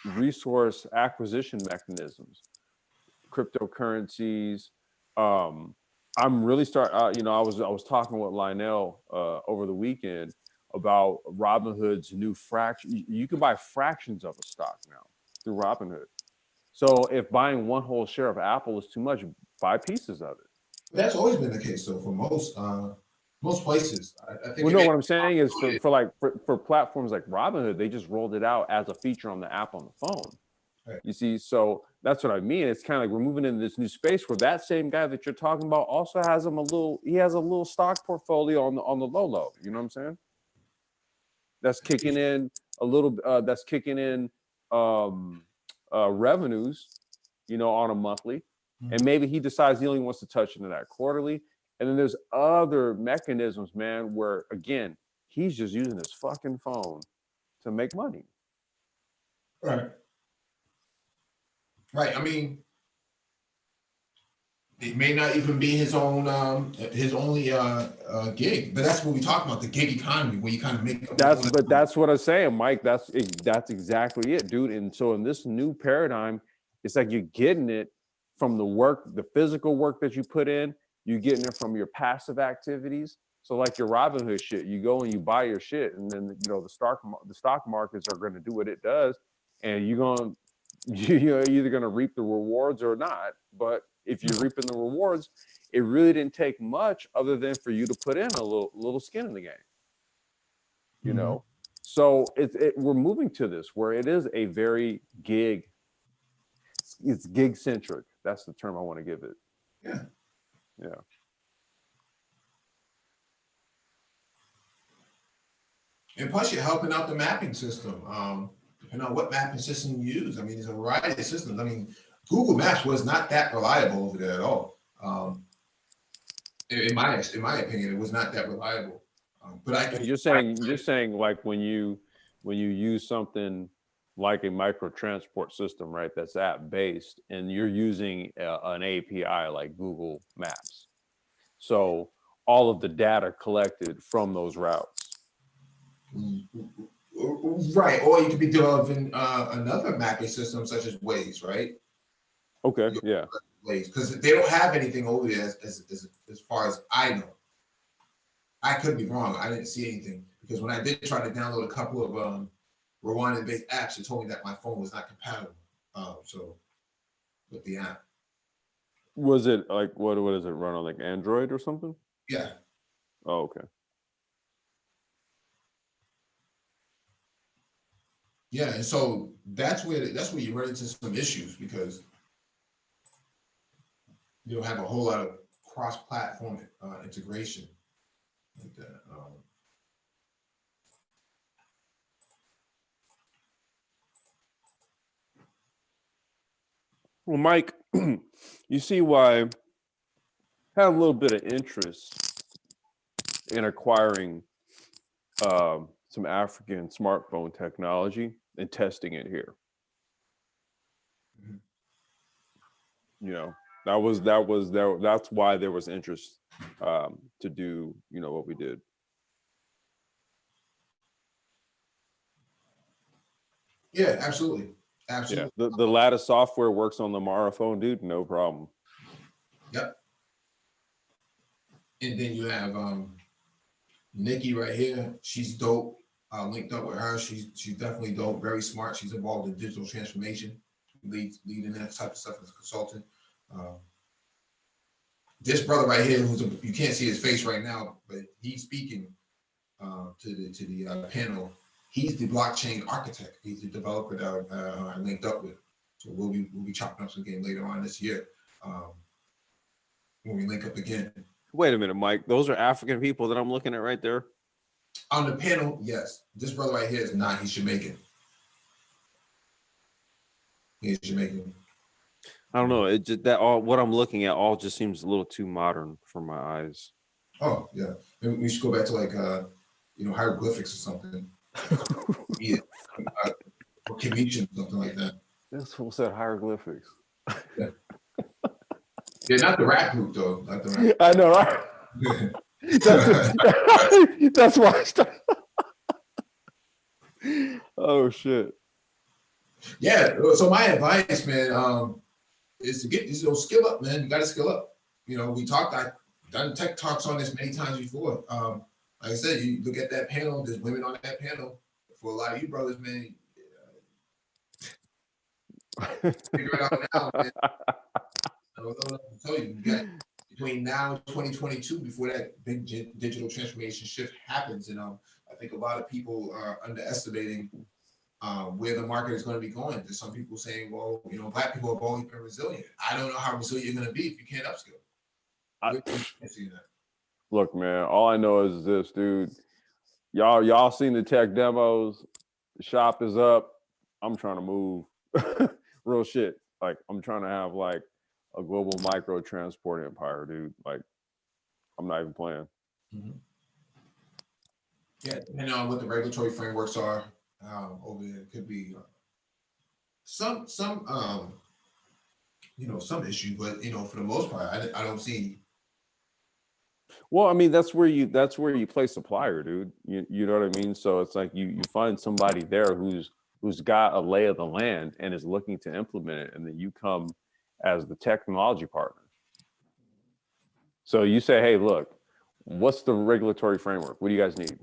resource acquisition mechanisms, cryptocurrencies. I'm really I was talking with Lionel over the weekend about Robinhood's new fraction. You can buy fractions of a stock now through Robinhood. So if buying one whole share of Apple is too much, buy pieces of it. That's always been the case, though, for most places. I think. Well, no, what I'm saying is for platforms like Robinhood, they just rolled it out as a feature on the app on the phone. Right. You see, so that's what I mean. It's kind of like we're moving into this new space where that same guy that you're talking about also has a little stock portfolio on the low. You know what I'm saying? That's kicking in a little. That's kicking in revenues, on a monthly, and maybe he decides he only wants to touch into that quarterly. And then there's other mechanisms, man, where again he's just using his fucking phone to make money. Right. Right. I mean, it may not even be his only gig, but that's what we talk about, the gig economy, where you kind of make. That's what I'm saying, Mike. That's exactly it, dude. And so in this new paradigm, it's like you're getting it from the work, the physical work that you put in. You're getting it from your passive activities. So like your Robinhood shit, you go and you buy your shit, and then the stock markets are going to do what it does. and you're either gonna reap the rewards or not. But if you're reaping the rewards, it really didn't take much other than for you to put in a little skin in the game. You know, so we're moving to this where it is a very it's gig centric. That's the term I want to give it. Yeah. Yeah. And plus, you're helping out the mapping system. Depending on what mapping system you use. I mean, there's a variety of systems. I mean, Google Maps was not that reliable over there at all. In my opinion, it was not that reliable. But you're saying like when you use something like a micro transport system, right? That's app based, and you're using an API like Google Maps. So all of the data collected from those routes. Right, or you could be developing another mapping system such as Waze, right? Okay, yeah. Waze, because they don't have anything over there as far as I know. I could be wrong. I didn't see anything because when I did try to download a couple of Rwandan-based apps, it told me that my phone was not compatible. So with the app. Was it like what does it run on, like Android or something? Yeah. Oh, okay. Yeah, and so that's where you run into some issues because you don't have a whole lot of cross-platform integration like that. Well, Mike, you see why I had a little bit of interest in acquiring some African smartphone technology and testing it here. Mhm. You know, that's why there was interest to do, you know, what we did. Yeah, absolutely. Absolutely. Yeah, the lattice software works on the Mara phone, dude. No problem. Yep. And then you have Nikki right here. She's dope. Linked up with her. She's definitely dope. Very smart. She's involved in digital transformation, leading that type of stuff as a consultant. This brother right here, you can't see his face right now, but he's speaking to the panel. He's the blockchain architect. He's the developer that I linked up with. So we'll be chopping up some game later on this year when we link up again. Wait a minute, Mike. Those are African people that I'm looking at right there. On the panel, yes. This brother right here is not. He's Jamaican. He's Jamaican. I don't know. It just what I'm looking at all just seems a little too modern for my eyes. Oh yeah. Maybe we should go back to like hieroglyphics or something. Yeah. Or Commission, something like that. This fool said hieroglyphics. Yeah. Yeah, not the rap group though. Not the rap. I know, right? That's why I started. Oh shit. Yeah. So my advice, man, is to get skill up, man. You got to skill up. You know, I've done tech talks on this many times before. Like I said, you look at that panel. There's women on that panel. For a lot of you brothers, man, figure it out now, man. I don't know what to tell you. You got between now and 2022 before that big digital transformation shift happens. And I think a lot of people are underestimating where the market is going to be going. There's some people saying, well, Black people have always been resilient. I don't know how resilient you're going to be if you can't upskill. Look, man, all I know is this, dude. Y'all seen the tech demos. The shop is up. I'm trying to move. Real shit. Like, I'm trying to have like a global micro transport empire, dude. Like, I'm not even playing. Mm-hmm. Yeah, depending on what the regulatory frameworks are over there, it could be some issue, but for the most part, I don't see. Well, I mean, that's where you play supplier, dude. You know what I mean? So it's like you find somebody there who's got a lay of the land and is looking to implement it, and then you come as the technology partner. So you say, hey, look, what's the regulatory framework? What do you guys need?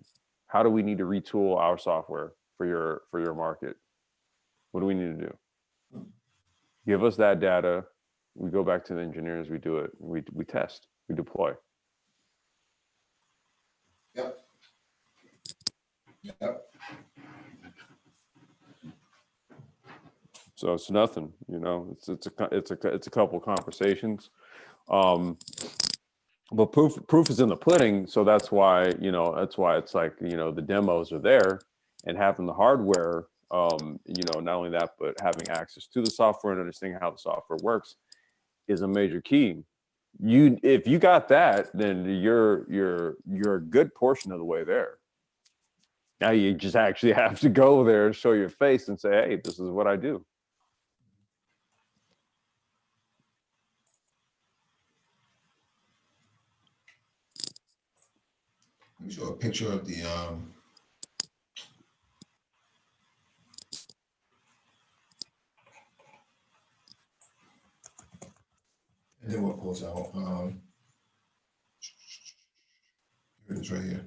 How do we need to retool our software for your market? What do we need to do? Give us that data. We go back to the engineers. We do it. We test. We deploy. Yep. Yep. So it's nothing. You know, it's a couple conversations. But proof is in the pudding. So that's why it's like, you know, the demos are there, and having the hardware. You know, not only that, but having access to the software and understanding how the software works is a major key. If you got that, then you're a good portion of the way there. Now you just actually have to go there, show your face, and say, hey, this is what I do. Let me show a picture of the and then we'll close out. Here it is right here.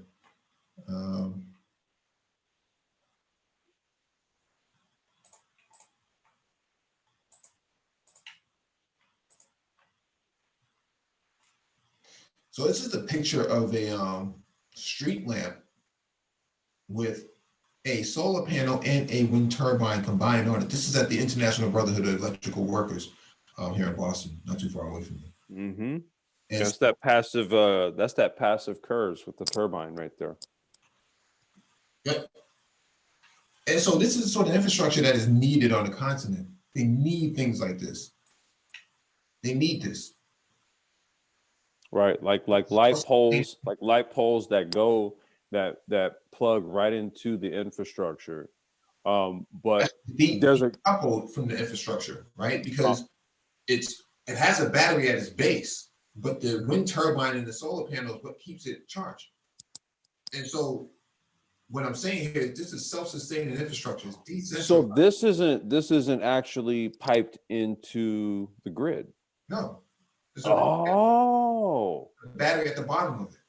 So this is a picture of a street lamp with a solar panel and a wind turbine combined on it. This is at the International Brotherhood of Electrical Workers here in Boston, not too far away from me. Mm-hmm. And That's that passive curves with the turbine right there. Yep. And so this is sort of infrastructure that is needed on the continent. They need things like this. They need this. Right, like light poles that plug right into the infrastructure. But there's a coupled from the infrastructure, right? Because it has a battery at its base, but the wind turbine and the solar panel is what keeps it charged. And so what I'm saying here is this is self-sustaining infrastructure. It's decentralized. So this isn't actually piped into the grid. No. There's a battery at the bottom of it.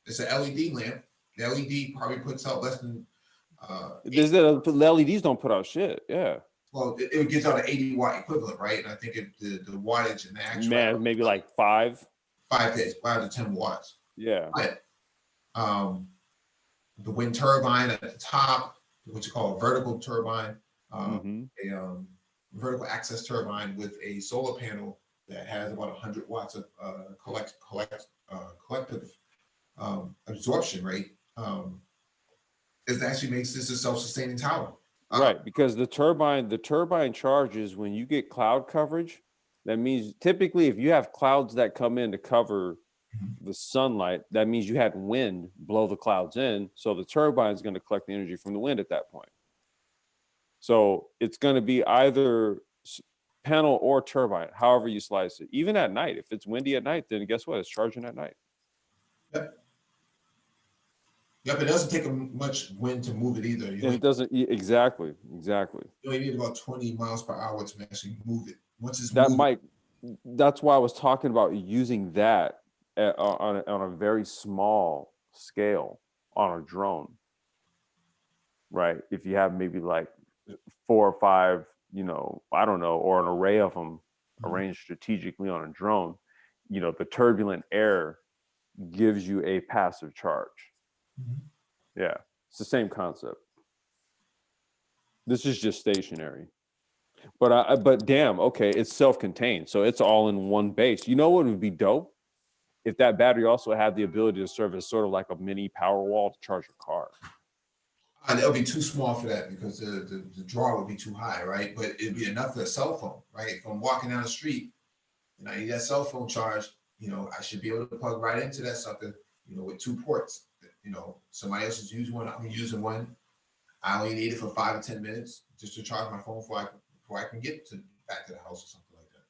It's an LED lamp. The LED probably puts out less than the LEDs don't put out shit. Yeah. Well, it gives out an 80 watt equivalent, right? And I think the wattage and the actual maybe like 5 to 10 watts. Yeah. But the wind turbine at the top, what you call a vertical turbine, a vertical access turbine with a solar panel that has about 100 watts of collective absorption rate. It actually makes this a self-sustaining tower. Right, because the turbine charges when you get cloud coverage. That means typically if you have clouds that come in to cover the sunlight, that means you had wind blow the clouds in. So the turbine is going to collect the energy from the wind at that point. So it's going to be either panel or turbine, however you slice it. Even at night, if it's windy at night, then guess what? It's charging at night. Yep, it doesn't take much wind to move it either. It doesn't, exactly. You only need about 20 miles per hour to actually move it. Once it's that's why I was talking about using that on a very small scale on a drone, right? If you have maybe like 4 or 5, I don't know, or an array of them arranged strategically on a drone, the turbulent air gives you a passive charge. Yeah, it's the same concept. This is just stationary, but damn, okay, it's self-contained, so it's all in one base. You know what would be dope? If that battery also had the ability to serve as sort of like a mini power wall to charge your car. That would be too small for that because the draw would be too high, right? But it'd be enough for a cell phone, right? If I'm walking down the street and I need that cell phone charge, I should be able to plug right into that sucker, with 2 ports. Somebody else is using one, I'm using one. I only need it for 5 or 10 minutes just to charge my phone before I can get back to the house or something like that.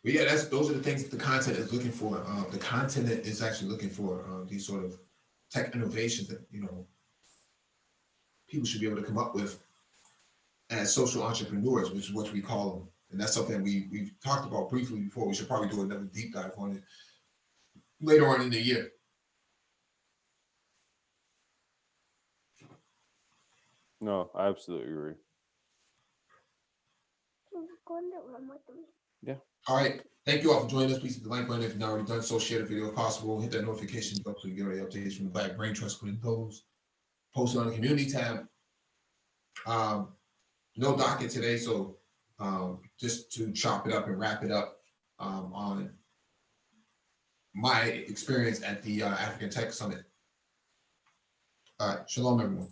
But yeah, those are the things that the content is looking for. The continent is actually looking for these sort of tech innovations that people should be able to come up with as social entrepreneurs, which is what we call them. And that's something we've talked about briefly before. We should probably do another deep dive on it later on in the year. No, I absolutely agree. Yeah. All right. Thank you all for joining us. Please hit the like button if you've not already done so. Share the video if possible. Hit that notification bell so you get all the updates from the Black Brain Trust, including those posted on the community tab. No docket today, so just to chop it up and wrap it up on my experience at the African Tech Summit. All right. Shalom, everyone.